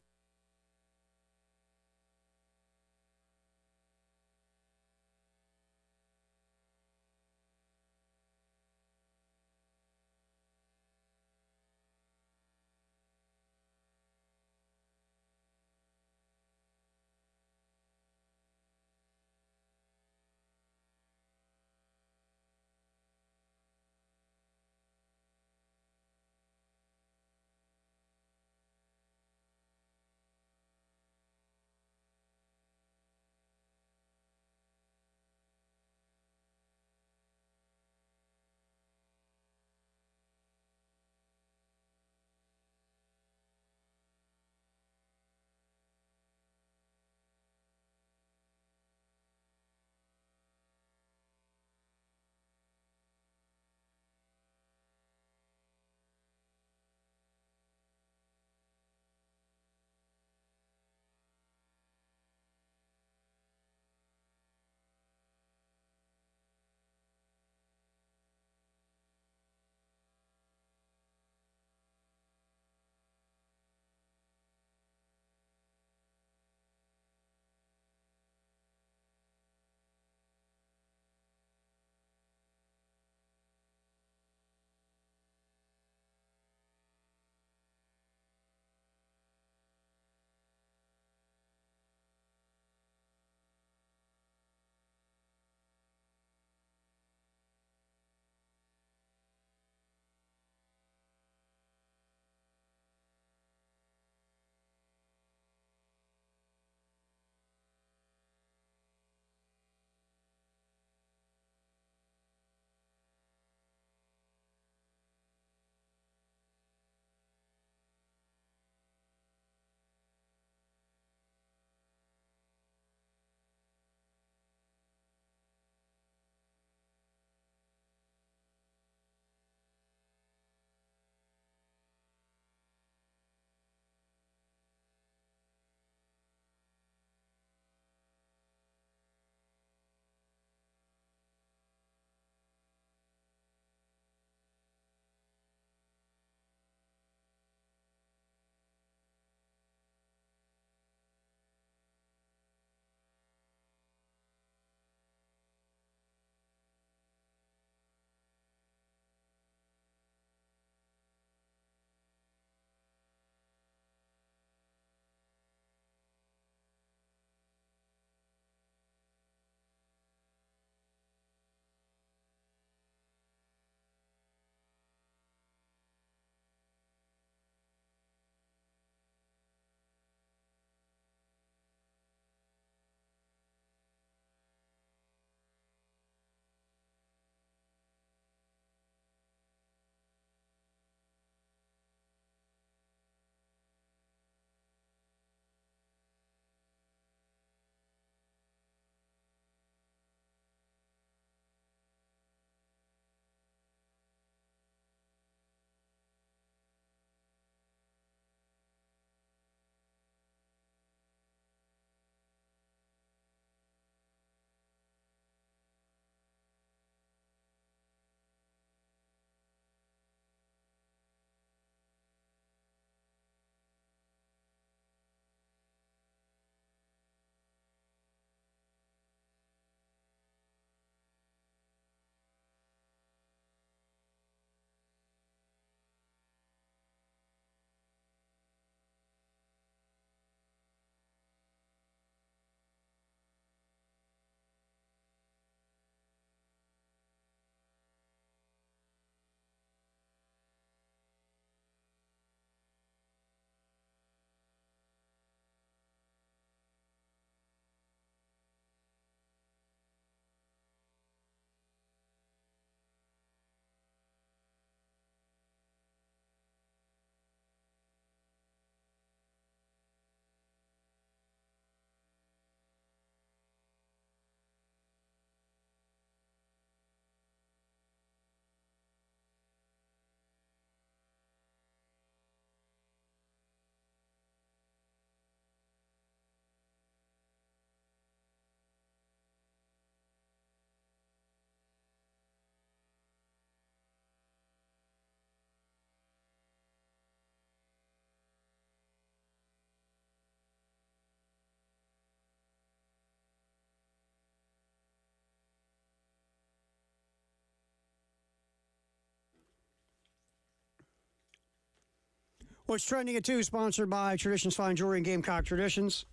What's trending at 2, sponsored by Traditions Fine Jewelry and Gamecock Traditions.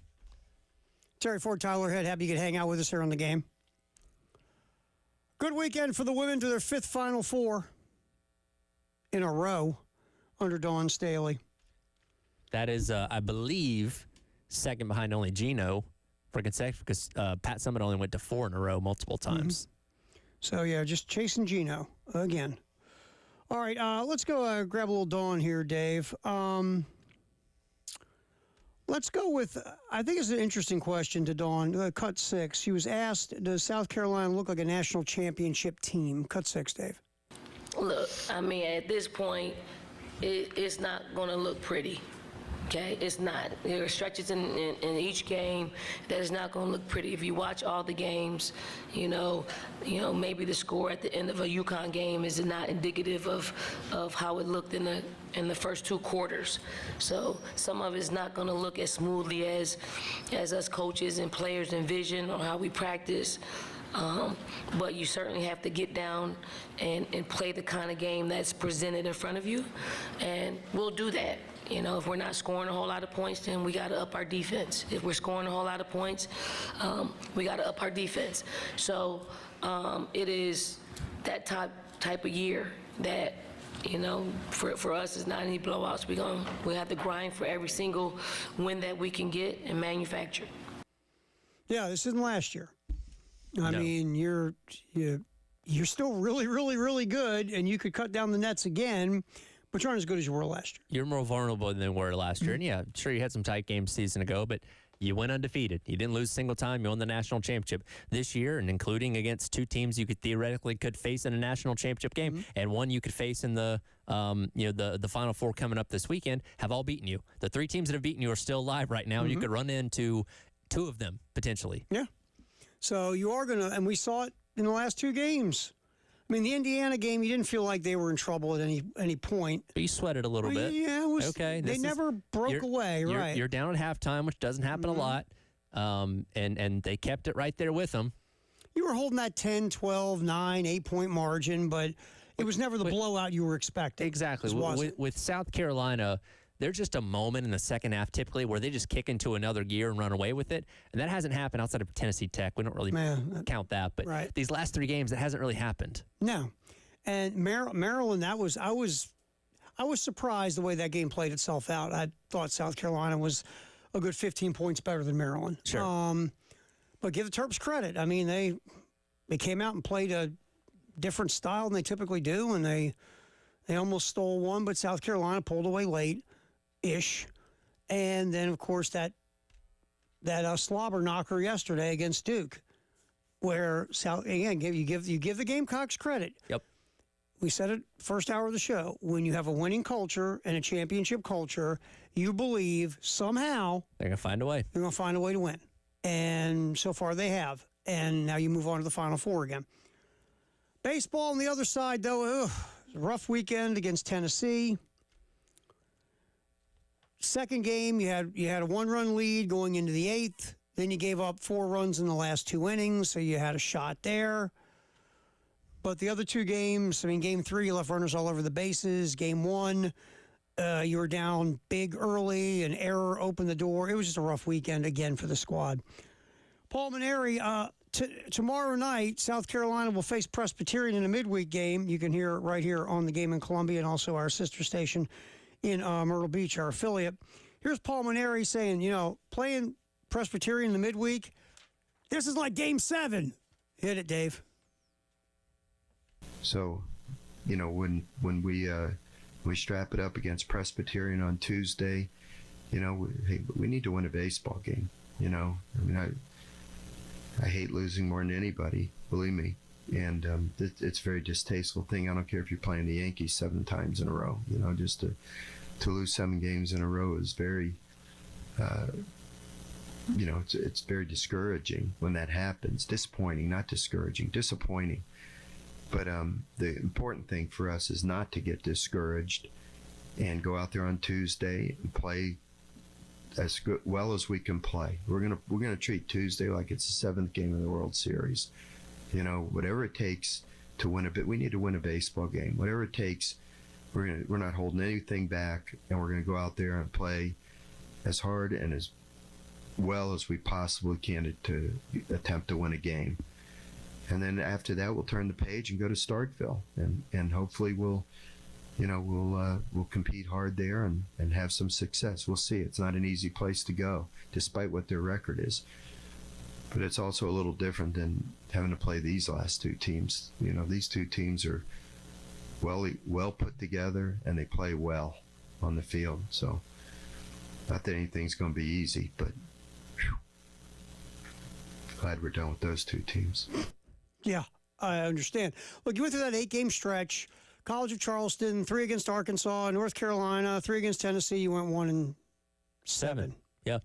Terry Ford, Tyler Head, happy you could hang out with us here on the game. Good weekend for the women to their 5th Final Four in a row under Dawn Staley. That is, I believe, second behind only Gino for consecutive, because Pat Summitt only went to 4 in a row multiple times. So, yeah, just chasing Gino again. All right, let's go grab a little Dawn here, Dave. Let's go with, I think it's an interesting question to Dawn. Cut 6. She was asked, does South Carolina look like a national championship team? Cut 6, Dave. Look, I mean, at this point, it's not going to look pretty. Okay, it's not. There are stretches in each game that is not going to look pretty. If you watch all the games, you know, maybe the score at the end of a UConn game is not indicative of how it looked in the first 2 quarters. So some of it's not going to look as smoothly as us coaches and players envision or how we practice. But you certainly have to get down and play the kind of game that's presented in front of you, and we'll do that. You know, if we're not scoring a whole lot of points, then we got to up our defense. If we're scoring a whole lot of points, we got to up our defense. So it is that type of year that, you know, for us, it's not any blowouts. We have to grind for every single win that we can get and manufacture. Yeah, this isn't last year. I No. mean, you're still really, really, really good, and you could cut down the nets again, but you aren't as good as you were last year. You're more vulnerable than they were last year. And yeah, sure, you had some tight games season ago, but you went undefeated. You didn't lose a single time. You won the national championship this year, and including against 2 teams you could theoretically face in a national championship game, and one you could face in the the Final Four coming up this weekend, have all beaten you. The 3 teams that have beaten you are still alive right now, and you could run into 2 of them potentially. Yeah. So you are going to, and we saw it in the last 2 games. I mean, the Indiana game, you didn't feel like they were in trouble at any point. But you sweated a little bit. Yeah, it was, Okay, they never broke away, right? You're down at halftime, which doesn't happen a lot, and they kept it right there with them. You were holding that 10, 12, 9, 8-point margin, but it was never the blowout you were expecting. Exactly. Just wasn't. With South Carolina, there's just a moment in the second half typically where they just kick into another gear and run away with it. And that hasn't happened outside of Tennessee Tech. We don't really count that. But right. These last 3 games, it hasn't really happened. No. And Maryland, I was surprised the way that game played itself out. I thought South Carolina was a good 15 points better than Maryland. Sure. But give the Terps credit. I mean, they came out and played a different style than they typically do, and they almost stole one, but South Carolina pulled away late-ish. And then, of course, that slobber knocker yesterday against Duke, where you give the Gamecocks credit. Yep. We said it first hour of the show. When you have a winning culture and a championship culture, you believe somehow They're going to find a way. they're going to find a way to win. And so far they have. And now you move on to the Final Four again. Baseball on the other side, though, rough weekend against Tennessee. Second game, you had a 1-run lead going into the 8th. Then you gave up 4 runs in the last 2 innings, so you had a shot there. But the other 2 games, I mean, Game 3, you left runners all over the bases. Game 1, you were down big early. An error opened the door. It was just a rough weekend again for the squad. Paul Mainieri, tomorrow night, South Carolina will face Presbyterian in a midweek game. You can hear it right here on the Game in Columbia and also our sister station in Myrtle Beach, our affiliate. Here's Paul Mainieri saying, playing Presbyterian in the midweek, this is like Game 7. Hit it, Dave. So, when we strap it up against Presbyterian on Tuesday, we need to win a baseball game. I hate losing more than anybody, believe me. And it's a very distasteful thing. I don't care if you're playing the Yankees 7 times in a row. Just to lose 7 games in a row is very, it's very discouraging when that happens. Disappointing, not discouraging, disappointing. But the important thing for us is not to get discouraged and go out there on Tuesday and play as well as we can play. We're gonna treat Tuesday like it's the 7th game of the World Series. Whatever it takes to win a bit. We need to win a baseball game. Whatever it takes, we're not holding anything back, and we're going to go out there and play as hard and as well as we possibly can to attempt to win a game. And then after that, we'll turn the page and go to Starkville, and hopefully we'll compete hard there and have some success. We'll see. It's not an easy place to go, despite what their record is. But it's also a little different than having to play these last two teams. These two teams are well put together, and they play well on the field. So not that anything's going to be easy, but glad we're done with those two teams. Yeah, I understand. Look, you went through that 8-game stretch. College of Charleston, 3 against Arkansas, North Carolina, 3 against Tennessee. You went 1-7. Yeah.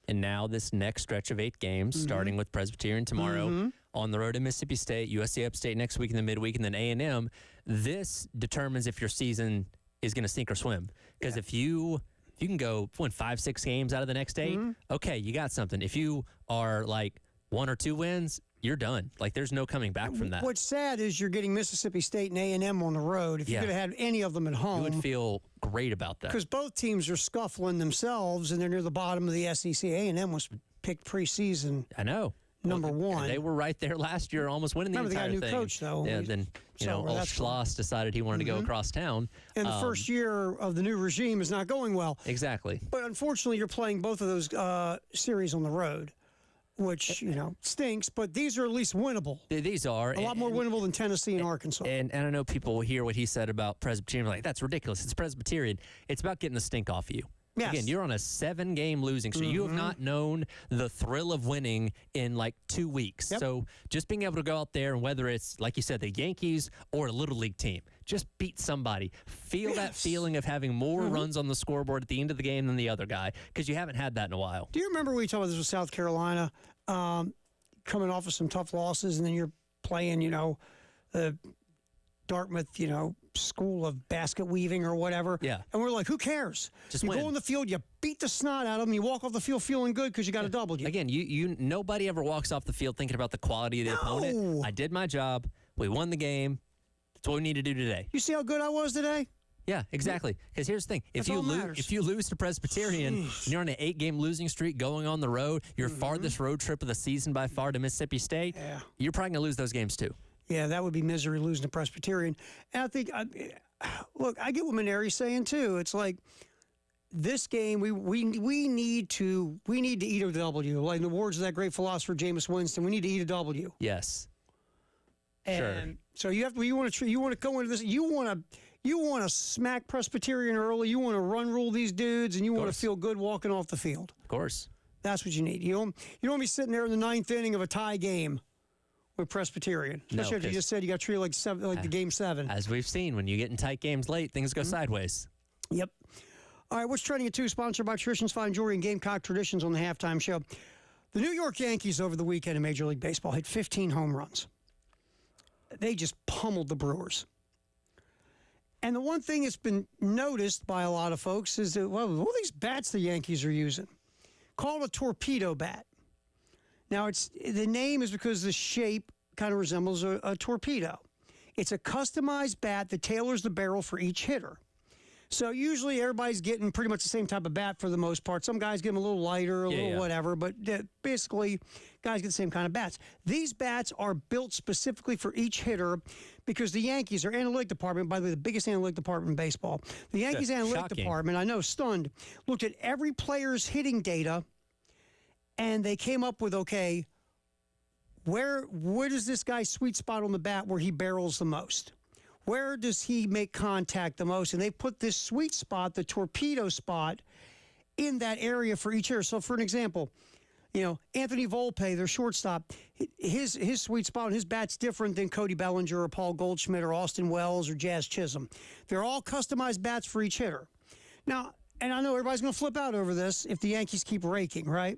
And now this next stretch of 8 games, starting with Presbyterian tomorrow, on the road to Mississippi State, USC Upstate next week in the midweek, and then A&M. This determines if your season is going to sink or swim. Because if you can go win 5-6 games out of the next 8, okay, you got something. If you are like 1 or 2 wins, you're done. Like, there's no coming back from that. What's sad is you're getting Mississippi State and A&M on the road. If you could have had any of them at home, you would feel great about that. because both teams are scuffling themselves, and they're near the bottom of the SEC. A&M was picked preseason I know. number 1. They were right there last year, almost winning the Remember, entire they got a new thing. coach, though. Yeah, then, old that's Schloss decided he wanted to go across town. And the first year of the new regime is not going well. Exactly. But unfortunately, you're playing both of those series on the road, which, stinks. But these are at least winnable. These are. A lot more winnable than Tennessee and Arkansas. And I know people hear what he said about Presbyterian, like, that's ridiculous. It's Presbyterian. It's about getting the stink off of you. Yes. Again, you're on a 7-game losing streak. You have not known the thrill of winning in like 2 weeks. Yep. So just being able to go out there, and whether it's, like you said, the Yankees or a Little League team, just beat somebody. Feel that feeling of having more runs on the scoreboard at the end of the game than the other guy, because you haven't had that in a while. Do you remember we talked about this with South Carolina, coming off of some tough losses, and then you're playing, the Dartmouth, school of basket weaving or whatever. Yeah. And we're like, who cares? Just you win. go on the field, you beat the snot out of them, you walk off the field feeling good because you got a W. Again, nobody ever walks off the field thinking about the quality of the opponent. I did my job. We won the game. That's what we need to do today. You see how good I was today? Yeah, exactly. Because here's the thing: if That's all you matters. lose to Presbyterian, and you're on an 8-game losing streak going on the road, your farthest road trip of the season by far to Mississippi State, you're probably gonna lose those games too. Yeah, that would be misery losing to Presbyterian. And I think, look, I get what Maneri's saying too. It's like this game, we need to eat a W. Like in the words of that great philosopher Jameis Winston, we need to eat a W. Yes. And so you want to go into this. You want to smack Presbyterian early. You want to run rule these dudes, and you want to feel good walking off the field. Of course. That's what you need. You don't want to be sitting there in the 9th inning of a tie game with Presbyterian. Especially after you just said you got treated like the game 7. As we've seen, when you get in tight games late, things go sideways. Yep. All right, what's trending at 2? Sponsored by Traditions Fine Jewelry and Gamecock Traditions on the halftime show. The New York Yankees over the weekend in Major League Baseball hit 15 home runs. They just pummeled the Brewers. And the one thing that's been noticed by a lot of folks is that, well, all these bats the Yankees are using, called a torpedo bat. Now, the name is because the shape kind of resembles a torpedo. It's a customized bat that tailors the barrel for each hitter. So usually everybody's getting pretty much the same type of bat for the most part. Some guys get them a little lighter, a little whatever, but basically guys get the same kind of bats. These bats are built specifically for each hitter because the Yankees, their analytic department, by the way, the biggest analytic department in baseball, the Yankees analytic department, I know, stunned, looked at every player's hitting data, and they came up with, okay, where does this guy sweet spot on the bat where he barrels the most? Where does he make contact the most? And they put this sweet spot, the torpedo spot, in that area for each hitter. So, for an example, Anthony Volpe, their shortstop, his sweet spot on his bat's different than Cody Bellinger or Paul Goldschmidt or Austin Wells or Jazz Chisholm. They're all customized bats for each hitter. Now, and I know everybody's going to flip out over this if the Yankees keep raking, right?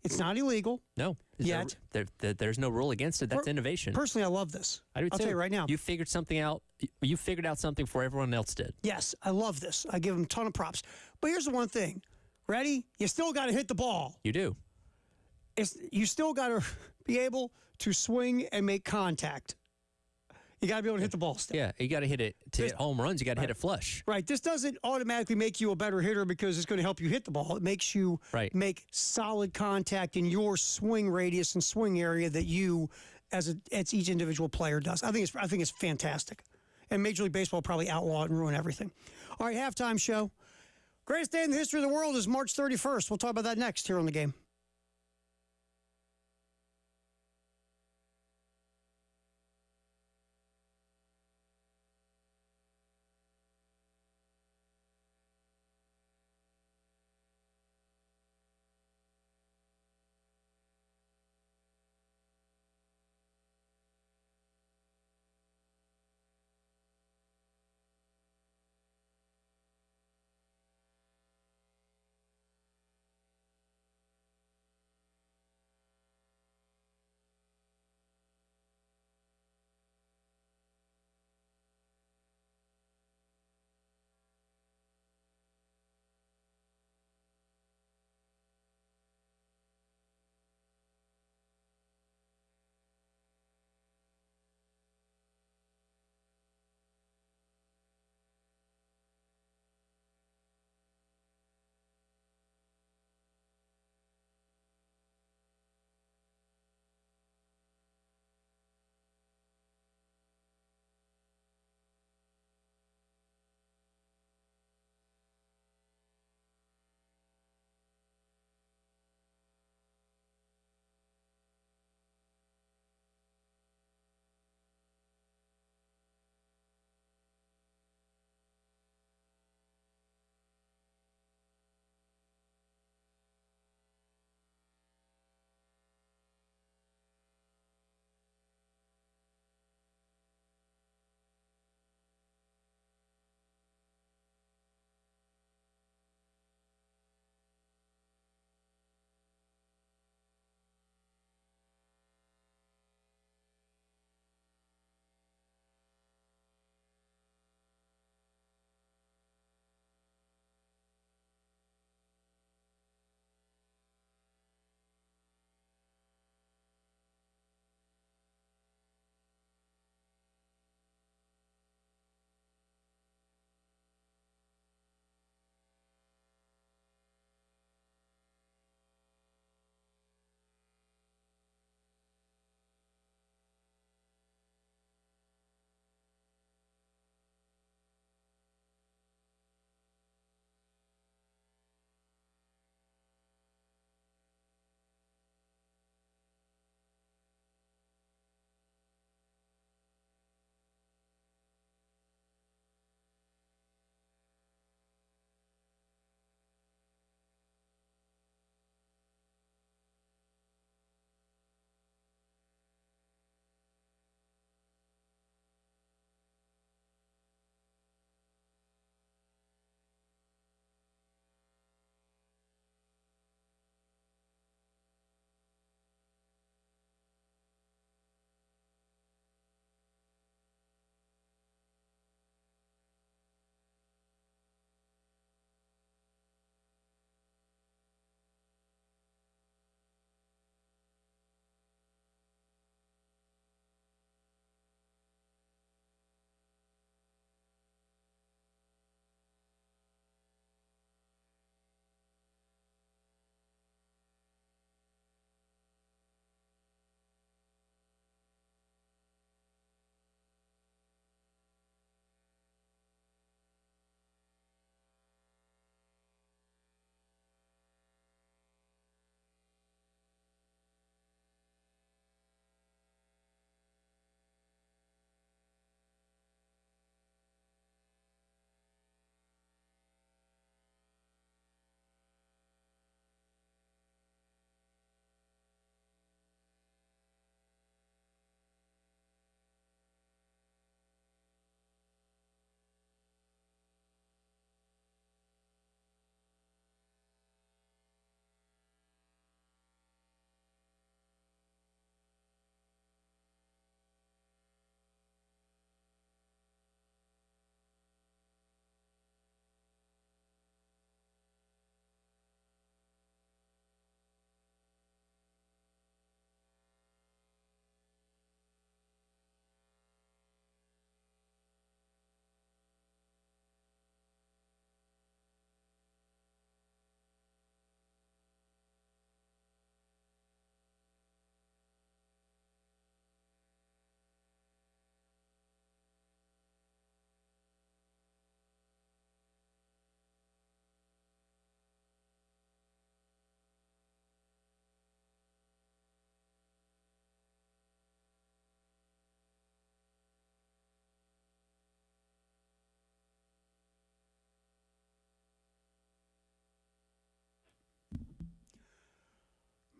It's not illegal. No. Yet. There's no rule against it. That's innovation. Personally, I love this. I do too. I'll tell you right now. You figured something out. You figured out something before everyone else did. Yes, I love this. I give them a ton of props. But here's the one thing. Ready? You still got to hit the ball. You do. You You still got to be able to swing and make contact. You got to be able to hit the ball still. Yeah, you got to hit it to hit home runs. You got to hit it flush. Right. This doesn't automatically make you a better hitter because it's going to help you hit the ball. It makes you make solid contact in your swing radius and swing area that you, as each individual player does. I think it's fantastic. And Major League Baseball will probably outlaw it and ruin everything. All right, halftime show. Greatest day in the history of the world is March 31st. We'll talk about that next here on The Game.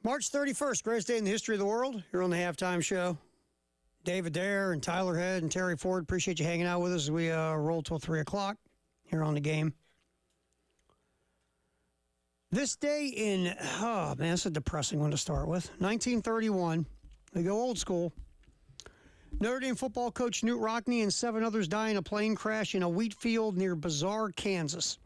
March 31st, greatest day in the history of the world. Here on the Halftime Show. David Dare and Tyler Head and Terry Ford, appreciate you hanging out with us as we roll till 3 o'clock here on the game. This day in, oh man, it's a depressing one to start with. 1931, we go old school. Notre Dame football coach Knute Rockne and 7 others die in a plane crash in a wheat field near Bazaar, Kansas.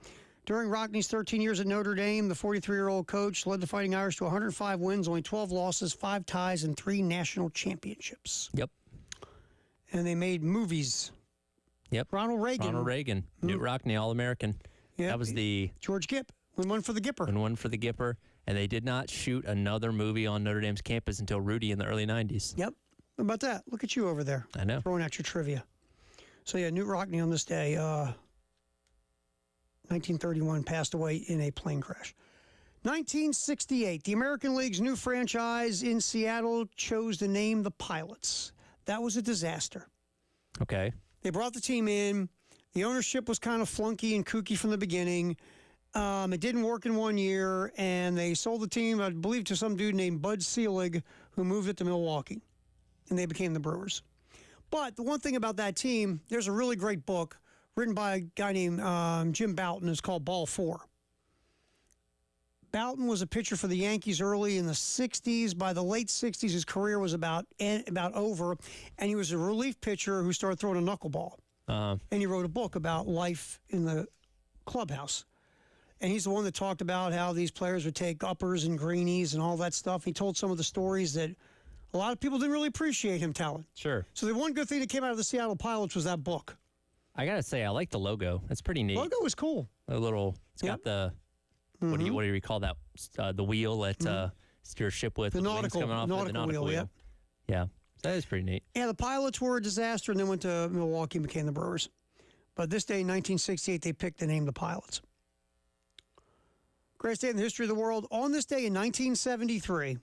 During Rockne's 13 years at Notre Dame, the 43-year-old coach led the Fighting Irish to 105 wins, only 12 losses, 5 ties, and 3 national championships. Yep. And they made movies. Yep. Ronald Reagan. Knute Rockne, All-American. Yep. That was the George Gipp. One for the Gipper. one for the Gipper. And they did not shoot another movie on Notre Dame's campus until Rudy in the early 90s. Yep. How about that? Look at you over there. I know. Throwing out your trivia. So, yeah, Knute Rockne on this day, 1931, passed away in a plane crash. 1968, the American League's new franchise in Seattle chose to name the Pilots. That was a disaster. Okay. They brought the team in. The ownership was kind of flunky and kooky from the beginning. It didn't work in 1 year, and they sold the team, I believe, to some dude named Bud Selig, who moved it to Milwaukee, and they became the Brewers. But the one thing about that team, there's a really great book written by a guy named Jim Bouton. It's called Ball 4. Bouton was a pitcher for the Yankees early in the 60s. By the late 60s, his career was about over, and he was a relief pitcher who started throwing a knuckleball. And he wrote a book about life in the clubhouse. And he's the one that talked about how these players would take uppers and greenies and all that stuff. He told some of the stories that a lot of people didn't really appreciate him telling. Sure. So the one good thing that came out of the Seattle Pilots was that book. I got to say, I like the logo. That's pretty neat. Logo was cool. A little, it's got the, what do you recall that? The wheel that steers ship with. The with wings nautical, coming off nautical wheel, yeah. Yeah. That is pretty neat. Yeah, the Pilots were a disaster and then went to Milwaukee and became the Brewers. But this day in 1968, they picked the name the Pilots. Greatest day in the history of the world. On this day in 1973,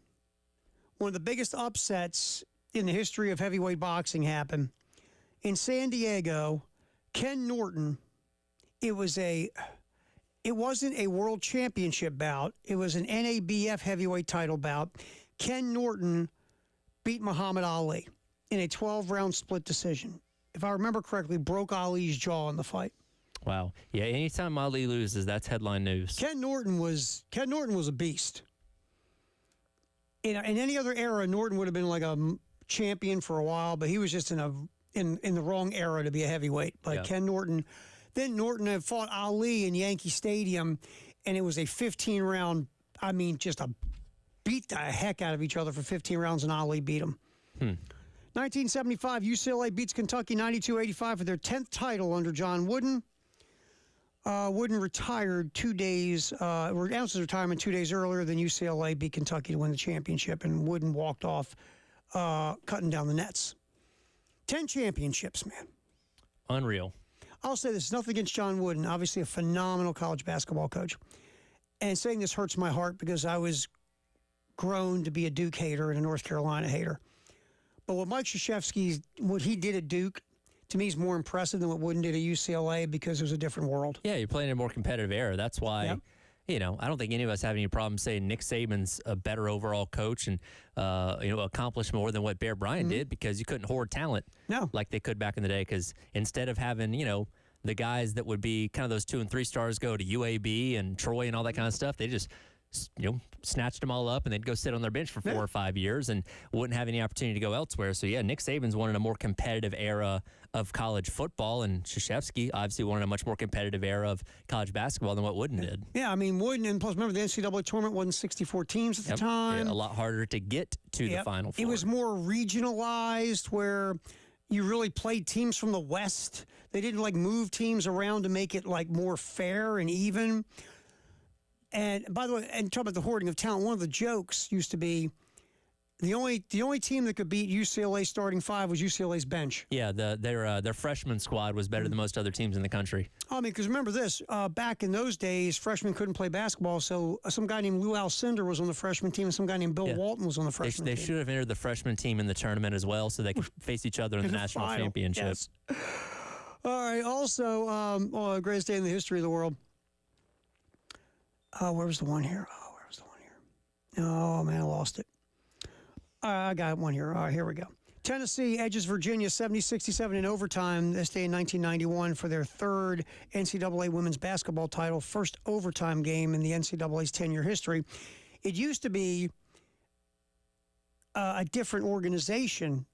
one of the biggest upsets in the history of heavyweight boxing happened. In San Diego, Ken Norton, it wasn't a world championship bout. It was an NABF heavyweight title bout. Ken Norton beat Muhammad Ali in a 12-round split decision. If I remember correctly, broke Ali's jaw in the fight. Wow. Yeah, anytime Ali loses, that's headline news. Ken Norton was a beast. In any other era, Norton would have been like a champion for a while, but he was just in the wrong era to be a heavyweight. But Ken Norton, then Norton had fought Ali in Yankee Stadium, and it was a 15-round, just beat the heck out of each other for 15 rounds, and Ali beat him. 1975, UCLA beats Kentucky 92-85 for their 10th title under John Wooden. Wooden retired 2 days, announced his retirement 2 days earlier than UCLA beat Kentucky to win the championship, and Wooden walked off cutting down the nets. 10 championships, man. Unreal. I'll say this, nothing against John Wooden, obviously a phenomenal college basketball coach. And saying this hurts my heart because I was grown to be a Duke hater and a North Carolina hater. But what Mike Krzyzewski, what he did at Duke, to me is more impressive than what Wooden did at UCLA because it was a different world. Yeah, you're playing in a more competitive era. That's why, I don't think any of us have any problem saying Nick Saban's a better overall coach and, accomplished more than what Bear Bryant did because you couldn't hoard talent like they could back in the day because instead of having, the guys that would be kind of those 2 and 3 stars go to UAB and Troy and all that kind of stuff, they just snatched them all up and they'd go sit on their bench for 4 or 5 years and wouldn't have any opportunity to go elsewhere. So, Nick Saban's wanted a more competitive era of college football, and Krzyzewski obviously wanted a much more competitive era of college basketball than what Wooden did. Yeah, Wooden, and plus remember the NCAA tournament wasn't 64 teams at the time. Yeah, a lot harder to get to the Final Four. It was more regionalized where you really played teams from the West. They didn't move teams around to make it more fair and even. And by the way, and talk about the hoarding of talent, one of the jokes used to be the only team that could beat UCLA starting 5 was UCLA's bench. Yeah, their freshman squad was better than most other teams in the country. Because remember this, back in those days, freshmen couldn't play basketball, so some guy named Lou Alcindor was on the freshman team, and some guy named Bill Walton was on the freshman team. They should have entered the freshman team in the tournament as well, so they could face each other in the national championship. Yes. All right, also, greatest day in the history of the world. Where was the one here? Oh, man, I lost it. I got one here. All right, here we go. Tennessee edges Virginia 70-67 in overtime this day in 1991 for their third NCAA women's basketball title, first overtime game in the NCAA's 10-year history. It used to be a different organization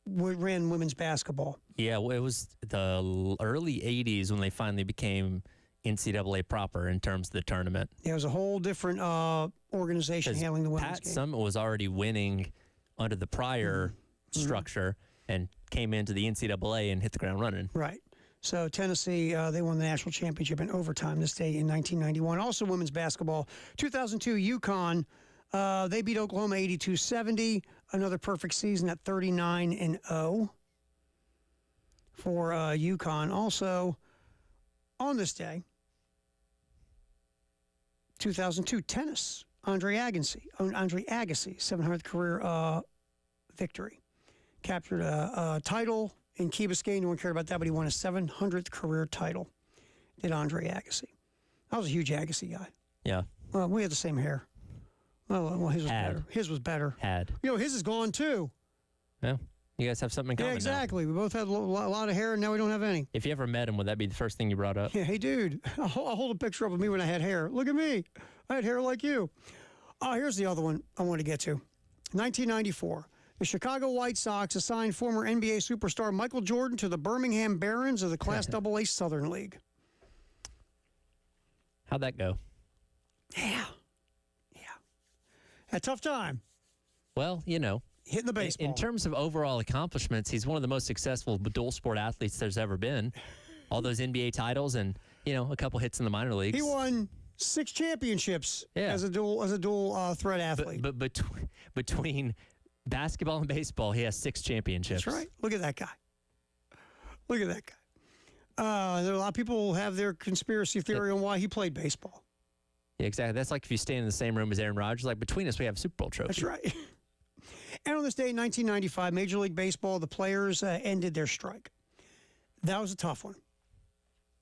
ran women's basketball. Yeah, well, it was the early 80s when they finally became NCAA proper in terms of the tournament. There was a whole different organization handling the women's Pat game. Summitt was already winning under the prior structure and came into the NCAA and hit the ground running. Right. So Tennessee, they won the national championship in overtime this day in 1991. Also women's basketball, 2002 UConn, they beat Oklahoma 82-70. Another perfect season at 39-0 for UConn. Also on this day, 2002 tennis, Andre Agassi, 700th career victory. Captured a title in Key Biscayne. No one cared about that, but he won his 700th career title. Did Andre Agassi. I was a huge Agassi guy. Yeah. Well, we had the same hair. Well, his was Had. better. His was better. Had. You know, his is gone too. Yeah. You guys have something in common Yeah, now. exactly. We both had a lot of hair, and now we don't have any. If you ever met him, would that be the first thing you brought up? Yeah, hey, dude, I'll hold a picture up of me when I had hair. Look at me. I had hair like you. Oh, here's the other one I want to get to. 1994. The Chicago White Sox assigned former NBA superstar Michael Jordan to the Birmingham Barons of the Class AA Southern League. How'd that go? Yeah. A tough time Well, you know, hitting the baseball. in terms of overall accomplishments, he's one of the most successful dual sport athletes there's ever been. All those NBA titles and, you know, a couple hits in the minor leagues. He won 6 championships Yeah. as a dual threat athlete. But between basketball and baseball, he has 6 championships. That's right. Look at that guy. Look at that guy. There are a lot of people have their conspiracy theory on why he played baseball. Yeah, exactly. That's like if you stand in the same room as Aaron Rodgers. Like between us, we have a Super Bowl trophy. That's right. And on this day in 1995, Major League Baseball, the players ended their strike. That was a tough one.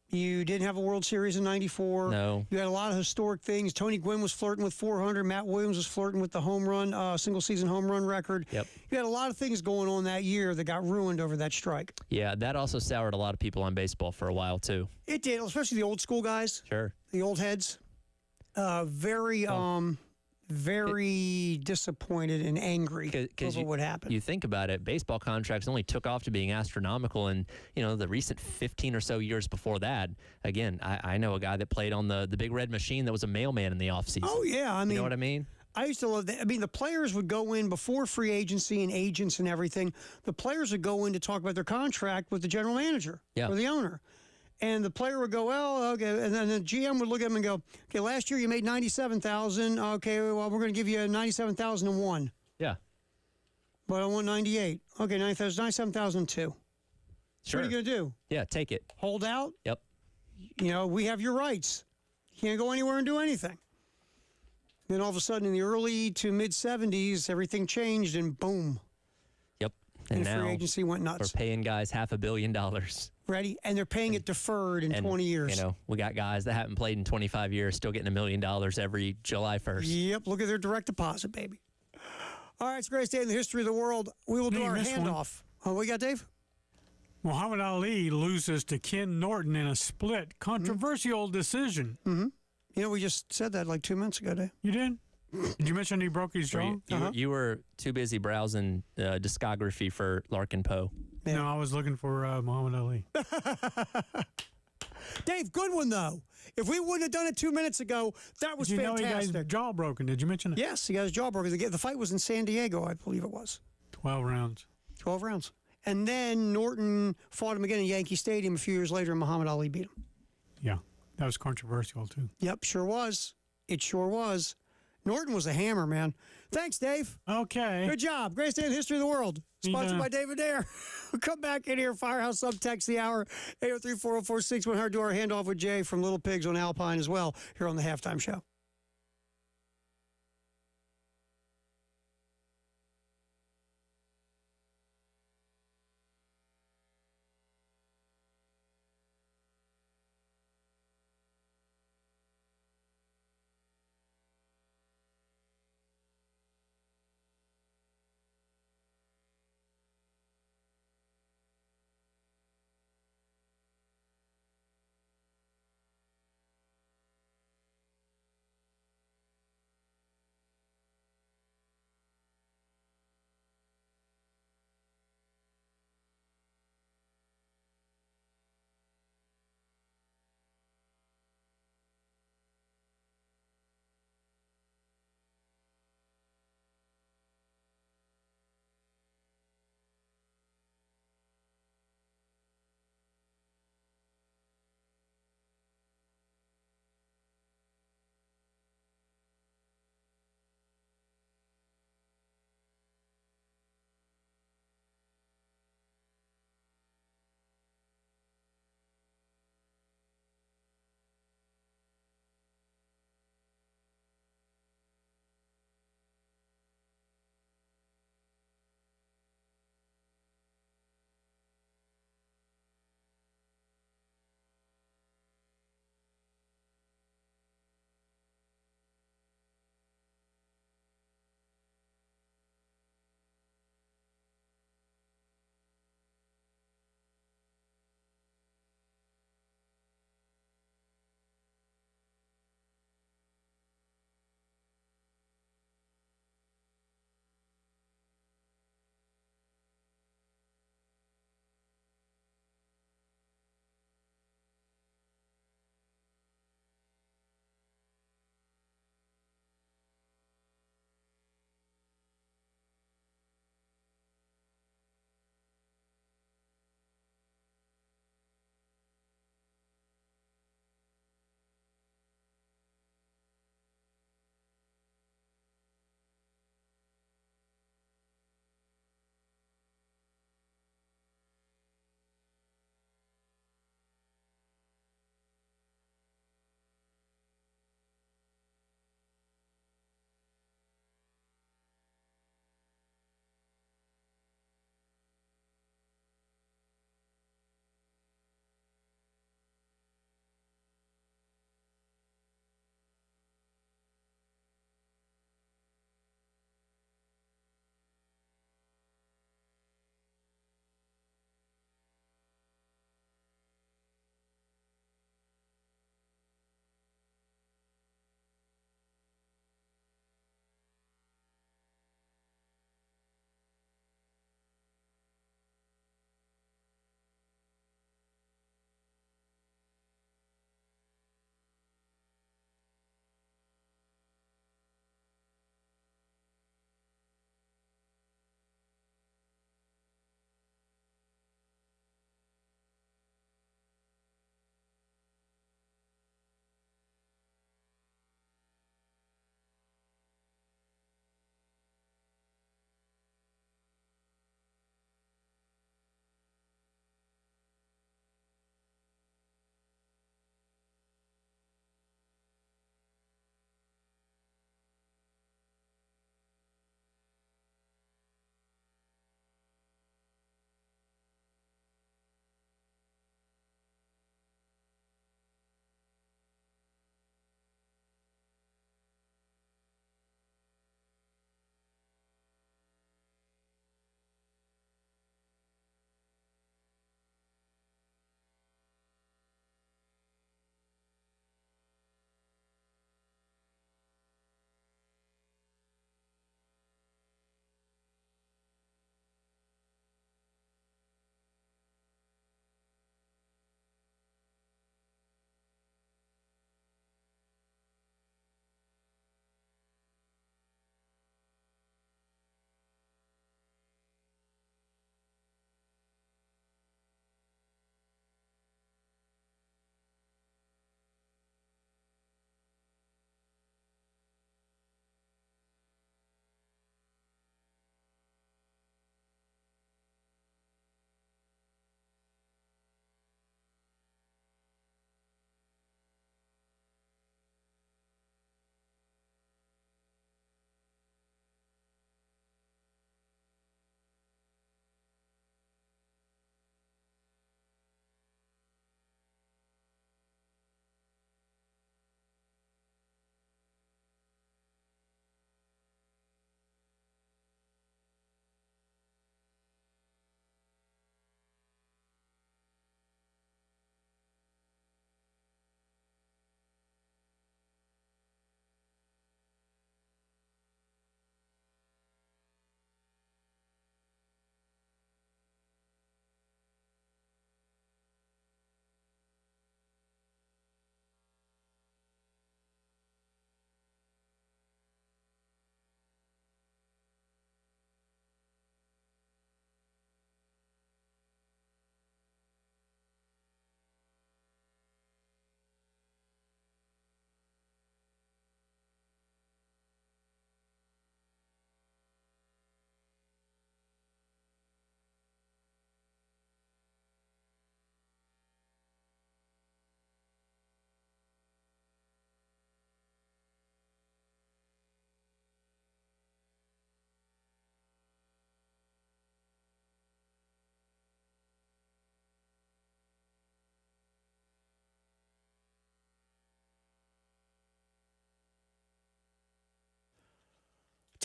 You didn't have a World Series in 94. No. You had a lot of historic things. Tony Gwynn was flirting with 400. Matt Williams was flirting with the home run, single-season home run record. Yep. You had a lot of things going on that year that got ruined over that strike. Yeah, that also soured a lot of people on baseball for a while, too. It did, especially the old school guys, Sure. the old heads. Very disappointed and angry over what happened. You think about it, baseball contracts only took off to being astronomical in, you know, the recent 15 or so years before that. Again, I know a guy that played on the Big Red Machine that was a mailman in the offseason. Oh, yeah. I mean, you know what I mean? I used to love that. I mean, the players would go in before free agency and agents and everything. The players would go in to talk about their contract with the general manager or the owner. And the player would go, well, okay. And then the GM would look at him and go, okay, last year you made $97,000. Okay, well, we're going to give you $97,001. Yeah. But I want 98. Okay, 97,002. Sure. What are you going to do? Yeah, take it. Hold out? Yep. You know, we have your rights. You can't go anywhere and do anything. Then all of a sudden in the early to mid 70s, everything changed and boom. Yep. And now free agency went we're nuts. paying guys $500 million. Ready? And they're paying it deferred in 20 years. You know, we got guys that haven't played in 25 years still getting $1 million every July 1st. Yep, look at their direct deposit, baby. All right, it's a great day in the history of the world. We will do Hey, our missed one. handoff. Oh, what you got, Dave? Muhammad Ali loses to Ken Norton in a split, controversial decision. You know, we just said that like 2 minutes ago, Dave. You did? Did you mention he broke his jaw? You were too busy browsing discography for Larkin Poe. No, I was looking for Muhammad Ali. Dave, good one, though. If we wouldn't have done it 2 minutes ago, that was Did you know he got fantastic. his jaw broken? Did you mention it? Yes, he got his jaw broken. The fight was in San Diego, I believe it was. 12 rounds. 12 rounds. And then Norton fought him again in Yankee Stadium a few years later, and Muhammad Ali beat him. Yeah, that was controversial, too. Yep, sure was. It sure was. Norton was a hammer, man. Thanks, Dave. Okay. Good job. Greatest day in the history of the world. Sponsored Yeah. by David Dare. We'll come back in here. Firehouse Subtext the hour. 803-404-6100. Do our handoff with Jay from Little Pigs on Alpine as well here on the Halftime Show.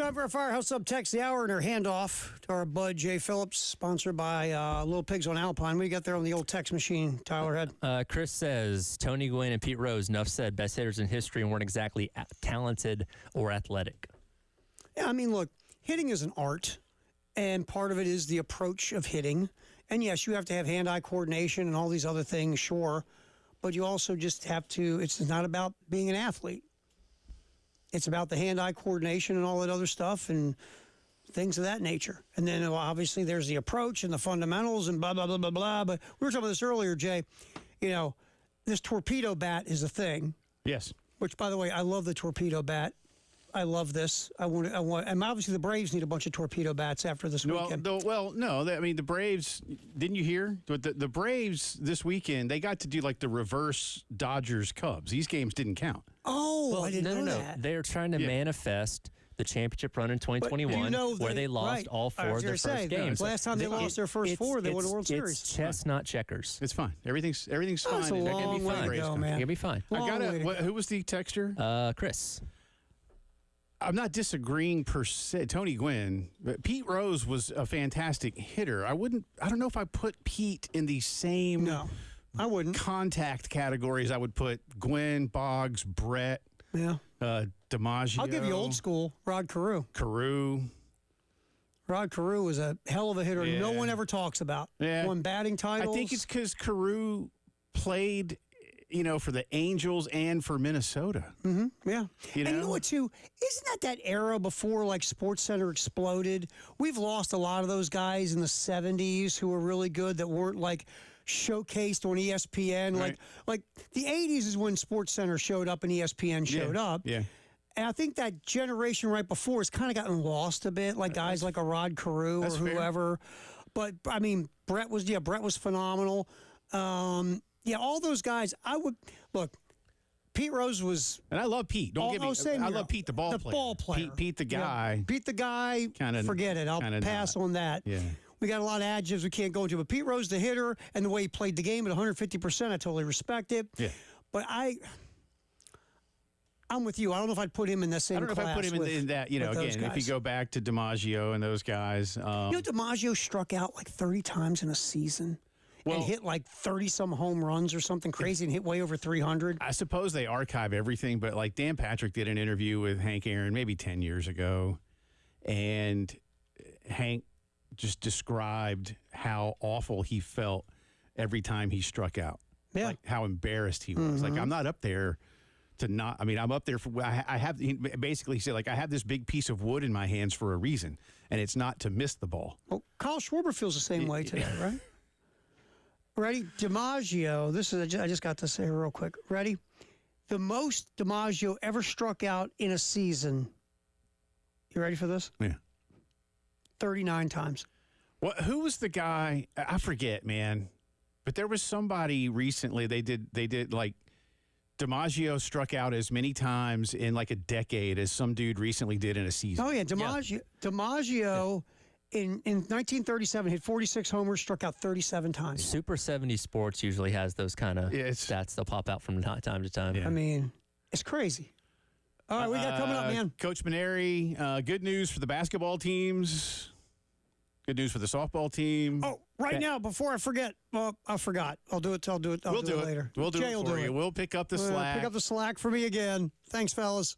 Time for our Firehouse Sub Text the Hour and our handoff to our bud Jay Phillips, sponsored by Little Pigs on Alpine. What do you got there on the old text machine, Tyler Head? Chris says, Tony Gwynn and Pete Rose, enough said, best hitters in history and weren't exactly talented or athletic. Yeah, I mean, look, hitting is an art, and part of it is the approach of hitting. And yes, you have to have hand-eye coordination and all these other things, sure. But you also just have to, it's not about being an athlete. It's about the hand-eye coordination and all that other stuff and things of that nature. And then obviously there's the approach and the fundamentals and blah, blah, blah, blah, blah. But we were talking about this earlier, Jay. You know, this torpedo bat is a thing. Yes. Which, by the way, I love the torpedo bat. I love this. I want, and obviously the Braves need a bunch of torpedo bats after this weekend. No, I mean, the Braves, didn't you hear? The Braves this weekend, they got to do like the reverse Dodgers-Cubs. These games didn't count. Oh, I didn't know that. They're trying to manifest the championship run in 2021 where they lost all four of their first games. Last time they lost their first four, they won the World Series. It's chess, not checkers. It's fine. Everything's fine. That's a long way to go, man. They're going to be fine. Who was the texter? Chris. I'm not disagreeing per se. Tony Gwynn, but Pete Rose was a fantastic hitter. I don't know if I put Pete in the same I wouldn't. contact categories. I would put Gwynn, Boggs, Brett, DiMaggio. I'll give you old school, Rod Carew. Rod Carew was a hell of a hitter no one ever talks about. Yeah. Won batting titles. I think it's because Carew played, for the Angels and for Minnesota. Mm-hmm. Yeah. You and you know what, too? Isn't that era before, like, SportsCenter exploded? We've lost a lot of those guys in the 70s who were really good that weren't, like, showcased on ESPN. Right. Like the 80s is when SportsCenter showed up and ESPN showed up. Yeah. And I think that generation right before has kind of gotten lost a bit, like guys like a Rod Carew or whoever. But, I mean, Brett was phenomenal. All those guys, look, Pete Rose was... And I love Pete. Don't get me... I love Pete, the ball player. Pete the guy. Yeah, Pete the guy, forget it. I'll pass on that. Yeah. We got a lot of adjectives we can't go into. But Pete Rose, the hitter, and the way he played the game at 150%, I totally respect it. Yeah. But I'm with you. I don't know if I'd put him in the same class. I don't know if I put him in that, again, if you go back to DiMaggio and those guys. DiMaggio struck out like 30 times in a season. And hit like 30-some home runs or something crazy and hit way over 300. I suppose they archive everything, but like Dan Patrick did an interview with Hank Aaron maybe 10 years ago, and Hank just described how awful he felt every time he struck out. Yeah. Like how embarrassed he was. Like, I'm not up there to not, I mean, I'm up there for, I have, basically he said, like, I have this big piece of wood in my hands for a reason, and it's not to miss the ball. Well, Kyle Schwarber feels the same way today, right? Ready? DiMaggio, I just got to say real quick. Ready? The most DiMaggio ever struck out in a season. You ready for this? Yeah. 39 times. Who was the guy? I forget, man. But there was somebody recently, they did like, DiMaggio struck out as many times in like a decade as some dude recently did in a season. Oh, yeah. DiMaggio in 1937 hit 46 homers, struck out 37 times. Super 70 Sports usually has those kind of stats. They'll pop out from time to time. Yeah. I mean, it's crazy. All right, we got coming up, man. Coach Maneri, good news for the basketball teams. Good news for the softball team. Oh, now, before I forget, I forgot. I'll do it later. We'll do it later. We'll do Jay it for you. We'll pick up the slack. Pick up the slack for me again. Thanks, fellas.